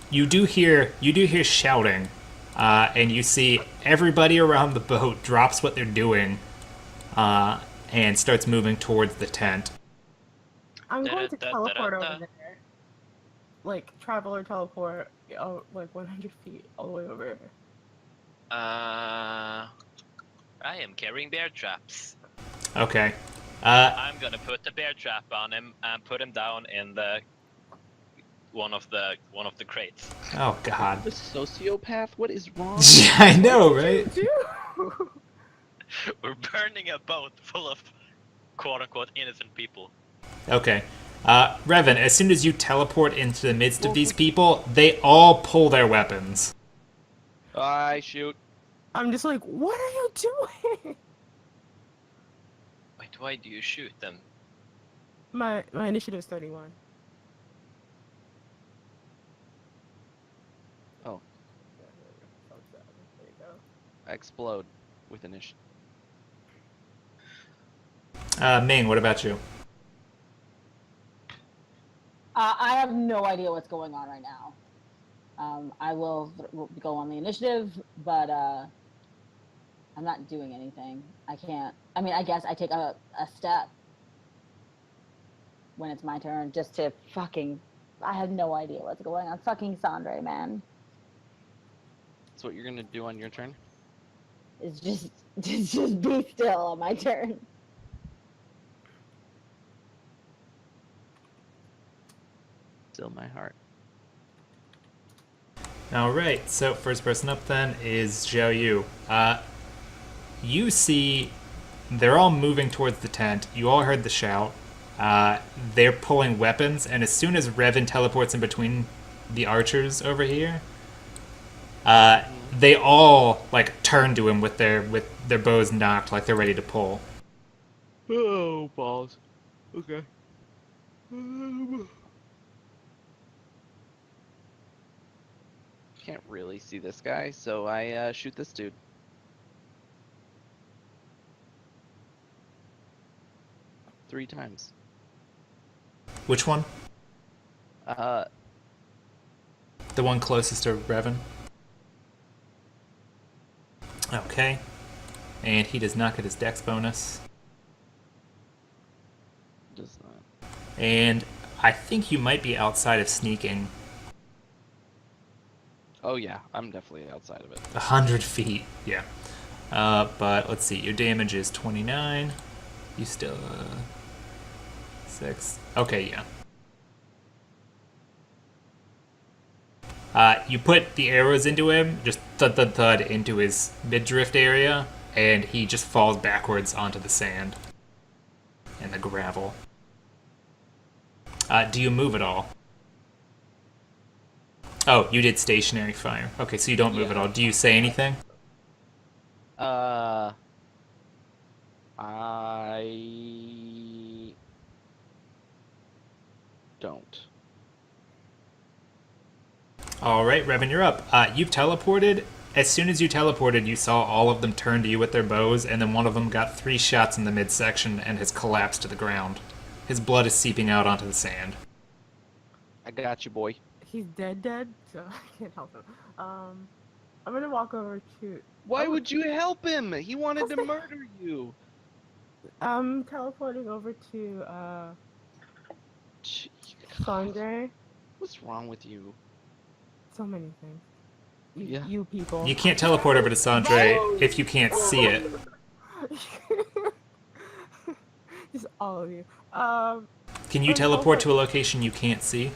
You do hear shouting, and you see everybody around the boat drops what they're doing, and starts moving towards the tent. I'm going to teleport Da-da-da-da-da-da. over there. Like, travel or teleport, like 100 feet all the way over. I am carrying bear traps. Okay. I'm gonna put the bear trap on him and put him down in the one of the crates. Oh God. The sociopath? What is wrong? I know, right? Dude! We're burning a boat full of quote-unquote innocent people. Okay. Revan, as soon as you teleport into the midst of these people, they all pull their weapons. I shoot. I'm just like, what are you doing? Wait, why do you shoot them? My initiative is 31. Oh, Yeah, there you go. I explode with initiative. Ming, what about you? I have no idea what's going on right now. I will go on the initiative, but I'm not doing anything. I can't. I mean, I guess I take a step when it's my turn just to fucking. I have no idea what's going on. Fucking Sandre, man. That's what you're gonna do on your turn? It's just be still on my turn. Still my heart. All right, so first person up then is Xiao Yu. You see they're all moving towards the tent. You all heard the shout. They're pulling weapons, and as soon as Revan teleports in between the archers over here, they all like turn to him with their bows knocked, like they're ready to pull. Oh, balls. Okay. Can't really see this guy, so I shoot this dude. Three times. Which one? Uh, The one closest to Revan. Okay. And he does not get his dex bonus. does not. And I think you might be outside of sneaking Oh yeah, I'm definitely outside of it. 100 feet. Yeah. But let's see. Your damage is 29. You still 6. Okay, yeah. You put the arrows into him, just thud thud thud into his midriff area, and he just falls backwards onto the sand and the gravel. Do you move at all? Oh, you did stationary fire. Okay, so you don't move Yeah. at all. Do you say anything? I don't. All right, Revan, you're up. You've teleported. As soon as you teleported, you saw all of them turn to you with their bows, and then one of them got 3 shots in the midsection and has collapsed to the ground. His blood is seeping out onto the sand. I got you, boy. He's dead, so I can't help him. I'm gonna walk over to. Why Oh, would you help him? He wanted to What's the- murder you. I'm teleporting over to Gee, Sandre. What's wrong with you? So many things. Yeah. You people. You can't teleport over to Sandre if you can't see it. Just all of you. Can you I'm teleport to a teleport- location you can't see?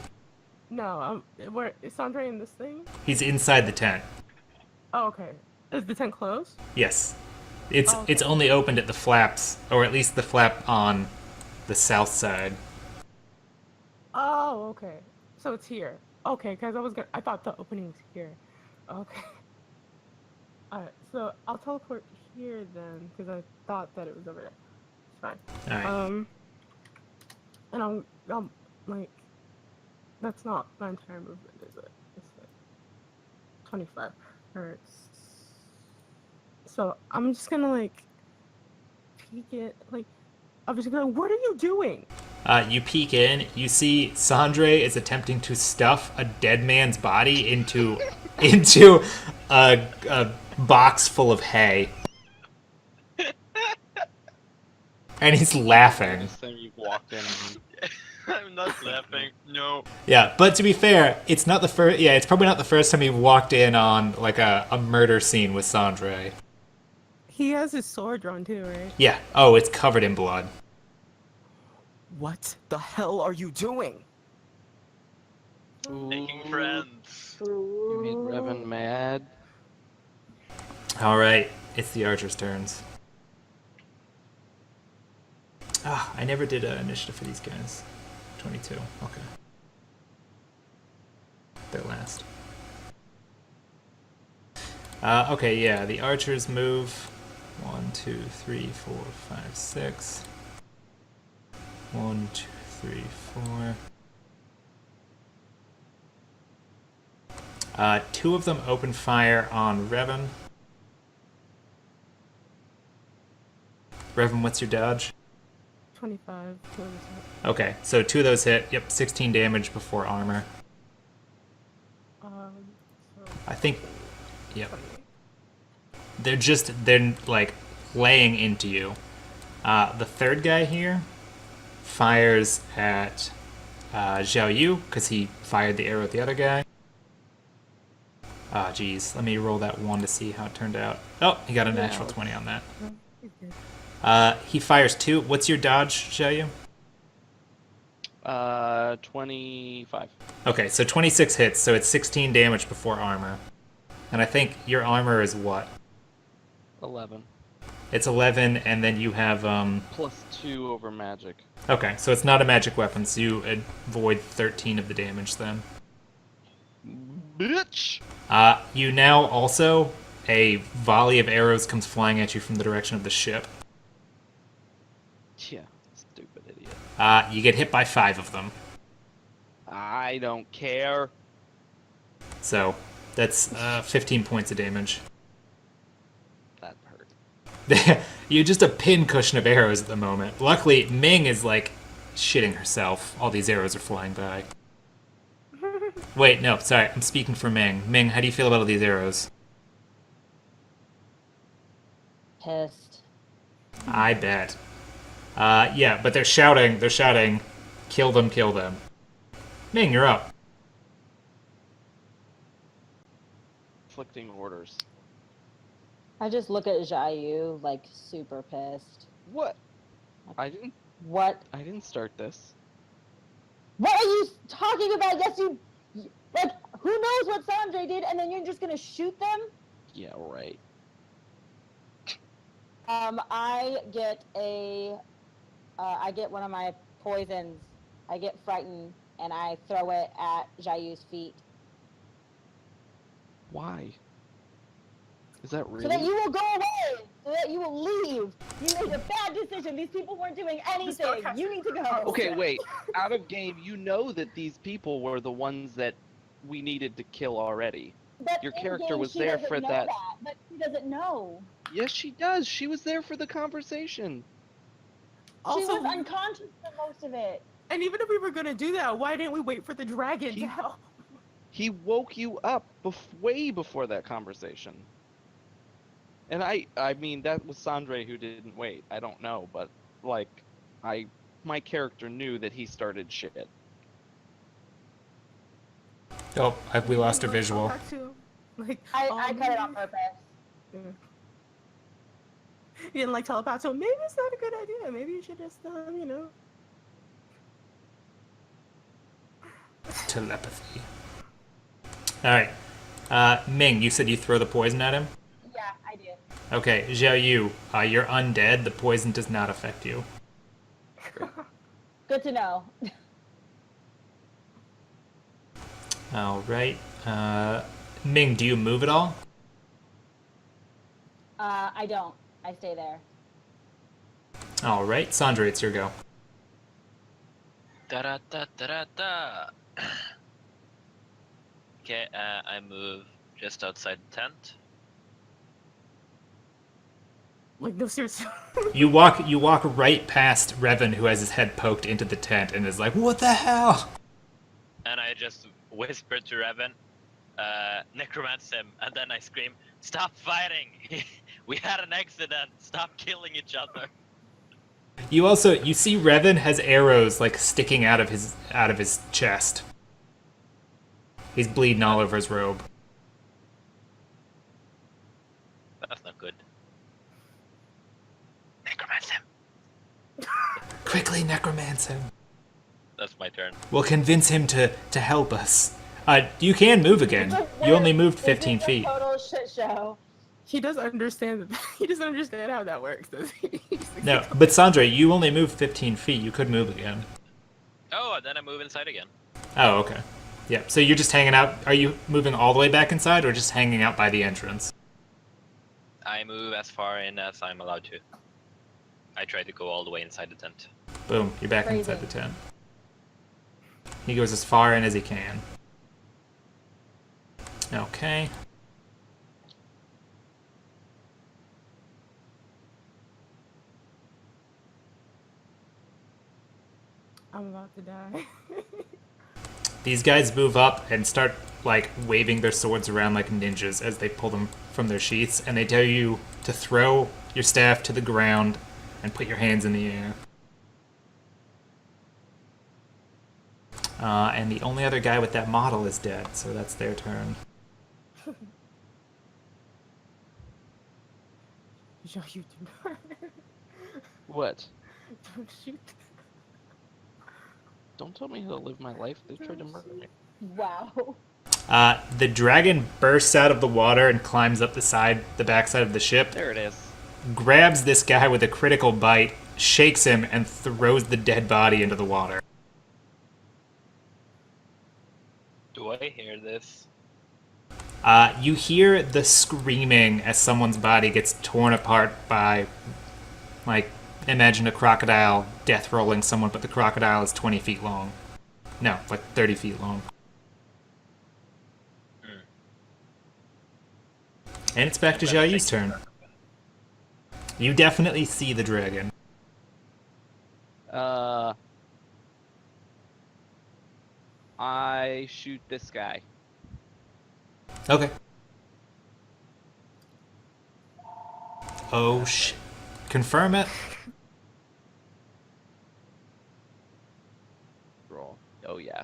No. Where is Sandre in this thing? He's inside the tent. Oh, okay. Is the tent closed? Yes. It's Oh, okay. it's only opened at the flaps, or at least the flap on the south side. Oh, okay. So it's here. Okay, because I thought the opening was here. Okay. Alright, so I'll teleport here then, because I thought that it was over there. It's fine. All right. And I'm like, that's not my entire movement, is it? It's like 25. Alright. So I'm just gonna like peek it, like, I'm just gonna, what are you doing? You peek in. You see Sandre is attempting to stuff a dead man's body into a box full of hay, and he's laughing. Last time you walked in. I'm not laughing. No. Yeah, but to be fair, it's not the first. Yeah, it's probably not the first time you've walked in on like a murder scene with Sandre. He has his sword drawn too, right? Yeah. Oh, it's covered in blood. What the hell are you doing? Making Ooh, friends. You made Revan mad. All right, it's the archers' turns. Ah, I never did an initiative for these guys. 22. Okay. They're last. Okay, yeah, the archers move 1, 2, 3, 4, 5, 6. 1, 2, 3, 4. Two of them open fire on Revan. Revan, what's your dodge? 25. Okay, so 2 of those hit. Yep, 16 damage before armor. So I think, yep. 28. They're like laying into you. The third guy here fires at Zhao Yu because he fired the arrow at the other guy. Ah, geez. Let me roll that 1 to see how it turned out. Oh, he got a natural 20 on that. He's good. He fires 2. What's your dodge, Zhao Yu? 25. Okay, so 26 hits, so it's 16 damage before armor. And I think your armor is what? 11. It's 11, and then you have, Plus 2 over magic. Okay, so it's not a magic weapon, so you avoid 13 of the damage then. Bitch! You now also, a volley of arrows comes flying at you from the direction of the ship. Yeah, stupid idiot. You get hit by 5 of them. I don't care. So, that's 15 points of damage. That hurt. You're just a pincushion of arrows at the moment. Luckily, Ming is like shitting herself. All these arrows are flying by. Wait, no, sorry, I'm speaking for Ming. Ming, how do you feel about all these arrows? Pissed. I bet. Yeah, but they're shouting, kill them, kill them. Ming, you're up. Conflicting orders. I just look at Jayu like super pissed. What? I didn't What? start this. What are you talking about? Yes, you. Like, who knows what Sandre did, and then you're just gonna shoot them? Yeah, right. I get I get one of my poisons. I get frightened, and I throw it at Jayu's feet. Why? Is that really? So that you will go away. So that you will leave. You made a bad decision. These people weren't doing anything. You need to go. Okay, wait. Out of game, you know that these people were the ones that we needed to kill already. But Your in character game, was she there doesn't for know that. But she doesn't know. Yes, she does. She was there for the conversation. She Also, was unconscious for most of it. and even if we were gonna do that, why didn't we wait for the dragon to help? He woke you up way before that conversation. And I mean, that was Sandre who didn't wait. I don't know, but like, my character knew that he started shit. Oh, we lost a visual. Back to, like, I cut it on purpose. Yeah. You didn't like telepath, so maybe it's not a good idea. Maybe you should just, you know. Telepathy. Alright. Ming, you said you throw the poison at him? Yeah, I do. Okay, Zhao Yu, you're undead. The poison does not affect you. Good to know. Alright. Ming, do you move at all? I don't. I stay there. Alright, Sandra, it's your go. Da da da da da da. Okay, I move just outside the tent. Like, no, seriously. You walk right past Revan, who has his head poked into the tent and is like, "What the hell?" And I just whisper to Revan, necromance him, and then I scream, "Stop fighting! We had an accident! Stop killing each other!" You see Revan has arrows like sticking out of his chest. He's bleeding all over his robe. That's not good. Necromance him! Quickly necromance him. That's my turn. We'll convince him to help us. You can move again. You only moved 15 This is a feet. Total shit show. He doesn't understand. He doesn't understand how that works, does he? No, but Sandra, you only moved 15 feet. You could move again. Oh, and then I move inside again. Oh, okay. Yeah, so you're just hanging out. Are you moving all the way back inside or just hanging out by the entrance? I move as far in as I'm allowed to. I try to go all the way inside the tent. Boom, you're back Crazy. inside the tent. He goes as far in as he can. Okay. I'm about to die. These guys move up and start, like, waving their swords around like ninjas as they pull them from their sheaths, and they tell you to throw your staff to the ground and put your hands in the air. And the only other guy with that model is dead, so that's their turn. Joe, you do not. What? Don't shoot. Don't tell me how to live my life. They tried to murder me. Wow. The dragon bursts out of the water and climbs up the backside of the ship, There it is. grabs this guy with a critical bite, shakes him, and throws the dead body into the water. Do I hear this? You hear the screaming as someone's body gets torn apart by, like, imagine a crocodile death rolling someone, but the crocodile is 20 feet long. No, like 30 feet long. And it's back to Jai's turn. You definitely see the dragon. I shoot this guy. Okay. Oh, confirm it. Roll. Oh yeah.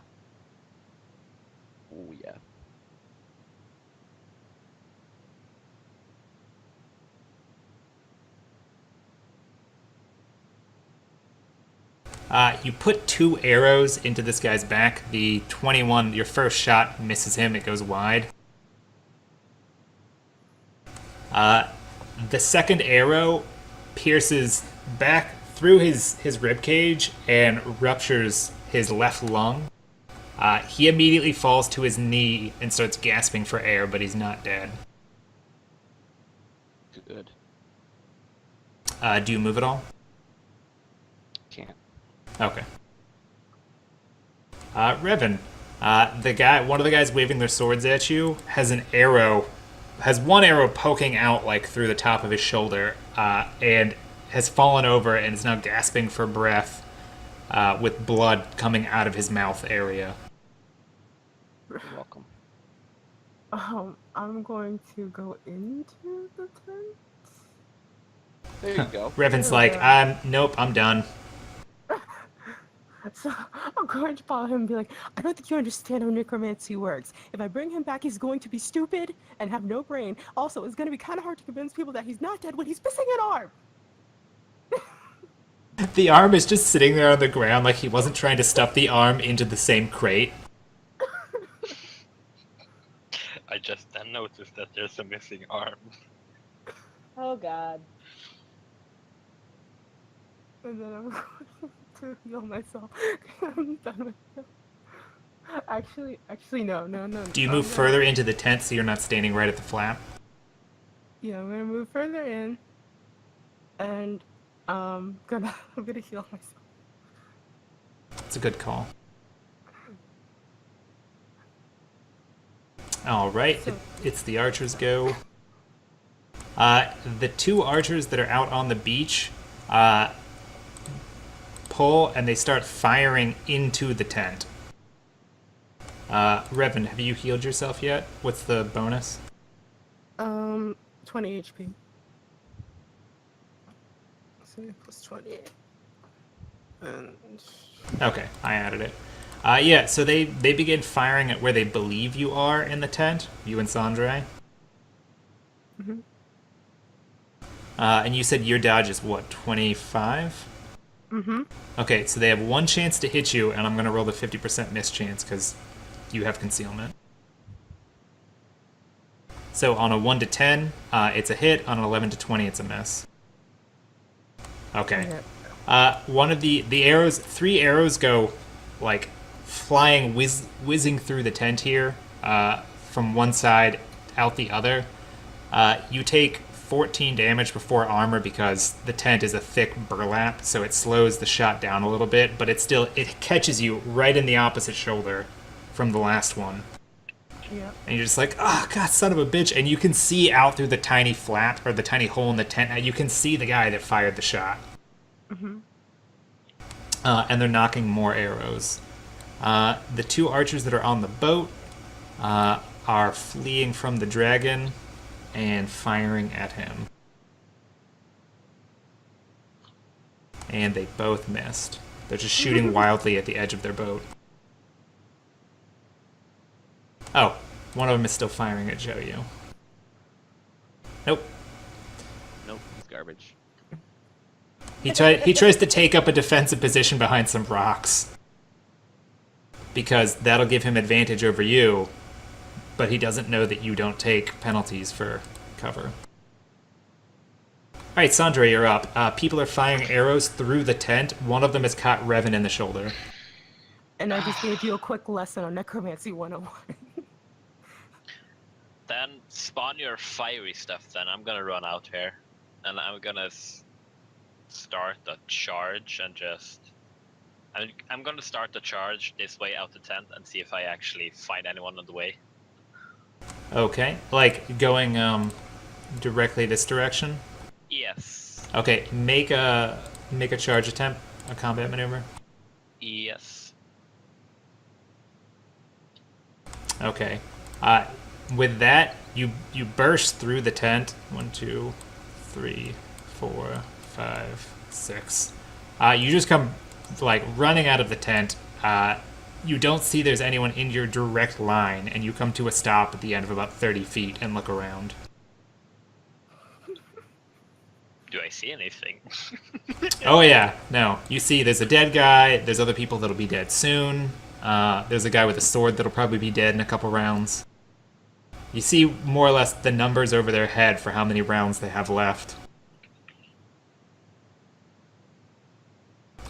Oh yeah. You put 2 arrows into this guy's back. The 21, your first shot misses him. It goes wide. The second arrow pierces back through his ribcage and ruptures his left lung. He immediately falls to his knee and starts gasping for air, but he's not dead. Good. Do you move at all? Can't. Okay. Revan, one of the guys waving their swords at you has one arrow poking out like through the top of his shoulder, and has fallen over and is now gasping for breath, with blood coming out of his mouth area. You're welcome. I'm going to go into the tent. There you go. Revan's like, nope, I'm done. So I'm going to follow him and be like, I don't think you understand how necromancy works. If I bring him back, he's going to be stupid and have no brain. Also, it's going to be kind of hard to convince people that he's not dead when he's missing an arm. The arm is just sitting there on the ground like he wasn't trying to stuff the arm into the same crate. I just then noticed that there's a missing arm. Oh God. And then I'm going to heal myself. I'm done with it. Actually, no. Do you move further into the tent so you're not standing right at the flap? Yeah, I'm gonna move further in, and I'm gonna heal myself. It's a good call. All right, it's the archers' go. The 2 archers that are out on the beach pull and they start firing into the tent. Revan, have you healed yourself yet? What's the bonus? 20 HP. So plus 20. And Okay, I added it. Yeah, so they begin firing at where they believe you are in the tent, you and Sandre. Mhm. And you said your dodge is what, 25? Mm-hmm. Okay, so they have 1 chance to hit you, and I'm going to roll the 50% miss chance because you have concealment. So on a 1 to 10, it's a hit. On an 11 to 20, it's a miss. Okay. One of the arrows, 3 arrows go, like, flying, whizzing through the tent here, from one side out the other. You take 14 damage before armor because the tent is a thick burlap, so it slows the shot down a little bit, but it catches you right in the opposite shoulder from the last one. Yeah. And you're just like, oh, God, son of a bitch. And you can see out through the tiny flap, or the tiny hole in the tent, you can see the guy that fired the shot. Mm-hmm. And they're knocking more arrows. The two archers that are on the boat are fleeing from the dragon and firing at him. And they both missed. They're just shooting wildly at the edge of their boat. Oh, one of them is still firing at Joyu. Nope. Nope, he's garbage. He tries to take up a defensive position behind some rocks. Because that'll give him advantage over you, but he doesn't know that you don't take penalties for cover. Alright, Sandra, you're up. People are firing arrows through the tent. One of them has caught Revan in the shoulder. And I just gave you a quick lesson on Necromancy 101. Then spawn your fiery stuff. Then I'm gonna run out here, and I'm gonna start the charge and just. I'm gonna start the charge this way out the tent and see if I actually find anyone on the way. Okay, like going directly this direction? Yes. Okay, make a charge attempt, a combat maneuver. Yes. Okay. With that, you burst through the tent. 1, 2, 3, 4, 5, 6. You just come like running out of the tent. You don't see there's anyone in your direct line, and you come to a stop at the end of about 30 feet and look around. Do I see anything? Oh yeah, no. You see there's a dead guy, there's other people that'll be dead soon. There's a guy with a sword that'll probably be dead in a couple rounds. You see more or less the numbers over their head for how many rounds they have left.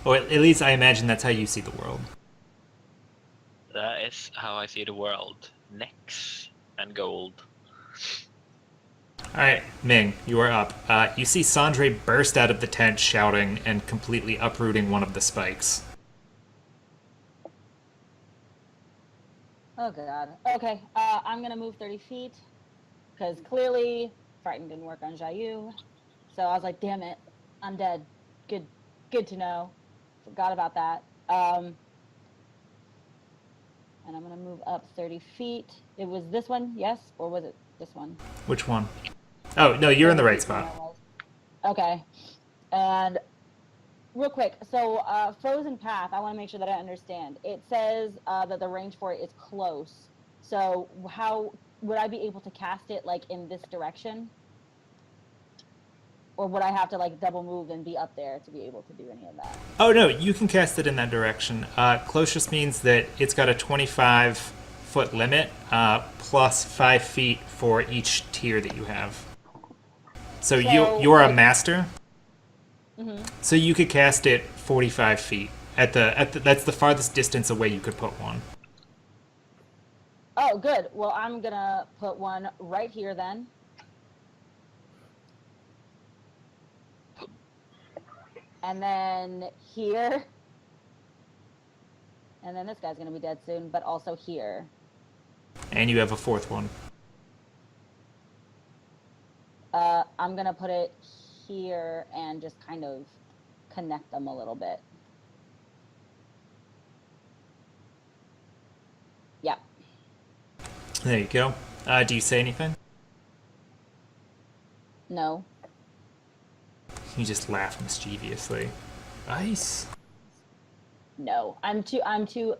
Or at least I imagine that's how you see the world. That is how I see the world. Necks and gold. Alright, Ming, you are up. You see Sandre burst out of the tent shouting and completely uprooting one of the spikes. Oh god. Okay, I'm gonna move 30 feet because clearly frightened didn't work on Jayu. So I was like, damn it, I'm dead. Good to know. Forgot about that. And I'm gonna move up 30 feet. It was this one, yes, or was it this one? Which one? Oh, no, you're in the right spot. Okay. And real quick, so Frozen Path, I want to make sure that I understand. It says that the range for it is close. So how would I be able to cast it like in this direction? Or would I have to like double move and be up there to be able to do any of that? Oh, no, you can cast it in that direction. Close just means that it's got a 25-foot limit, plus 5 feet for each tier that you have. So you're a master, so you could cast it 45 feet. That's the farthest distance away you could put one. Oh, good. Well, I'm gonna put one right here then. And then here. And then this guy's gonna be dead soon, but also here. And you have a fourth one. I'm gonna put it here and just kind of connect them a little bit. Yep. There you go. Do you say anything? No. You just laugh mischievously. Ice. No. I'm a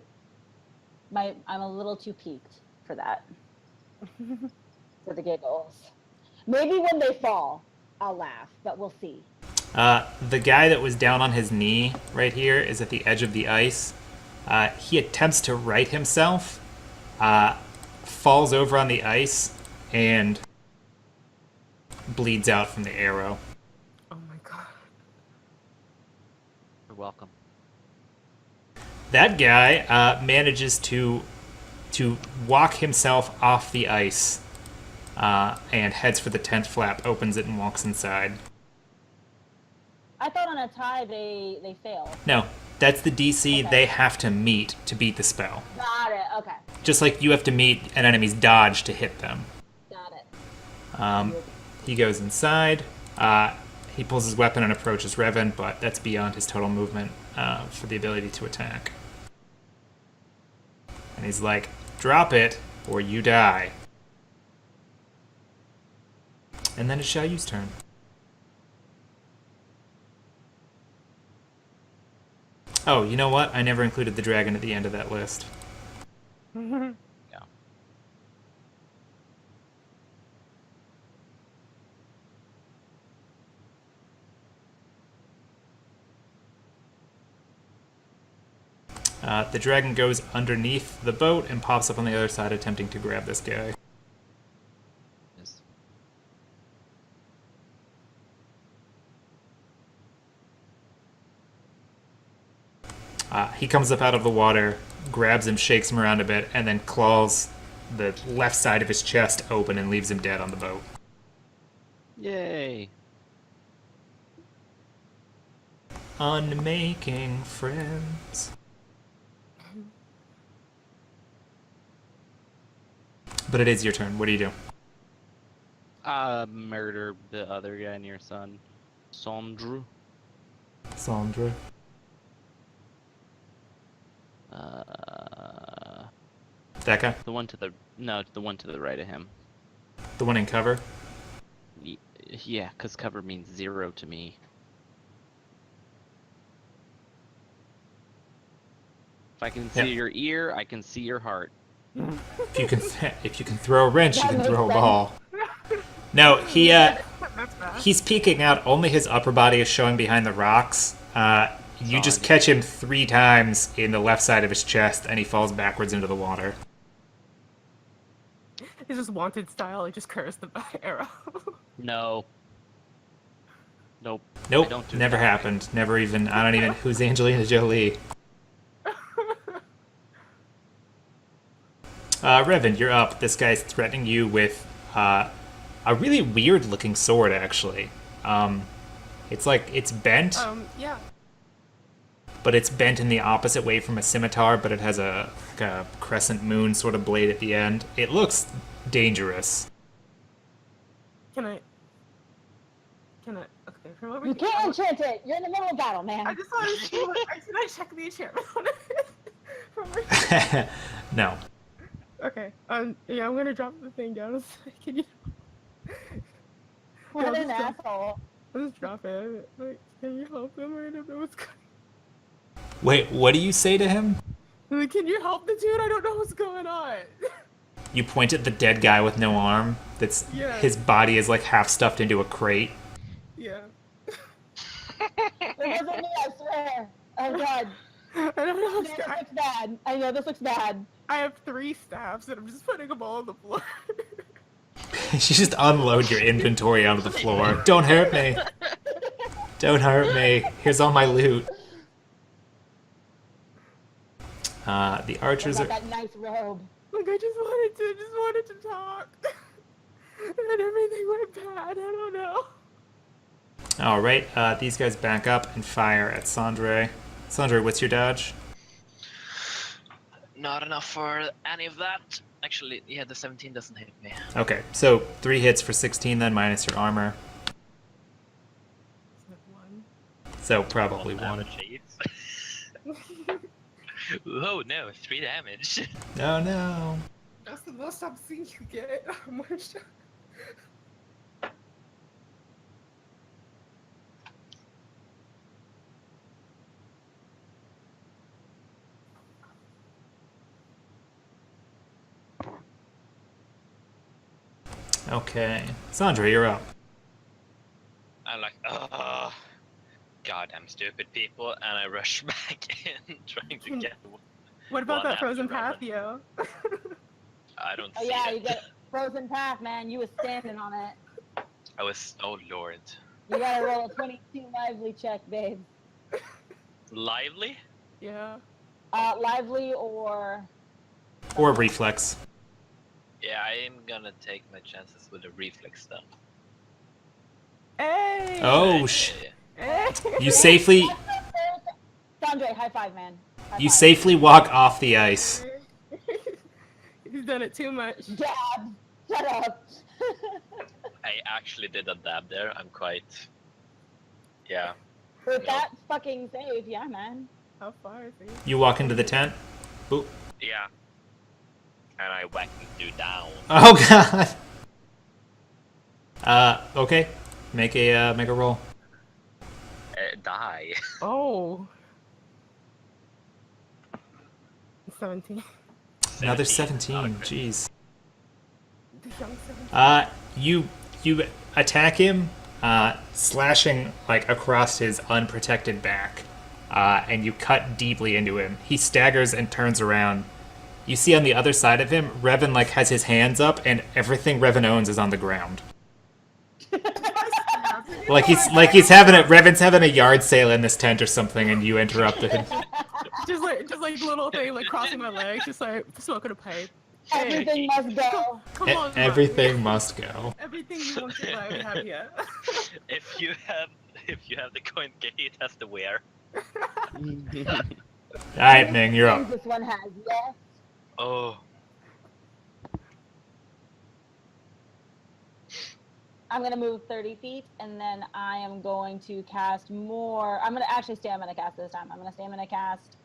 little too peaked for that. For the giggles. Maybe when they fall, I'll laugh, but we'll see. The guy that was down on his knee right here is at the edge of the ice. He attempts to right himself, falls over on the ice, and bleeds out from the arrow. Oh my god. You're welcome. That guy manages to walk himself off the ice and heads for the 10th flap, opens it, and walks inside. I thought on a tie they fail. No, that's the DC Okay. they have to meet to beat the spell. Got it. Okay. Just like you have to meet an enemy's dodge to hit them. Got it. He goes inside. He pulls his weapon and approaches Revan, but that's beyond his total movement for the ability to attack. And he's like, drop it, or you die. And then it's Xiaoyu's turn. Oh, you know what? I never included the dragon at the end of that list. Yeah. The dragon goes underneath the boat and pops up on the other side, attempting to grab this guy. Yes. He comes up out of the water, grabs him, shakes him around a bit, and then claws the left side of his chest open and leaves him dead on the boat. Yay. Unmaking friends. But it is your turn. What do you do? Murder the other guy near Sun. Sondru. Sandra. That guy? The one to the right of him. The one in cover? Yeah, because cover means 0 to me. If I can see Yeah. your ear, I can see your heart. If you can throw a wrench, you That can makes throw a sense. ball. No, That's bad. he's peeking out. Only his upper body is showing behind the rocks. You just catch him 3 times in the left side of his chest, and he falls backwards into the water. It's just wanted style. He just cursed the arrow. No. Nope. Nope, I don't do never that. happened. Never even. I don't even. Who's Angelina Jolie? Revan, you're up. This guy's threatening you with a really weird-looking sword, actually. It's like it's bent, Yeah. but it's bent in the opposite way from a scimitar, but it has a crescent moon sort of blade at the end. It looks dangerous. Can I? Okay, from over You here. can't enchant it. You're in the middle of battle, man. I just want to see what. Can I check the enchantment on it? From over here. No. Okay. Yeah, I'm gonna drop the thing down. Can you? What I'll an just drop- asshole. I'll just drop it. Like, can you help him? I don't know what's going. Wait, what do you say to him? Like, can you help the dude? I don't know what's going on. You point at the dead guy with no arm. That's Yeah. his body is like half stuffed into a crate. Yeah. It wasn't me, I swear. Oh god. I don't know. I know this looks bad. I know this looks bad. I have 3 staffs and I'm just putting them all on the floor. You just unload your inventory onto the floor. Don't hurt me. Don't hurt me. Here's all my loot. The archers Got are. that nice robe. Like, I just wanted to talk. And everything went bad. I don't know. All right. These guys back up and fire at Sandre. Sandre, what's your dodge? Not enough for any of that. Actually, yeah, the 17 doesn't hit me. Okay, so 3 hits for 16 then minus your armor. Is it 1? So probably 1. damage, oh no, 3 damage. Oh no. That's the most I've seen you get. I'm more shocked. Okay. Sandra, you're up. I'm like, oh, goddamn stupid people, and I rush back in, trying to get. What about One that frozen after path, another. yo? I don't Oh see yeah, it. you get frozen path, man. You was standing on it. I was, oh lord, You gotta roll a 22 lively check, babe. lively. Yeah. Lively or Or reflex. Yeah, I'm gonna take my chances with a reflex then. Hey! Oh, Hey. you safely Sandre, high five, man. High you five. safely walk off the ice. He's done it too much. Dab. Shut up. I actually did a dab there. I'm quite. Yeah. With No. that fucking save, yeah, man. How far is he? You walk into the tent. Boop. Yeah. And I whack the dude down. Oh god. Okay. Make a roll. Die. Oh. 17. Another 17. 17. Okay. Jeez. The young 17. You attack him, slashing like across his unprotected back, and you cut deeply into him. He staggers and turns around. You see on the other side of him, Revan like has his hands up, and everything Revan owns is on the ground. Like he's having a Revan's having a yard sale in this tent or something, and you interrupted him. just like little thing like crossing my legs, just like smoking a pipe. Hey, Everything must go. come on, Everything must go. Everything you want to buy, we have here. If you have the coin gate, it has to wear. All right, Ming, you're up. This one has, yes. Oh. I'm gonna move 30 feet, and then I am going to cast more. I'm gonna actually stamina cast this time. I'm gonna stamina cast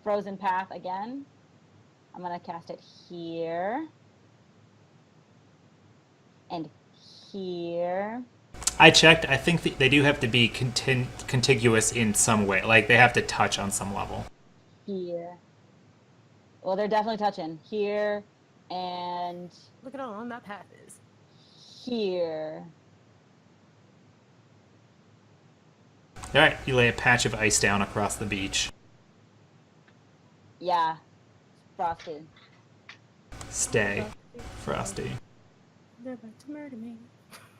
Frozen Path again. I'm gonna cast it here and here. I checked. I think they do have to be contiguous in some way. Like they have to touch on some level. Here. Well, they're definitely touching here and Look at how long that path is. here. All right, you lay a patch of ice down across the beach. Yeah, frosted. Stay, Frosty. They're about to murder me.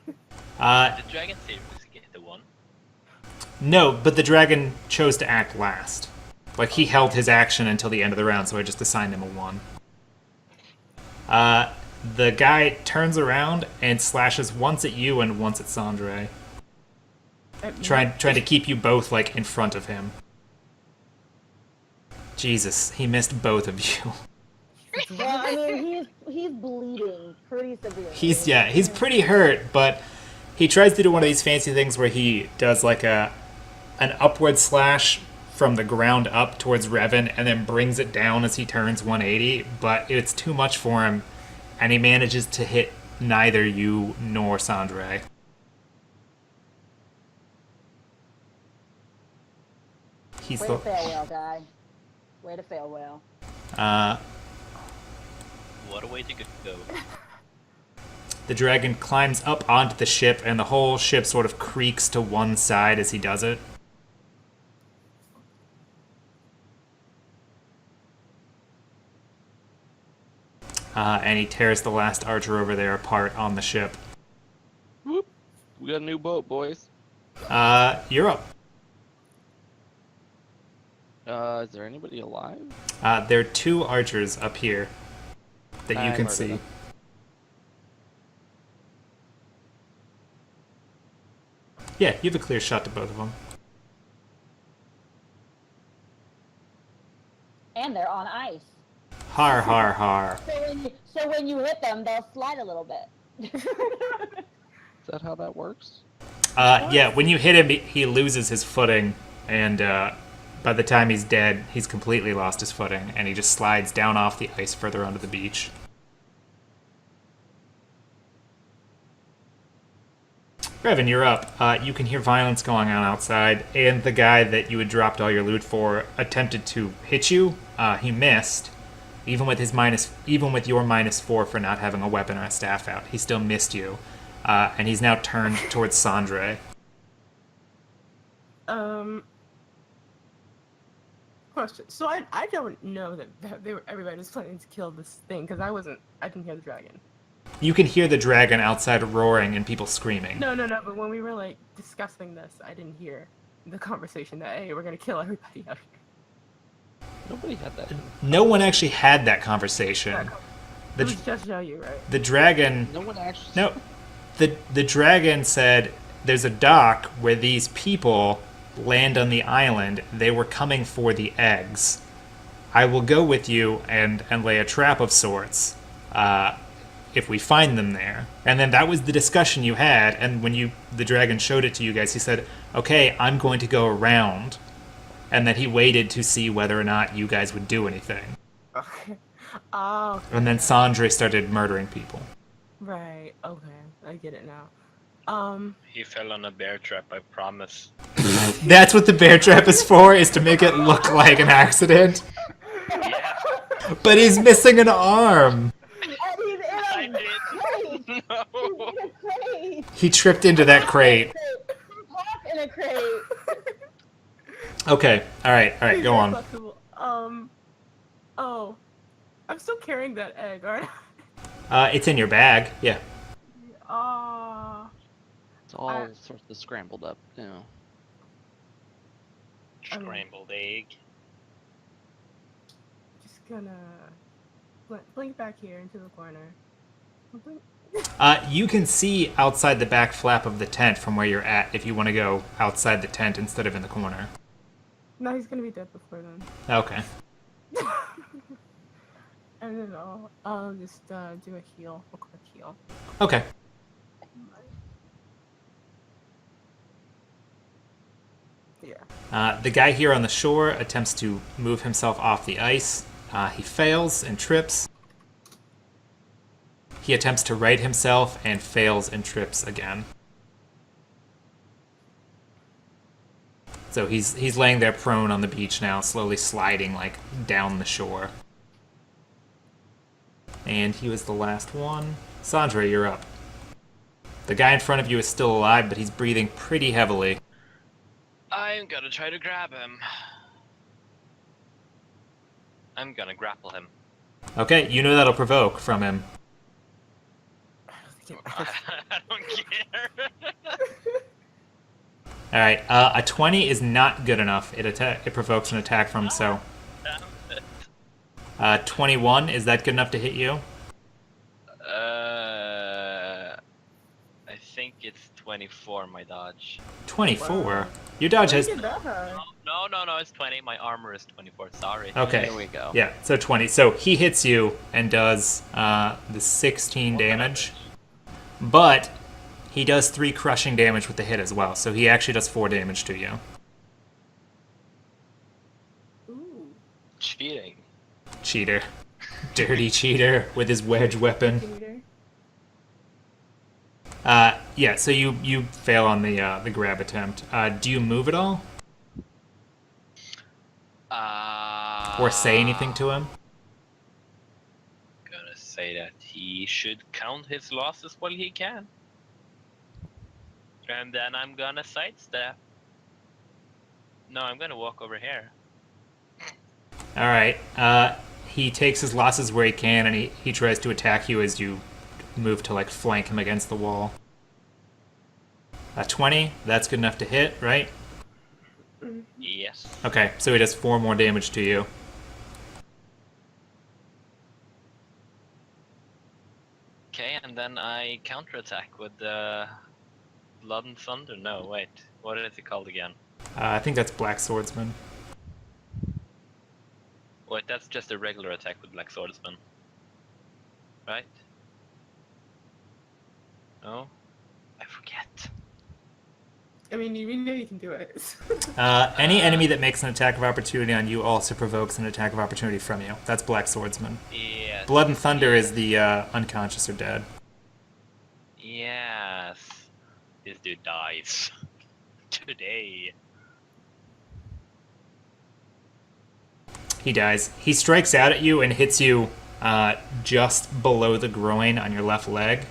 The dragon seriously get the one. No, but the dragon chose to act last. Like he held his action until the end of the round, so I just assigned him a 1. The guy turns around and slashes once at you and once at Sandre, trying to keep you both like in front of him. Jesus, he missed both of you. Well, I mean, he's bleeding pretty severely. He's pretty hurt, but he tries to do one of these fancy things where he does like an upward slash from the ground up towards Revan and then brings it down as he turns 180, but it's too much for him, and he manages to hit neither you nor Sandre. He's Way to fail, whale guy. Way to fail, whale. What a way to go. The dragon climbs up onto the ship, and the whole ship sort of creaks to one side as he does it. And he tears the last archer over there apart on the ship. Whoop. We got a new boat, boys. You're up. Is there anybody alive? There are 2 archers up here that you I can murdered see. them. Yeah, you have a clear shot to both of them. And they're on ice. Har, har, har. So when you hit them, they'll slide a little bit. Is that how that works? Yeah, when you hit him, he loses his footing, and by the time he's dead, he's completely lost his footing, and he just slides down off the ice further onto the beach. Revan, you're up. You can hear violence going on outside, and the guy that you had dropped all your loot for attempted to hit you. He missed, even with your -4 for not having a weapon or a staff out. He still missed you, and he's now turned towards Sandre. Question. So I don't know that everybody was planning to kill this thing because I didn't hear the dragon. You can hear the dragon outside roaring and people screaming. No, but when we were like discussing this, I didn't hear the conversation that hey, we're gonna kill everybody out here. Nobody had that. No one actually had that conversation. The, It was just you, right? the dragon... No one actually. No. The dragon said there's a dock where these people land on the island. They were coming for the eggs. I will go with you and lay a trap of sorts if we find them there. And then that was the discussion you had. And when the dragon showed it to you guys, he said, okay, I'm going to go around. And then he waited to see whether or not you guys would do anything. Okay. Oh. Okay. And then Sandre started murdering people. Right. Okay. I get it now. He fell on a bear trap, I promise. That's what the bear trap is for, is to make it look like an accident. Yeah, But he's missing an arm. And he's I in a crate. did. No. He's in a crate. He tripped into that crate. Locked in a crate. Okay, alright, He's go very on. flexible. Oh. I'm still carrying that egg, aren't It's in your bag, yeah. I? It's all sorts of scrambled up. You know. Scrambled egg. Just gonna blink back here into the corner. Blink. You can see outside the back flap of the tent from where you're at if you want to go outside the tent instead of in the corner. No, he's gonna be dead before then. Okay. And then I'll just do a heal, a quick heal. Okay. Yeah. The guy here on the shore attempts to move himself off the ice. He fails and trips. He attempts to right himself and fails and trips again. So he's laying there prone on the beach now, slowly sliding like down the shore. And he was the last one. Sandra, you're up. The guy in front of you is still alive, but he's breathing pretty heavily. I'm gonna try to grab him. I'm gonna grapple him. Okay, you know that'll provoke from him. I don't care. Alright, a 20 is not good enough. It provokes an attack from, so... Damn it. 21, is that good enough to hit you? I think it's 24, my dodge. 24? Wow. Your dodge has... Look at that high. No, it's 20. My armor is 24, sorry. Okay. There we go. Yeah, so 20. So he hits you and does the 16 damage. But he does 3 crushing damage with the hit as well, so he actually does 4 damage to you. Ooh. Cheating. Cheater. Dirty cheater with his wedge weapon. Peter. Yeah, so you fail on the grab attempt. Do you move at all? Or say anything to him? Gonna say that he should count his losses while he can. And then I'm gonna sidestep. No, I'm gonna walk over here. Alright. He takes his losses where he can, and he tries to attack you as you move to, like, flank him against the wall. 20, that's good enough to hit, right? Yes. Okay, so he does 4 more damage to you. Okay, and then I counterattack with the Blood and Thunder. No, wait. What is it called again? I think that's Black Swordsman. Wait, that's just a regular attack with Black Swordsman. Right? No? I forget. I mean, you know you can do it. Any enemy that makes an attack of opportunity on you also provokes an attack of opportunity from you. That's Black Swordsman. Yes. Blood and Thunder is the unconscious or dead. Yes. This dude dies. Today. He dies. He strikes out at you and hits you just below the groin on your left leg.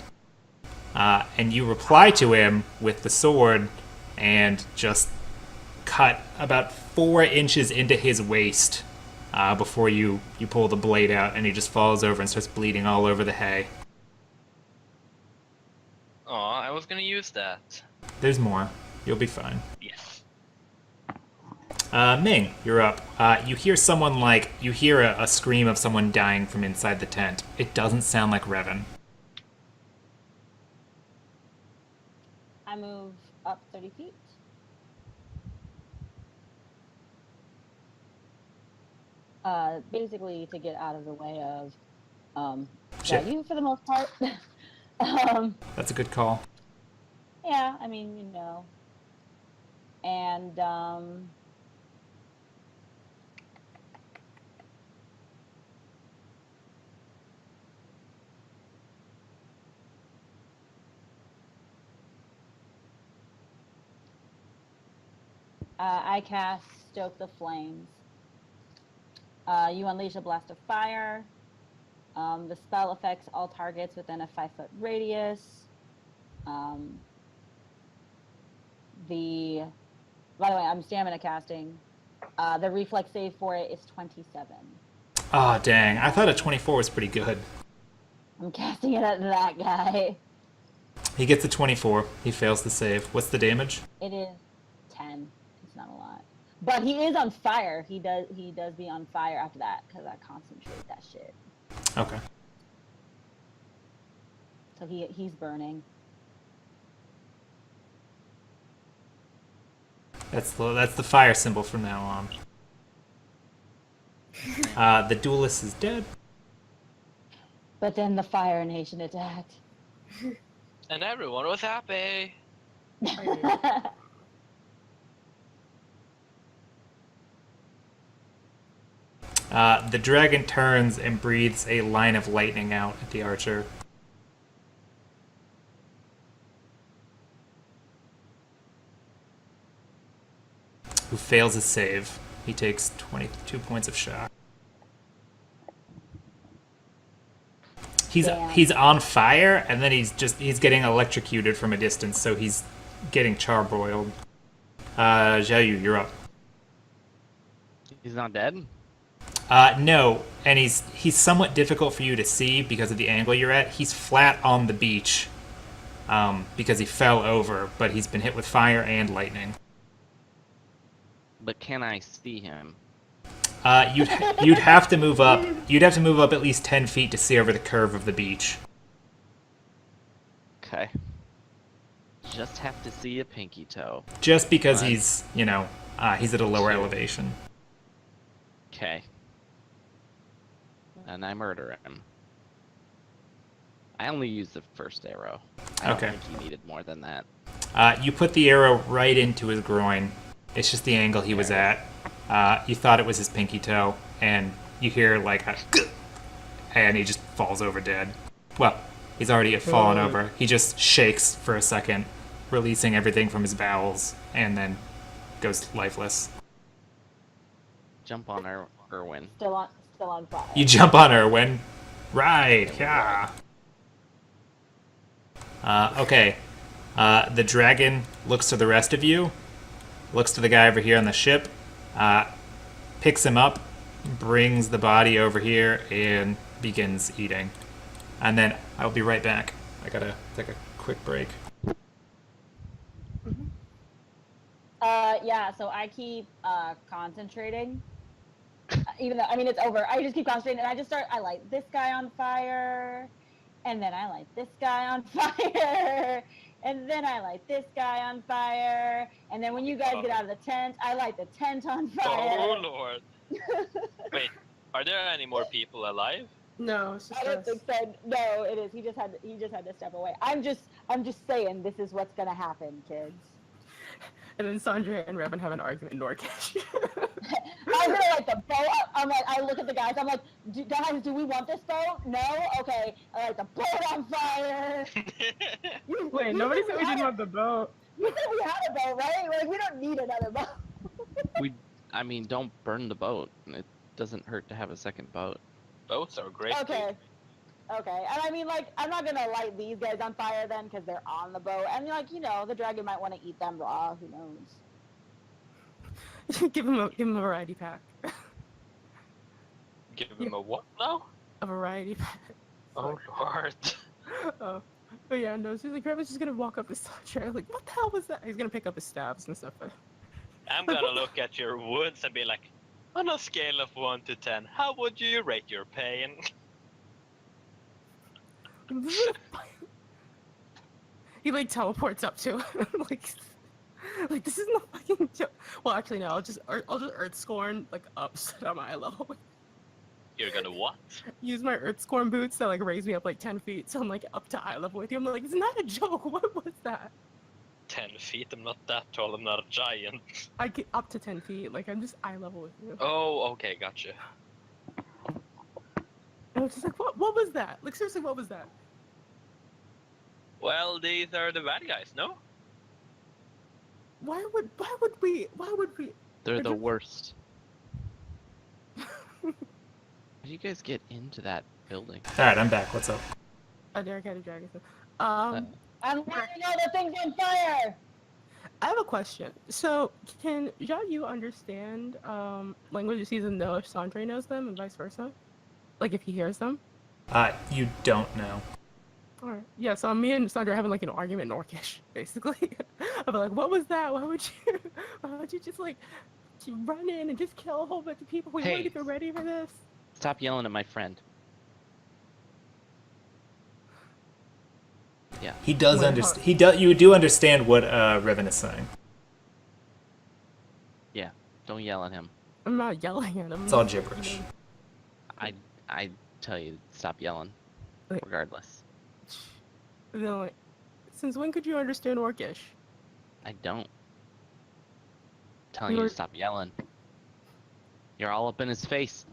And you reply to him with the sword and just cut about 4 inches into his waist before you pull the blade out, and he just falls over and starts bleeding all over the hay. Oh, I was gonna use that. There's more. You'll be fine. Yes. Ming, you're up. You hear someone you hear a scream of someone dying from inside the tent. It doesn't sound like Revan. I move up 30 feet. Basically to get out of the way of Shit. you for the most part. um, That's a good call. yeah, I mean, and I cast Stoke the Flames. You unleash a blast of fire. The spell affects all targets within a 5-foot radius. By the way, I'm stamina casting. The reflex save for it is 27. Oh, dang. I thought a 24 was pretty good. I'm casting it at that guy. He gets a 24. He fails the save. What's the damage? It is 10. It's not a lot. But he is on fire. He does be on fire after that because I concentrate that shit. Okay. So he's burning. That's the fire symbol from now on. The duelist is dead. But then the Fire Nation attacked. And everyone was happy. The dragon turns and breathes a line of lightning out at the archer. Who fails his save. He takes 22 points of shock. Damn. He's on fire, and then he's getting electrocuted from a distance, so he's getting charbroiled. Xiaoyu, you're up. He's not dead? No, and he's somewhat difficult for you to see because of the angle you're at. He's flat on the beach because he fell over, but he's been hit with fire and lightning. But can I see him? You'd have to move up. You'd have to move up at least 10 feet to see over the curve of the beach. Okay. Just have to see a pinky toe. Just because Right. he's he's at a lower elevation. Okay. And I murder him. I only used the first arrow. I don't Okay. think he needed more than that. You put the arrow right into his groin. It's just the angle he was at. You thought it was his pinky toe, and you hear and he just falls over dead. Well, he's already fallen over. He just shakes for a second, releasing everything from his bowels, and then goes lifeless. Jump on Erwin. Still on fire. You jump on Erwin. Right, yeah. Okay. The dragon looks to the rest of you, looks to the guy over here on the ship, picks him up, brings the body over here, and begins eating. And then I'll be right back. I gotta take a quick break. Yeah, so I keep concentrating. Even though, I mean, it's over. I just keep concentrating, and I light this guy on fire, and then I light this guy on fire, and then I light this guy on fire, and then when you guys get out of the tent, I light the tent on fire. Oh lord. Wait, are there any more people alive? No, it's just I don't us. think so. No, it is. He just had to step away. I'm just saying this is what's gonna happen, kids. And then Sandra and Revan have an argument in Norcash. I'm gonna light the boat up. I'm like, I look at the guys. I'm like, guys, do we want this boat? No. Okay. I light the boat on fire. Wait, nobody said we didn't want the boat. We said we had a boat, right? Like, we don't need another boat. I mean, don't burn the boat. It doesn't hurt to have a second boat. Boats are great. Okay. Okay. And I mean, like, I'm not gonna light these guys on fire then because they're on the boat. And like, the dragon might want to eat them raw. Who knows? give him a variety pack. Give him a what now? A variety pack. Oh lord. Oh. But yeah, no, she's like, Revan's just gonna walk up this chair, like, what the hell was that? He's gonna pick up his stabs and stuff. I'm gonna look at your wounds and be like, on a scale of 1 to 10, how would you rate your pain? He like teleports up to him, like this is no fucking joke. Well, actually, no. I'll just Earth Scorn like up so that I'm eye level. You're gonna what? Use my Earth Scorn boots to like raise me up like 10 feet, so I'm like up to eye level with you. I'm like, it's not a joke. What was that? 10 feet? I'm not that tall, I'm not a giant. I get up to 10 feet. Like I'm just eye level with you. Oh, okay, gotcha. And I was just like, what was that? Like seriously, what was that? Well, these are the bad guys, no? Why would we? They're They're the just- worst. How do you guys get into that building? All right, I'm back. What's up? Derek had a dragon. I'm letting you know the thing's on fire. I have a question. So, can you understand languages he doesn't know if Sandre knows them and vice versa? Like if he hears them? You don't know. Alright. Yeah, so me and Sandra are having like an argument in Orcish, basically. I'll be like, what was that? Why would you just like run in and just kill a whole bunch of people? We Hey. weren't even ready for this. Stop yelling at my friend. Yeah. He does Wait, understand. You do understand what Revan is saying. Yeah. Don't yell at him. I'm not yelling at him. It's all gibberish. I tell you, stop yelling. Wait. Regardless. Then, like, since when could you understand Orcish? I don't. Telling you to stop yelling. You're all up in his face.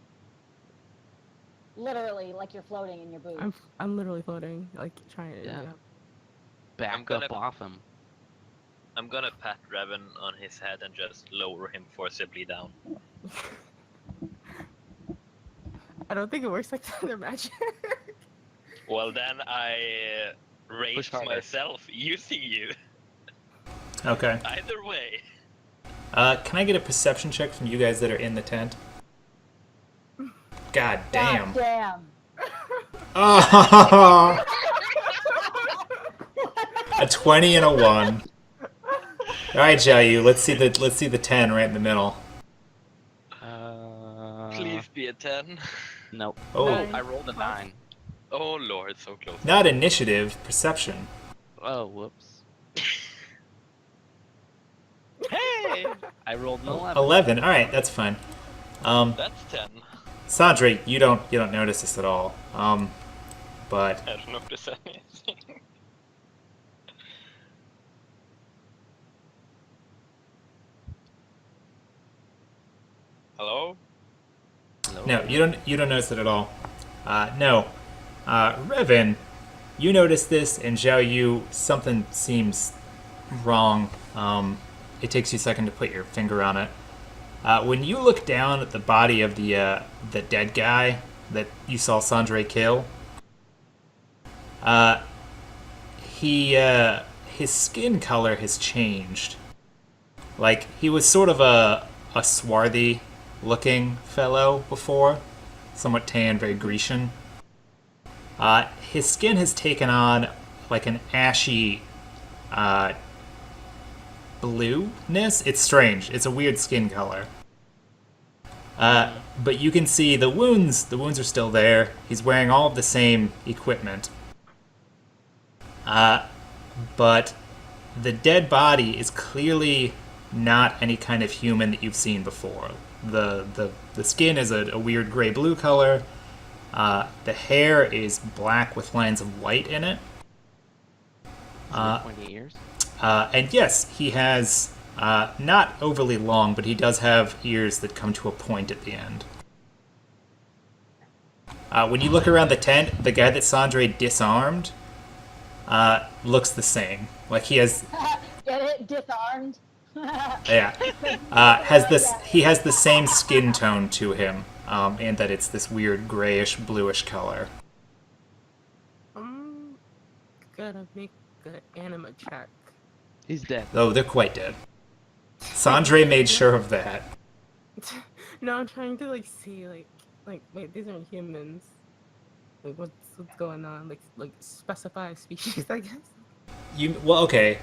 Literally, like you're floating in your boots. I'm literally floating, like trying to. Yeah. Yeah. Back gonna- up off him. I'm gonna pat Revan on his head and just lower him forcibly down. I don't think it works like that in Magic. Well, then I raise harder. myself using you. Okay. Either way. Can I get a perception check from you guys that are in the tent? God damn. God damn. Oh, a 20 and a 1. All right, Jayu, let's see the 10 right in the middle. Please be a 10. Nope. Oh, Nine. I rolled a 9. Oh lord, so close. not initiative, perception. Oh, whoops. Hey! I rolled an 11. 11. All right, that's fine. That's 10. Sandre, you don't notice this at all. But I don't notice anything. Hello? Hello? no, you don't notice it at all. No, Revan, you notice this, and Zhao Yu, something seems wrong. It takes you a second to put your finger on it. When you look down at the body of the dead guy that you saw Sandre kill, his skin color has changed. Like, he was sort of a swarthy looking fellow before, somewhat tan, very Grecian. His skin has taken on like an ashy blueness. It's strange. It's a weird skin color. But you can see the wounds. The wounds are still there. He's wearing all of the same equipment. But the dead body is clearly not any kind of human that you've seen before. The skin is a weird gray-blue color. The hair is black with lines of white in it. Pointy ears? And yes, he has not overly long, but he does have ears that come to a point at the end. When you look around the tent, the guy that Sandre disarmed looks the same. Like he has, Get it? Disarmed. yeah, he has the same skin tone to him, and that it's this weird grayish bluish color. I'm gonna make an anima check. He's dead. Though they're quite dead. Sandre made sure of that. No, I'm trying to like see like wait, these aren't humans. Like what's going on? Like specify a species, I guess. Well, okay.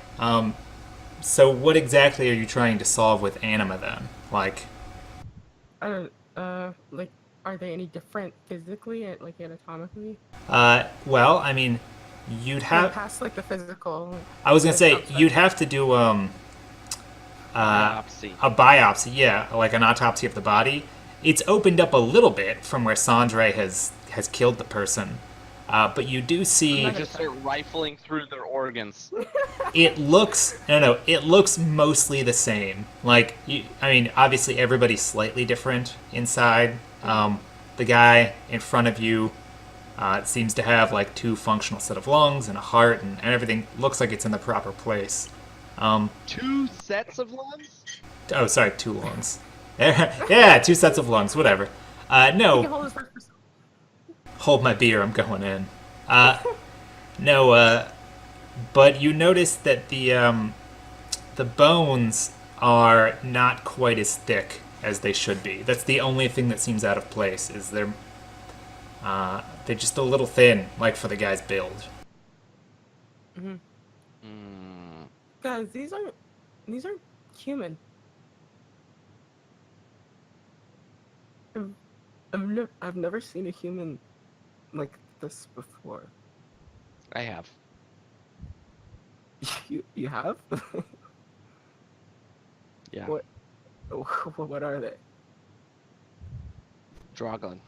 So what exactly are you trying to solve with anima then? Like, I don't. Like, are they any different physically, like anatomically? well, I mean, you'd Like, have. past like the physical. I was gonna Like, say outside. you'd have to do Biopsy. a biopsy, yeah, like an autopsy of the body. It's opened up a little bit from where Sandre has killed the person, but you do see I just start rifling through their organs. it looks no, it looks mostly the same. Like, I mean, obviously everybody's slightly different inside. The guy in front of you seems to have like 2 functional set of lungs and a heart, and everything looks like it's in the proper place. 2 sets of lungs? Oh, sorry, 2 lungs. Yeah, 2 sets of lungs, whatever. He can No, hold his breath for so- hold my beer, I'm going in. No, but you notice that the bones are not quite as thick as they should be. That's the only thing that seems out of place. Is they're just a little thin, like for the guy's build. Hmm. Guys, these aren't human. I've never seen a human like this before. I have. You have? Yeah. What? What are they? Dragon.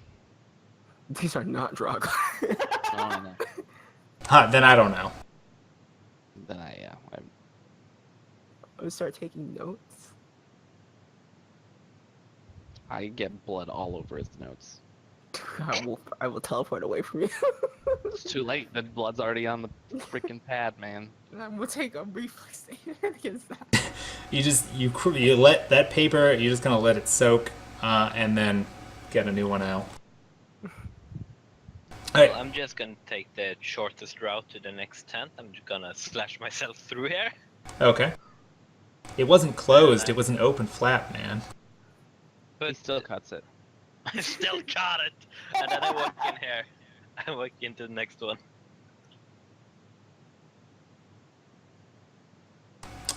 These are not drug. Oh, I know. Huh, then I don't know. Then I'm I'm gonna start taking notes. I get blood all over his notes. I will teleport away from you. It's too late. The blood's already on the freaking pad, man. I'm gonna take a reflex save against that. You let that paper. You're just gonna let it soak, and then get a new one out. All Well, right. I'm just gonna take the shortest route to the next tent. I'm just gonna slash myself through here. Okay. It wasn't closed. It was an open flap, man. He But still cuts it. I still got it. And then I walk in here. I walk into the next one.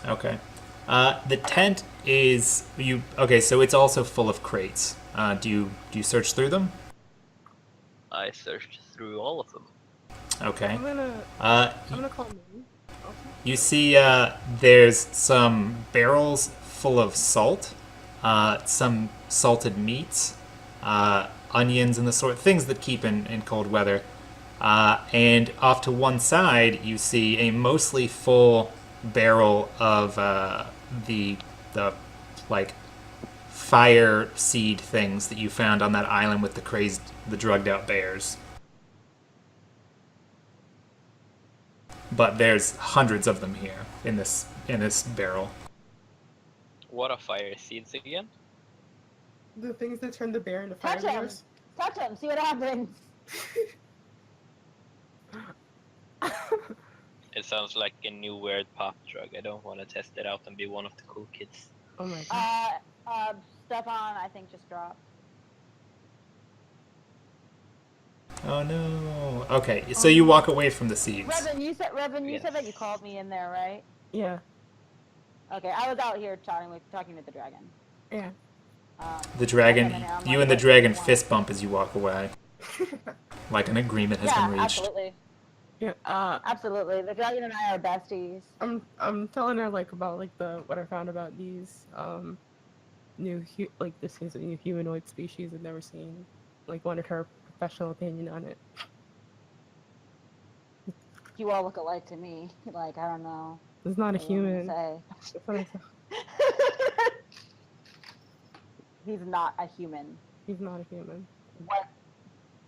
Okay. The tent is you. Okay, so it's also full of crates. Do you search through them? I searched through all of them. Okay. I'm gonna Uh, call Moon. Also. You see, there's some barrels full of salt, some salted meats, onions, and the sort of things that keep in cold weather. And off to one side, you see a mostly full barrel of the like fire seed things that you found on that island with the drugged out bears. But there's hundreds of them here in this barrel. What are fire seeds again? The things that turn the bear into fire Touch him. bears. Touch him. See what happens. It sounds like a new weird pop drug. I don't want to test it out and be one of the cool kids. Oh my god. Stefan, I think just dropped. Oh no. Okay, so you walk away from the seeds. Revan, you said that you Yes. called me in there, right? Yeah. Okay, I was out here talking with the dragon. Yeah. The dragon, I came in there, I'm you like, and the "What do dragon you want?" fist bump as you walk away. Like an agreement has Yeah, been reached. absolutely, Yeah. absolutely. The dragon and I are besties. I'm telling her like about like what I found about these this is a new humanoid species I've never seen. Like wanted her professional opinion on it. You all look alike to me. Like, I don't know. It's not a what you want me to human. say. That's what I said. He's not a human. He's not a human. What?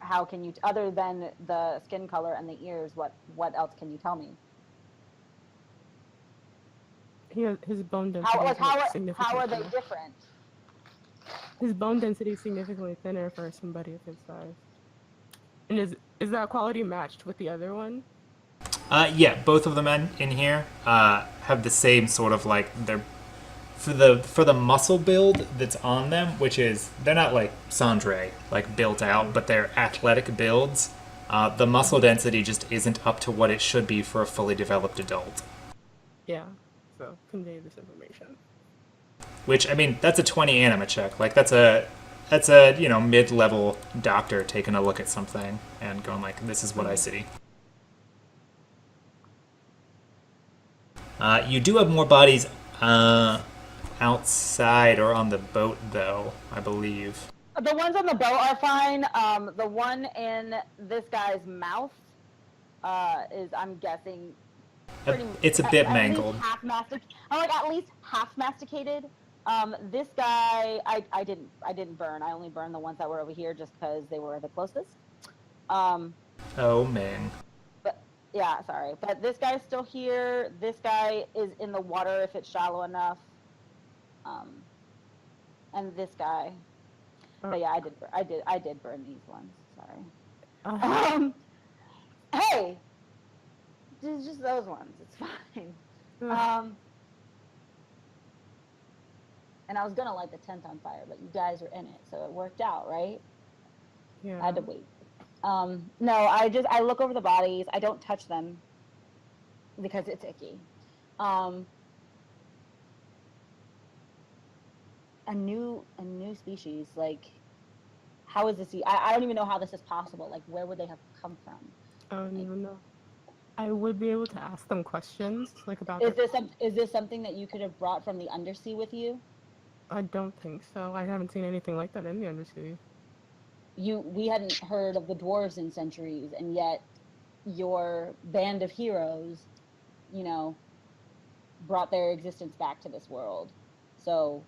How can you, other than the skin color and the ears? What else can you tell me? His bone density How is like, how are they significantly. different? His bone density is significantly thinner for somebody of his size. And is that quality matched with the other one? Yeah, both of the men in here have the same sort of like they're for the muscle build that's on them, which is they're not like Sandre like built out, but they're athletic builds. The muscle density just isn't up to what it should be for a fully developed adult. Yeah. to convey this information. Which, I mean, that's a 20 anima check. Like, that's a mid-level doctor taking a look at something and going like, this is what I see. You do have more bodies outside or on the boat, though, I believe. The ones on the boat are fine. The one in this guy's mouth is, I'm guessing, It's a bit at mangled. least at least half masticated. This guy, I didn't burn. I only burned the ones that were over here just because they were the closest. Oh, man. But yeah, sorry. But this guy's still here. This guy is in the water if it's shallow enough. And this guy. But yeah, I did burn these ones. Sorry. Hey, just those ones. It's fine. And I was gonna light the tent on fire, but you guys were in it, so it worked out, right? Yeah. I had to wait. No, I look over the bodies. I don't touch them because it's icky. A new species, like, how is this? I don't even know how this is possible. Like, where would they have come from? I don't even know. I would be able to ask them questions, like about. Is this something that you could have brought from the undersea with you? I don't think so. I haven't seen anything like that in the undersea. We hadn't heard of the dwarves in centuries, and yet your band of heroes, brought their existence back to this world. So.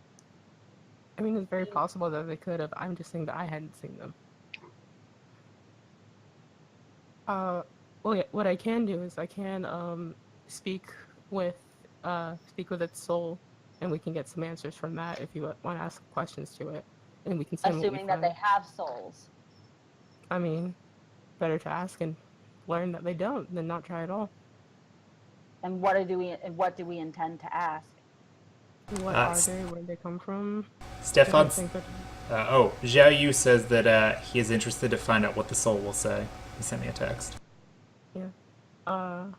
I mean, it's very possible that they could have. I'm just saying that I hadn't seen them. Well, yeah, what I can do is I can speak with its soul, and we can get some answers from that if you want to ask questions to it, and we can send. Assuming that they have souls. I mean, better to ask and learn that they don't than not try at all. And what do we intend to ask? What are they? Where they come from? Stefan. Xiao Yu says that he is interested to find out what the soul will say. He sent me a text. Yeah. So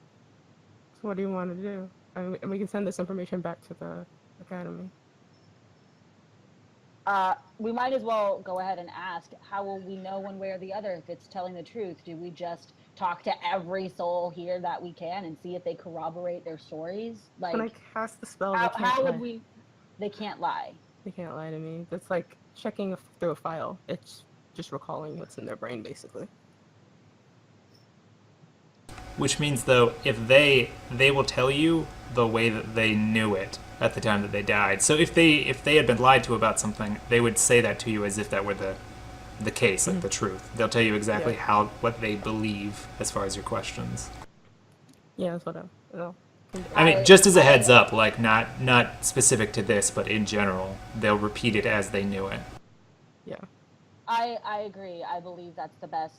what do you want to do? And we can send this information back to the academy. We might as well go ahead and ask, how will we know one way or the other if it's telling the truth? Do we just talk to every soul here that we can and see if they corroborate their stories? Like, when I cast the spell, how would we? They can't lie. They can't lie to me. That's like checking through a file. It's just recalling what's in their brain, basically. Which means, though, if they will tell you the way that they knew it at the time that they died. So if they had been lied to about something, they would say that to you as if that were the case, like the truth. They'll tell you exactly what they believe as far as your questions. Yeah, that's what I mean, just as a heads up, like not specific to this, but in general, they'll repeat it as they knew it. Yeah. I agree. I believe that's the best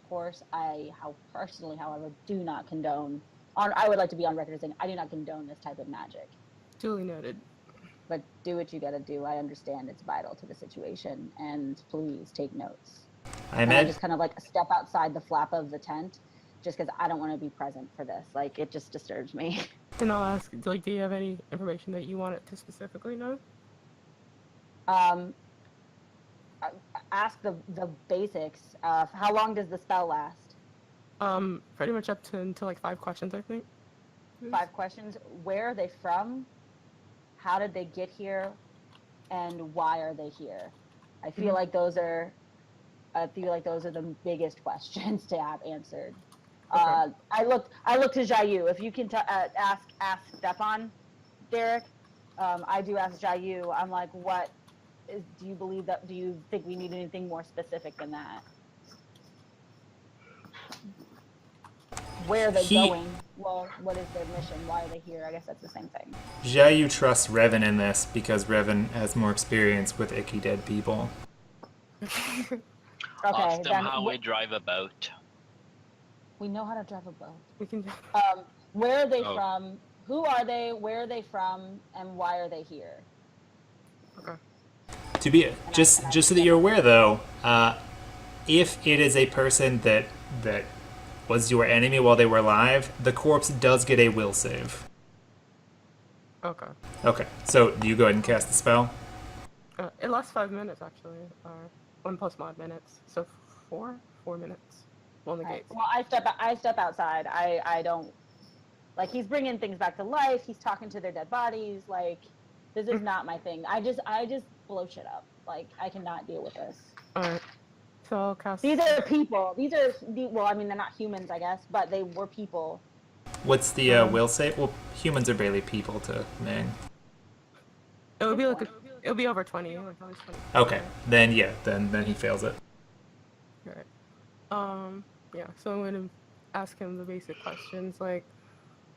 course. Personally, however, do not condone. I would like to be on record as saying I do not condone this type of magic. Duly noted. But do what you gotta do. I understand it's vital to the situation, and please take notes. I just kind of like step outside the flap of the tent, just because I don't want to be present for this. Like, it just disturbs me. And I'll ask, like, do you have any information that you want it to specifically know? Ask the basics. How long does the spell last? Pretty much up to until like 5 questions, I think. 5 questions. Where are they from? How did they get here? And why are they here? I feel like those are the biggest questions to have answered. Okay. I look to Jayu. If you can ask Stefan, Derek. I do ask Jayu. I'm like, do you believe that? Do you think we need anything more specific than that? Where are they going? Well, what is their mission? Why are they here? I guess that's the same thing. Jayu trusts Revan in this because Revan has more experience with icky dead people. Okay, ask them how we drive a boat. We know how to drive a boat. We can. Where are they from? Who are they? Where are they from? And why are they here? Okay. To be just so that you're aware, though, if it is a person that was your enemy while they were alive, the corpse does get a will save. Okay. Okay, so do you go ahead and cast the spell? It lasts 5 minutes actually, or 1 plus mod minutes, so 4 minutes. Well, Right. negates. Well, I step outside. I don't like he's bringing things back to life. He's talking to their dead bodies. Like this is not my thing. I just blow shit up. Like I cannot deal with this. All right. So I'll cast. These are people. Well, I mean they're not humans, I guess, but they were people. What's the will save? Well, humans are barely people to Ming. It would be like it'll be over 20. Like at least 20. Okay, then yeah, then he fails it. All right. Yeah. So I'm gonna ask him the basic questions like,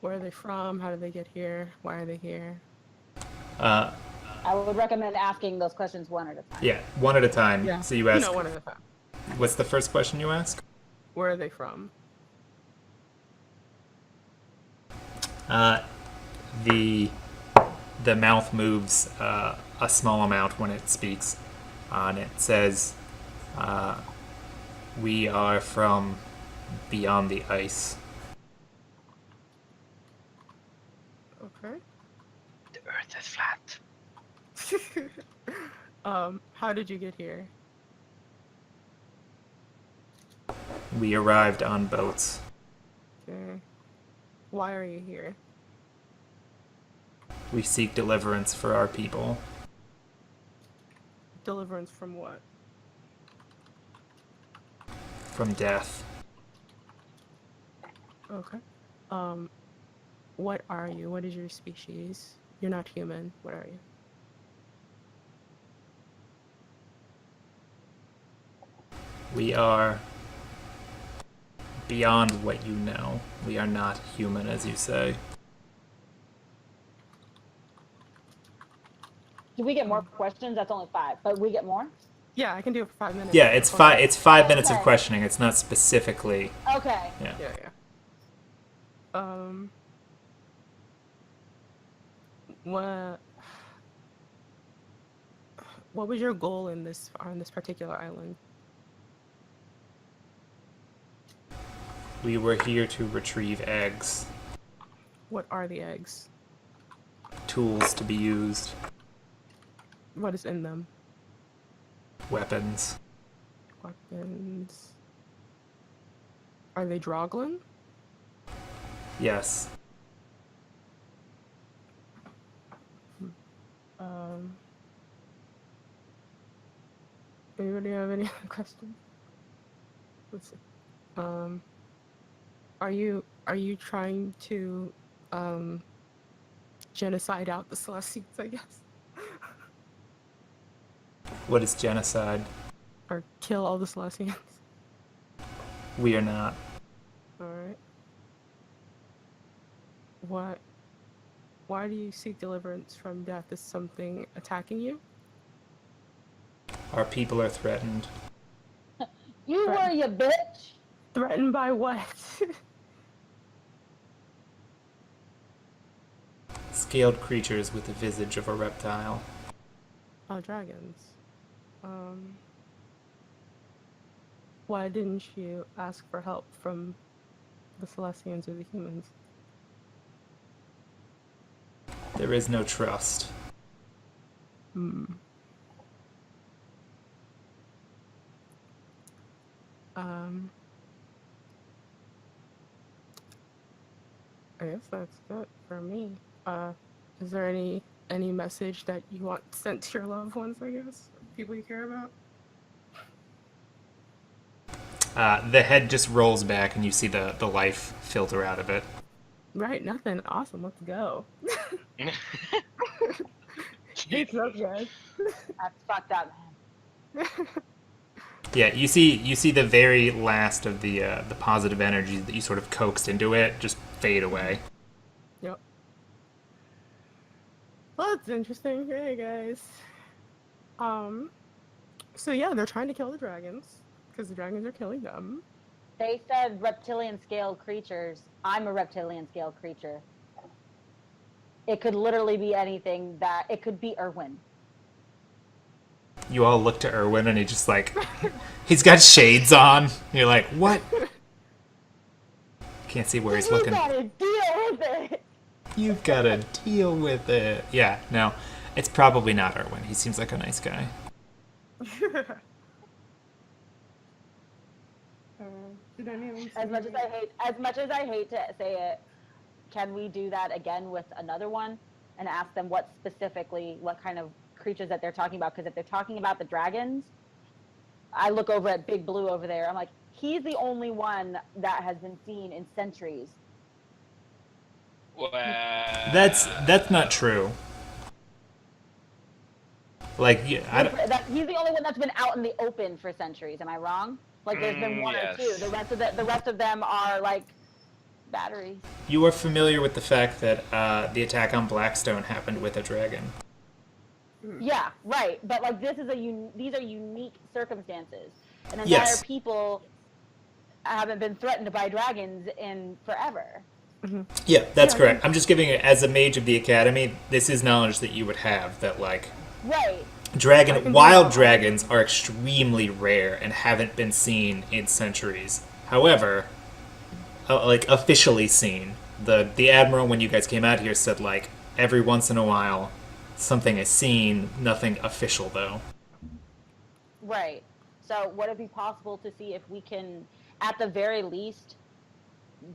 where are they from? How did they get here? Why are they here? Uh, I would recommend asking those questions one at a time. yeah, one at a time. Yeah. So you ask. No, one at a time. What's the first question you ask? Where are they from? The mouth moves a small amount when it speaks, and it says, "We are from beyond the ice." Okay. The Earth is flat. How did you get here? We arrived on boats. Okay. Why are you here? We seek deliverance for our people. Deliverance from what? From death. Okay. What are you? What is your species? You're not human. What are you? We are beyond what you know. We are not human, as you say. Do we get more questions? That's only 5, but we get more. Yeah, I can do it for 5 minutes. Yeah, it's 5. It's 5 minutes of Okay. questioning. It's not specifically. Okay. Yeah. Yeah. What was your goal in this on this particular island? We were here to retrieve eggs, What are the eggs? tools to be used, What is in them? weapons. Weapons. Are they Droglin? Yes. Anybody have any other questions? Let's see. Are you trying to genocide out the Celestials, I guess? What is genocide? Or kill all the Celestians? We are not. Alright. Why do you seek deliverance from death? Is something attacking you? Our people are threatened. You were you bitch. Threatened by what? Scaled creatures with the visage of a reptile. Oh, dragons. Why didn't you ask for help from the Celestians or the humans? There is no trust. I guess that's it for me. Is there any message that you want sent to your loved ones, I guess? People you care about? The head just rolls back and you see the life filter out of it. Right, nothing. Awesome, let's go. It's up, guys. That's fucked up, man. Yeah, you see the very last of the positive energy that you sort of coaxed into it just fade away. Yep. Well, that's interesting. Hey, guys. So yeah, they're trying to kill the dragons because the dragons are killing them. They said reptilian scale creatures. I'm a reptilian scale creature. It could literally be anything that it could be Erwin. You all look to Erwin and he just like he's got shades on. You're like, what? Can't see where he's You looking. gotta deal with it. You've got to deal with it. Yeah, no, it's probably not Erwin. He seems like a nice guy. Did anyone As much as I hate to say it, can we do that again with another one and ask them what kind of creatures that they're talking about? Because if they're talking about the dragons, I look over at Big Blue over there. I'm like, he's the only one that has been seen in centuries. Well, That's not true. Like, yeah, He's the only one that's been out in the open for centuries. Am I wrong? Like, there's been one or two. yes. The rest of them are like batteries. you are familiar with the fact that the attack on Blackstone happened with a dragon. Yeah, right. But like, these are unique circumstances. And entire Yes. people haven't been threatened by dragons in forever. Yeah, that's correct. I'm just giving it as a mage of the academy. This is knowledge that you would have that like Right. wild dragons are extremely rare and haven't been seen in centuries. However, like officially seen, the admiral when you guys came out here said like every once in a while something is seen, nothing official though. Right. So would it be possible to see if we can, at the very least,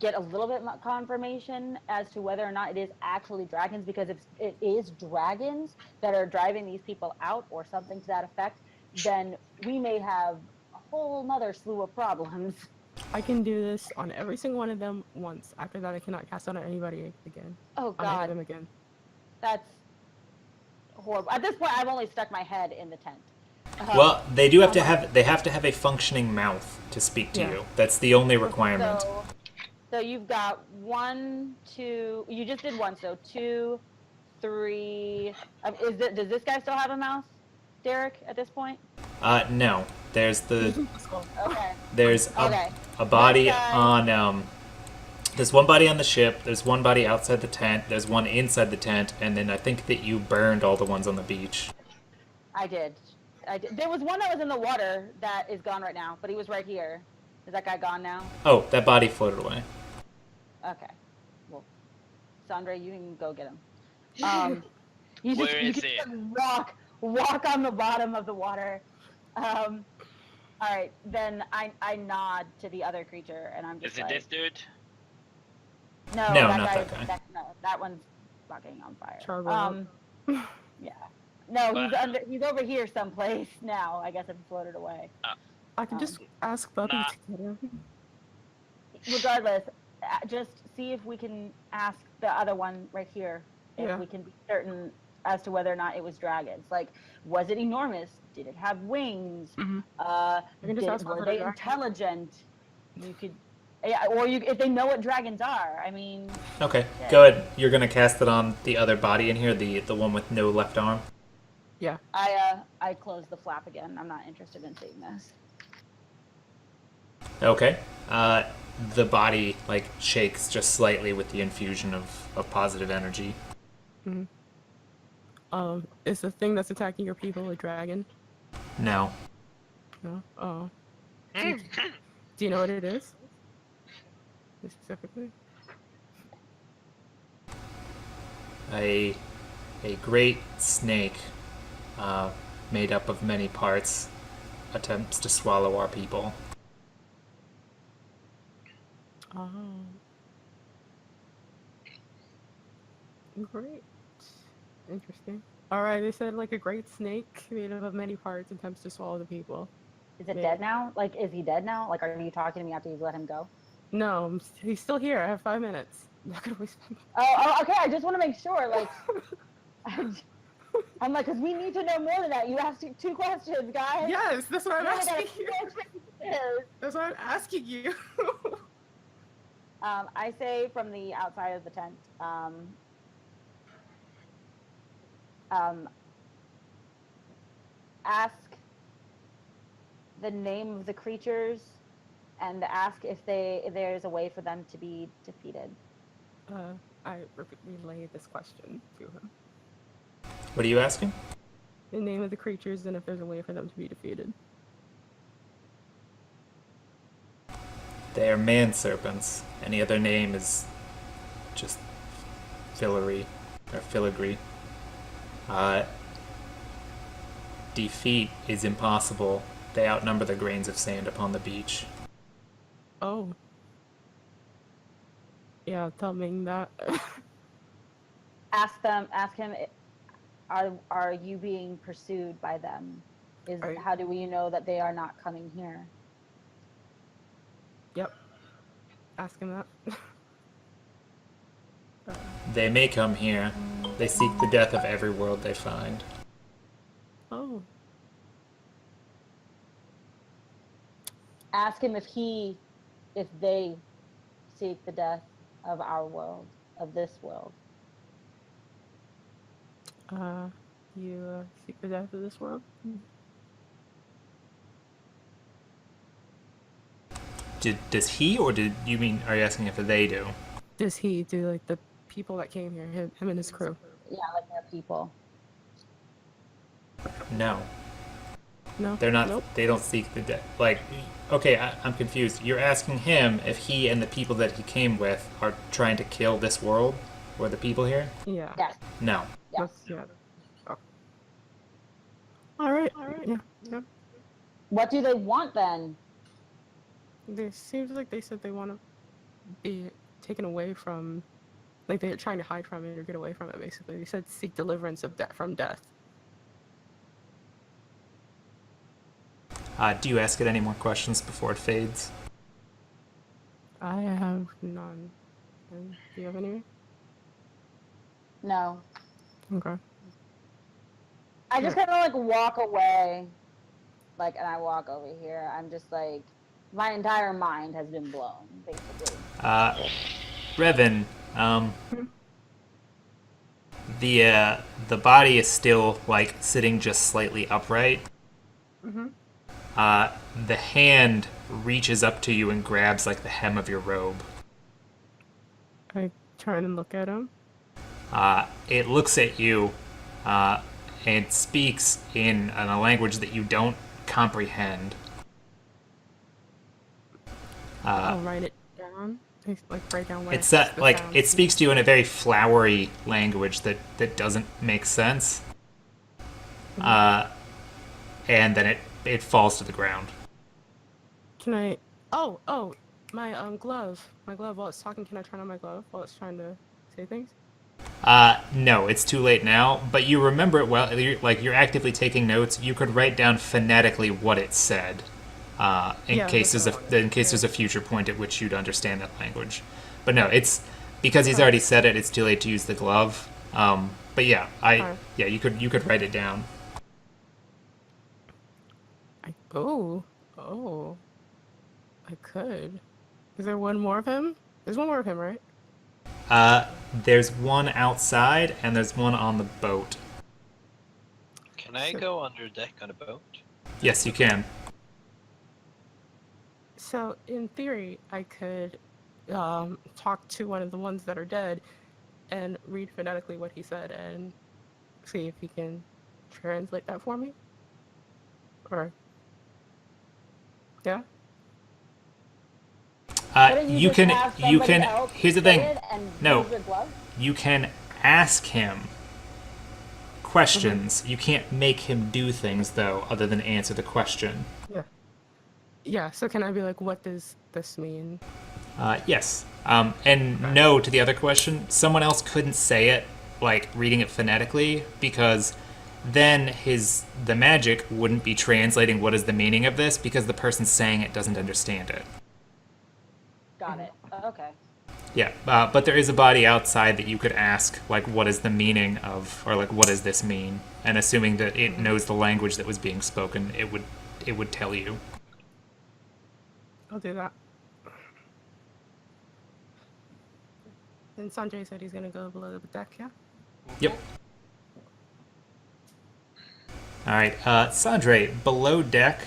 get a little bit more confirmation as to whether or not it is actually dragons? Because if it is dragons that are driving these people out or something to that effect, then we may have a whole nother slew of problems. I can do this on every single one of them once. After that, I cannot cast on anybody again. Oh On any of God, them again. that's horrible. At this point, I've only stuck my head in the tent. Well, they do have to have a functioning mouth to speak to Yeah. you. That's the only requirement. So you've got 1, 2. You just did one, so 2, 3. Does this guy still have a mouth, Derek? At this point? No. There's Okay. there's Okay. a body This guy- on there's one body on the ship, there's one body outside the tent, there's one inside the tent, and then I think that you burned all the ones on the beach. I did. There was one that was in the water that is gone right now, but he was right here. Is that guy gone now? Oh, that body floated away. Okay. Well, Sandra, you can go get him. You Where you is can he? just walk on the bottom of the water. All right, then I nod to the other creature, and I'm just Is it like, this dude? no, No, that not guy, that guy. no, that one's fucking on fire. Charbel. Yeah. No, But- he's over here someplace now. I guess it floated away. I can just ask Bubby Nah. to get him. Regardless, just see if we can ask the other one right here if Yeah. we can be certain as to whether or not it was dragons. Like, was it enormous? Did it have wings? Mhm. I can just ask Were whether they they're intelligent? You could, yeah, or if they know what dragons are. I mean, Okay, go ahead. You're gonna cast it on the other body in here, the one with no left arm. Yeah. I closed the flap again. I'm not interested in seeing this. Okay. The body like shakes just slightly with the infusion of positive energy. Is the thing that's attacking your people a dragon? No. No. Oh. Do you know what it is? Specifically? A great snake, made up of many parts, attempts to swallow our people. Oh. Great. Interesting. Alright, they said like a great snake made up of many parts attempts to swallow the people. Is it Yeah. dead now? Like, is he dead now? Like, are you talking to me after you've let him go? No, he's still here. I have 5 minutes. I'm not gonna waste my Oh, okay. I just want to make sure. Like, I'm like, because we need to know more than that. You asked 2 questions, guys. Yes, that's what I'm You only got a asking you. few answers. That's what I'm asking you. I say from the outside of the tent, ask the name of the creatures and ask if there's a way for them to be defeated. I relayed this question to him. What are you asking? The name of the creatures and if there's a way for them to be defeated. They are man serpents. Any other name is just filigree, or filigree. Defeat is impossible. They outnumber the grains of sand upon the beach. Oh. Yeah, tell Ming that. Ask him, are you being pursued by them? How do we know that they are not coming here? Yep. Ask him that. They may come here. They seek the death of every world they find. Oh. Ask him if they seek the death of our world, of this world. You seek the death of this world? Does he, or are you asking if they do? Does he do, like, the people that came here, him and his crew? Yeah, like their people. No. No? They're not, Nope. they don't seek the death. Like, okay, I'm confused. You're asking him if he and the people that he came with are trying to kill this world? Or the people here? Yeah. Yes. No. Yes. Yeah. Oh. Alright. Yeah. What do they want then? It seems like they said they want to be taken away from, like they're trying to hide from it or get away from it, basically. They said seek deliverance from death. Do you ask it any more questions before it fades? I have none. Do you have any? No. Okay. I just kind of like walk away, like, and I walk over here. I'm just like, my entire mind has been blown, basically. Revan, the body is still, like, sitting just slightly upright. Mm-hmm. The hand reaches up to you and grabs, like, the hem of your robe. I try and look at him. It looks at you, and speaks in a language that you don't comprehend. I'll write it down. Like write down what It's the like sound it speaks to you in a very flowery language that doesn't make sense. And then it falls to the ground. Can I? Oh, my glove. My glove. While it's talking, can I turn on my glove while it's trying to say things? No, it's too late now. But you remember it well. You're actively taking notes. You could write down phonetically what it said. In case there's a future point at which you'd understand that language. But no, it's because he's already said it. It's too late to use the glove. But yeah, you could write it down. I could. Is there one more of him? There's one more of him, right? There's one outside and there's one on the boat. Can I go under deck on a boat? Yes, you can. So, in theory, I could talk to one of the ones that are dead and read phonetically what he said and see if he can translate that for me? Or... yeah? You can. Here's the thing. No, Your glove? you can ask him questions. You can't make him do things though, other than answer the question. Yeah, so can I be like, what does this mean? Yes. And no to the other question. Someone else couldn't say it, like reading it phonetically, because then the magic wouldn't be translating what is the meaning of this, because the person saying it doesn't understand it. Got it. Okay. Yeah, but there is a body outside that you could ask, like, what is the meaning of, or like, what does this mean? And assuming that it knows the language that was being spoken, it would tell you. I'll do that. And Sanjay said he's gonna go below the deck, yeah? Yep. Alright, Sandre, below deck,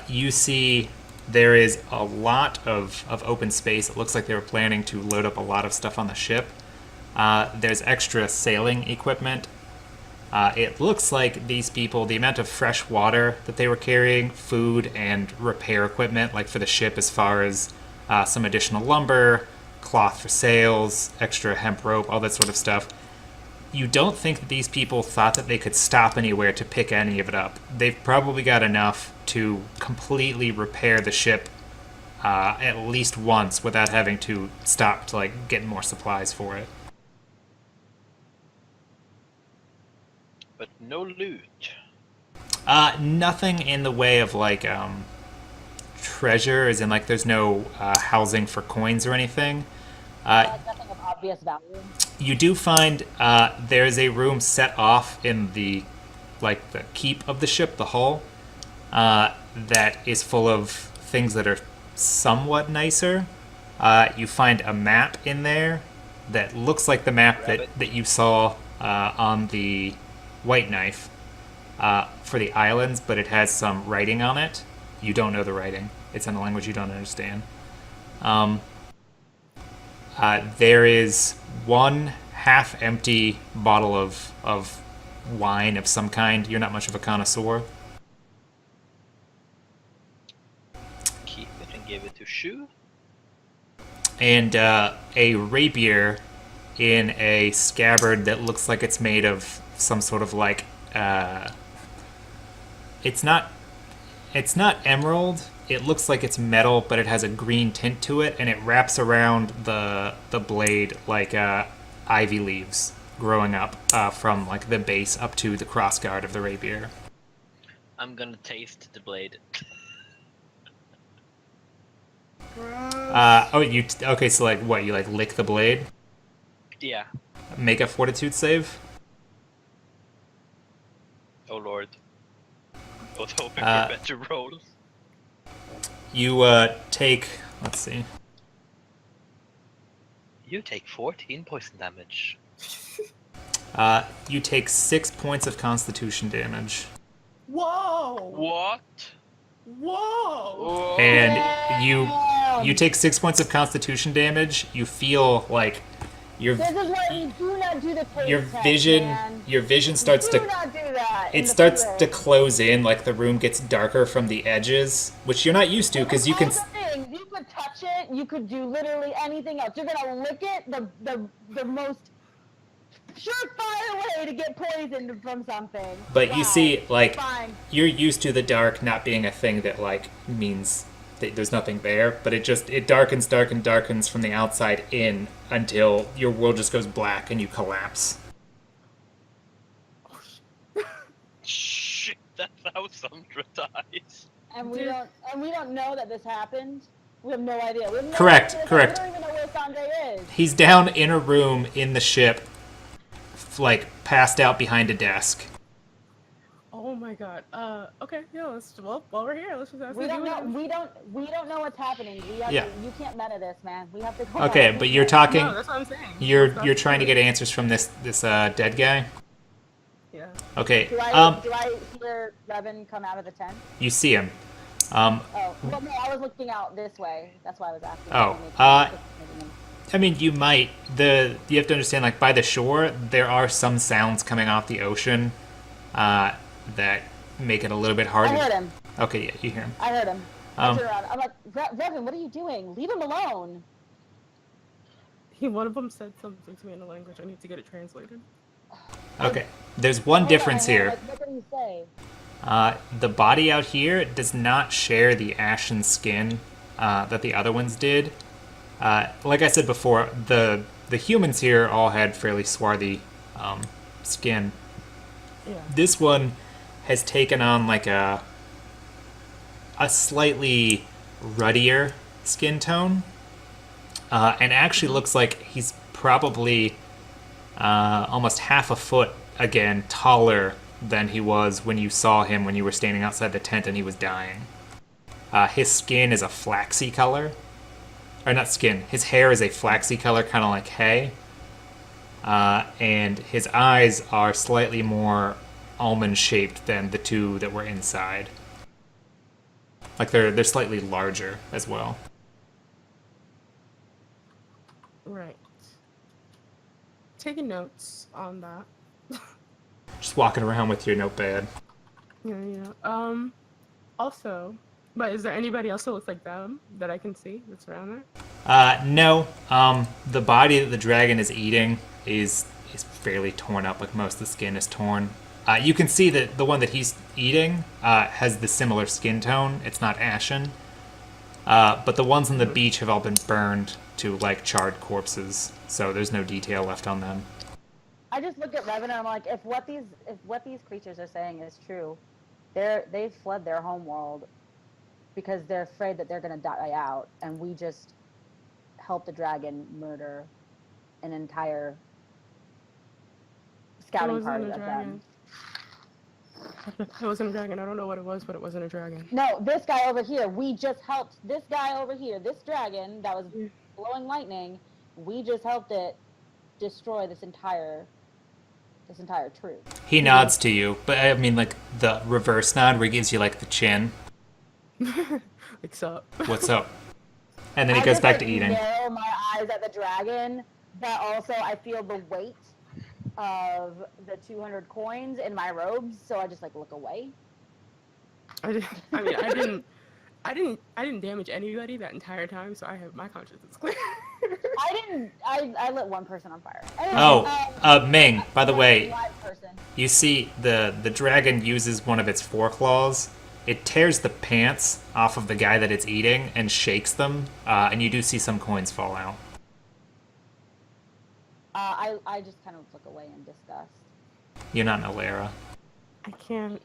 you see there is a lot of open space. It looks like they were planning to load up a lot of stuff on the ship. There's extra sailing equipment. It looks like these people, the amount of fresh water that they were carrying, food, and repair equipment, like for the ship as far as some additional lumber, cloth for sails, extra hemp rope, all that sort of stuff. You don't think that these people thought that they could stop anywhere to pick any of it up. They've probably got enough to completely repair the ship at least once without having to stop to like get more supplies for it. But no loot. Nothing in the way of like treasure, as in like there's no housing for coins or anything. Nothing of obvious value. You do find there's a room set off in the keep of the ship, the hull, that is full of things that are somewhat nicer. You find a map in there that looks like the map that you saw on the White Knife for the islands, but it has some writing on it. You don't know the writing. It's in a language you don't understand. There is one half-empty bottle of wine of some kind. You're not much of a connoisseur. Keep it and give it to Shu. And a rapier in a scabbard that looks like it's made of some sort of like... It's not emerald. It looks like it's metal, but it has a green tint to it, and it wraps around the blade like ivy leaves growing up from like the base up to the crossguard of the rapier. I'm gonna taste the blade. Okay, so like what, you like lick the blade? Yeah. Make a fortitude save? Oh lord. I was hoping for better rolls. You take, let's see. You take 14 poison damage. You take 6 points of constitution damage. Whoa! What? Whoa! And you take 6 points of constitution damage. You feel like your This is why you do not do the taste your test, vision man. your vision starts do to not do that in it the starts field. to close in, like the room gets darker from the edges, which you're not used to because you can. All the things, you could touch it. You could do literally anything else. You're gonna lick it. The most surefire way to get poisoned from something. But Wow. you see, like Fine. you're used to the dark not being a thing that like means that there's nothing there, but it darkens from the outside in until your world just goes black and you collapse. Shit, that's how Sandra dies. And we don't know that this happened. We have no idea. We have no Correct, idea. correct. We don't even know where Sanjay is. He's down in a room in the ship, like passed out behind a desk. Oh my god. Okay, yeah, while we're here, let's just ask We him. don't know what's happening. Yeah. You can't meta this, man. We have to go. Okay, home. but you're talking. No, that's what I'm saying. You're trying to get answers from this dead guy. Yeah. Okay. Do I hear Revan come out of the tent? You see him. Oh, well, no, I was looking out this way. That's why I was asking. Oh, I mean, you might. You have to understand, like, by the shore, there are some sounds coming off the ocean that make it a little bit harder. I heard him. Okay, yeah, you hear him. I heard him. I turned around. I'm like, Revan, what are you doing? Leave him alone. One of them said something to me in a language. I need to get it translated. Okay. There's one difference here. Like, what did he say? The body out here does not share the ashen skin that the other ones did. Like I said before, the humans here all had fairly swarthy skin. Yeah. This one has taken on like a slightly ruddier skin tone, and actually looks like he's probably almost half a foot again taller than he was when you saw him when you were standing outside the tent and he was dying. His skin is a flaxy color. Or not skin, his hair is a flaxy color, kind of like hay. And his eyes are slightly more almond-shaped than the two that were inside. Like they're slightly larger as well. Right. Taking notes on that. Just walking around with your notepad. Yeah. Also, but is there anybody else that looks like them that I can see that's around there? No. The body that the dragon is eating is fairly torn up. Like most of the skin is torn. You can see that the one that he's eating has the similar skin tone. It's not ashen. But the ones on the beach have all been burned to like charred corpses, so there's no detail left on them. I just look at Revan and I'm like, if what these creatures are saying is true, they've fled their home world because they're afraid that they're gonna die out, and we just helped the dragon murder an entire scouting party of them. It wasn't a dragon. I don't know what it was, but it wasn't a dragon. No, this guy over here. We just helped this guy over here. This dragon that was blowing lightning. We just helped it destroy this entire troop. He nods to you, but I mean like the reverse nod where he gives you like the chin. What's up? What's up? And then he I goes just, back like, to eating. narrow my eyes at the dragon, but also I feel the weight of the 200 coins in my robes, so I just like look away. I didn't damage anybody that entire time, so I have my conscience is clear. I lit one person on fire. Oh, Ming, by the way, live person. you see the dragon uses one of its foreclaws. It tears the pants off of the guy that it's eating and shakes them, and you do see some coins fall out. I just kind of look away in disgust. You're not Nalera. I can't.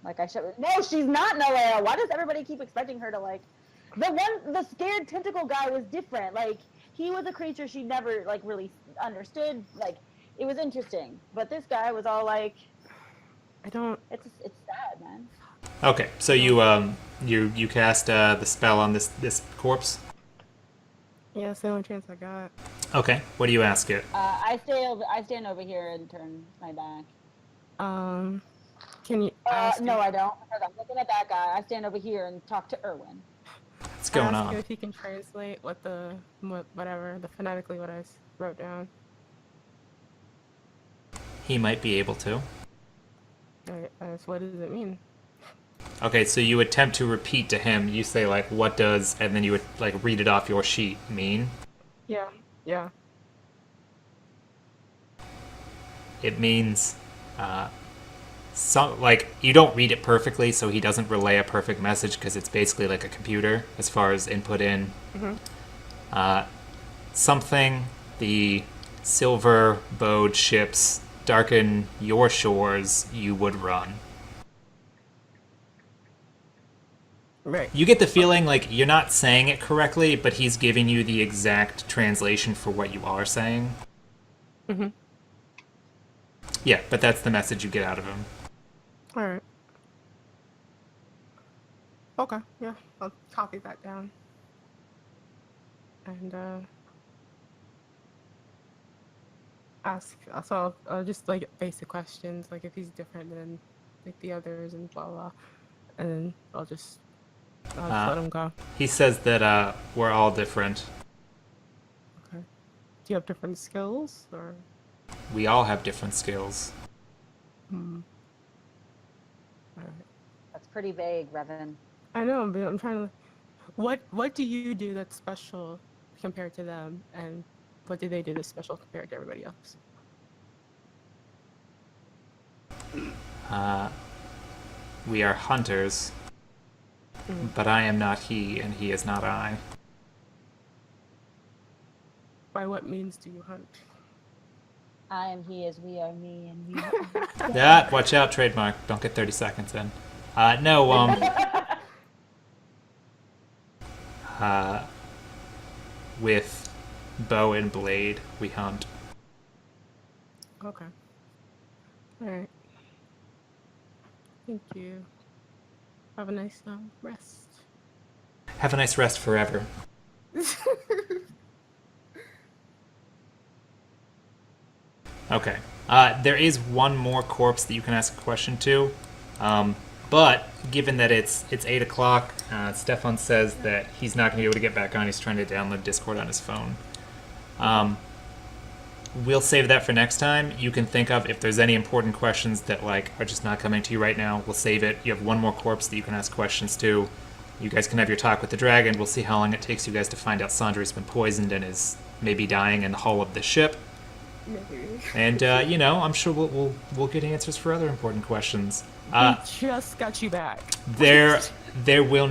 Like I should. No, she's not Noelle. Why does everybody keep expecting her to like? The scared tentacle guy was different. Like he was a creature she never like really understood. Like it was interesting, but this guy was all like, I don't. It's sad, man. Okay, so you cast the spell on this corpse. Yeah, it's the only chance I got. Okay, what do you ask it? I stand over here and turn my back. Can you ask? No, I don't. Because I'm looking at that guy. I stand over here and talk to Erwin. What's going ask on? him if he can translate whatever phonetically what I wrote down. He might be able to. What does it mean? Okay, so you attempt to repeat to him. You say like, "What does?" and then you would like read it off your sheet. Mean? Yeah. It means, like you don't read it perfectly, so he doesn't relay a perfect message because it's basically like a computer as far as input in. Mm-hmm. Something the silver-bowed ships darken your shores, you would run. Right. You get the feeling like you're not saying it correctly, but he's giving you the exact translation for what you are saying. Mm-hmm. Yeah, but that's the message you get out of him. All right. Okay. Yeah, I'll copy that down. And ask. Also, just like basic questions, like if he's different than like the others and blah blah. And then I'll just let him go. He says that we're all different. Okay. Do you have different skills or? We all have different skills. Hmm. All right. That's pretty vague, Revan. I know, but I'm trying to. What do you do that's special compared to them, and what do they do that's special compared to everybody else? We are hunters, but I am not he, and he is not I. By what means do you hunt? I am he as we are me, and we are Yeah, watch out, trademark. Don't get 30 seconds in. With bow and blade, we hunt. Okay. All right. Thank you. Have a nice rest. Have a nice rest forever. Okay. There is one more corpse that you can ask a question to. But given that it's 8 o'clock, Stefan says that he's not going to be able to get back on. He's trying to download Discord on his phone. We'll save that for next time. You can think of if there's any important questions that like are just not coming to you right now. We'll save it. You have one more corpse that you can ask questions to. you guys can have your talk with the dragon. We'll see how long it takes you guys to find out Sandra's been poisoned and is maybe dying in the hull of the ship. And I'm sure we'll get answers for other important questions. We just got you back. There will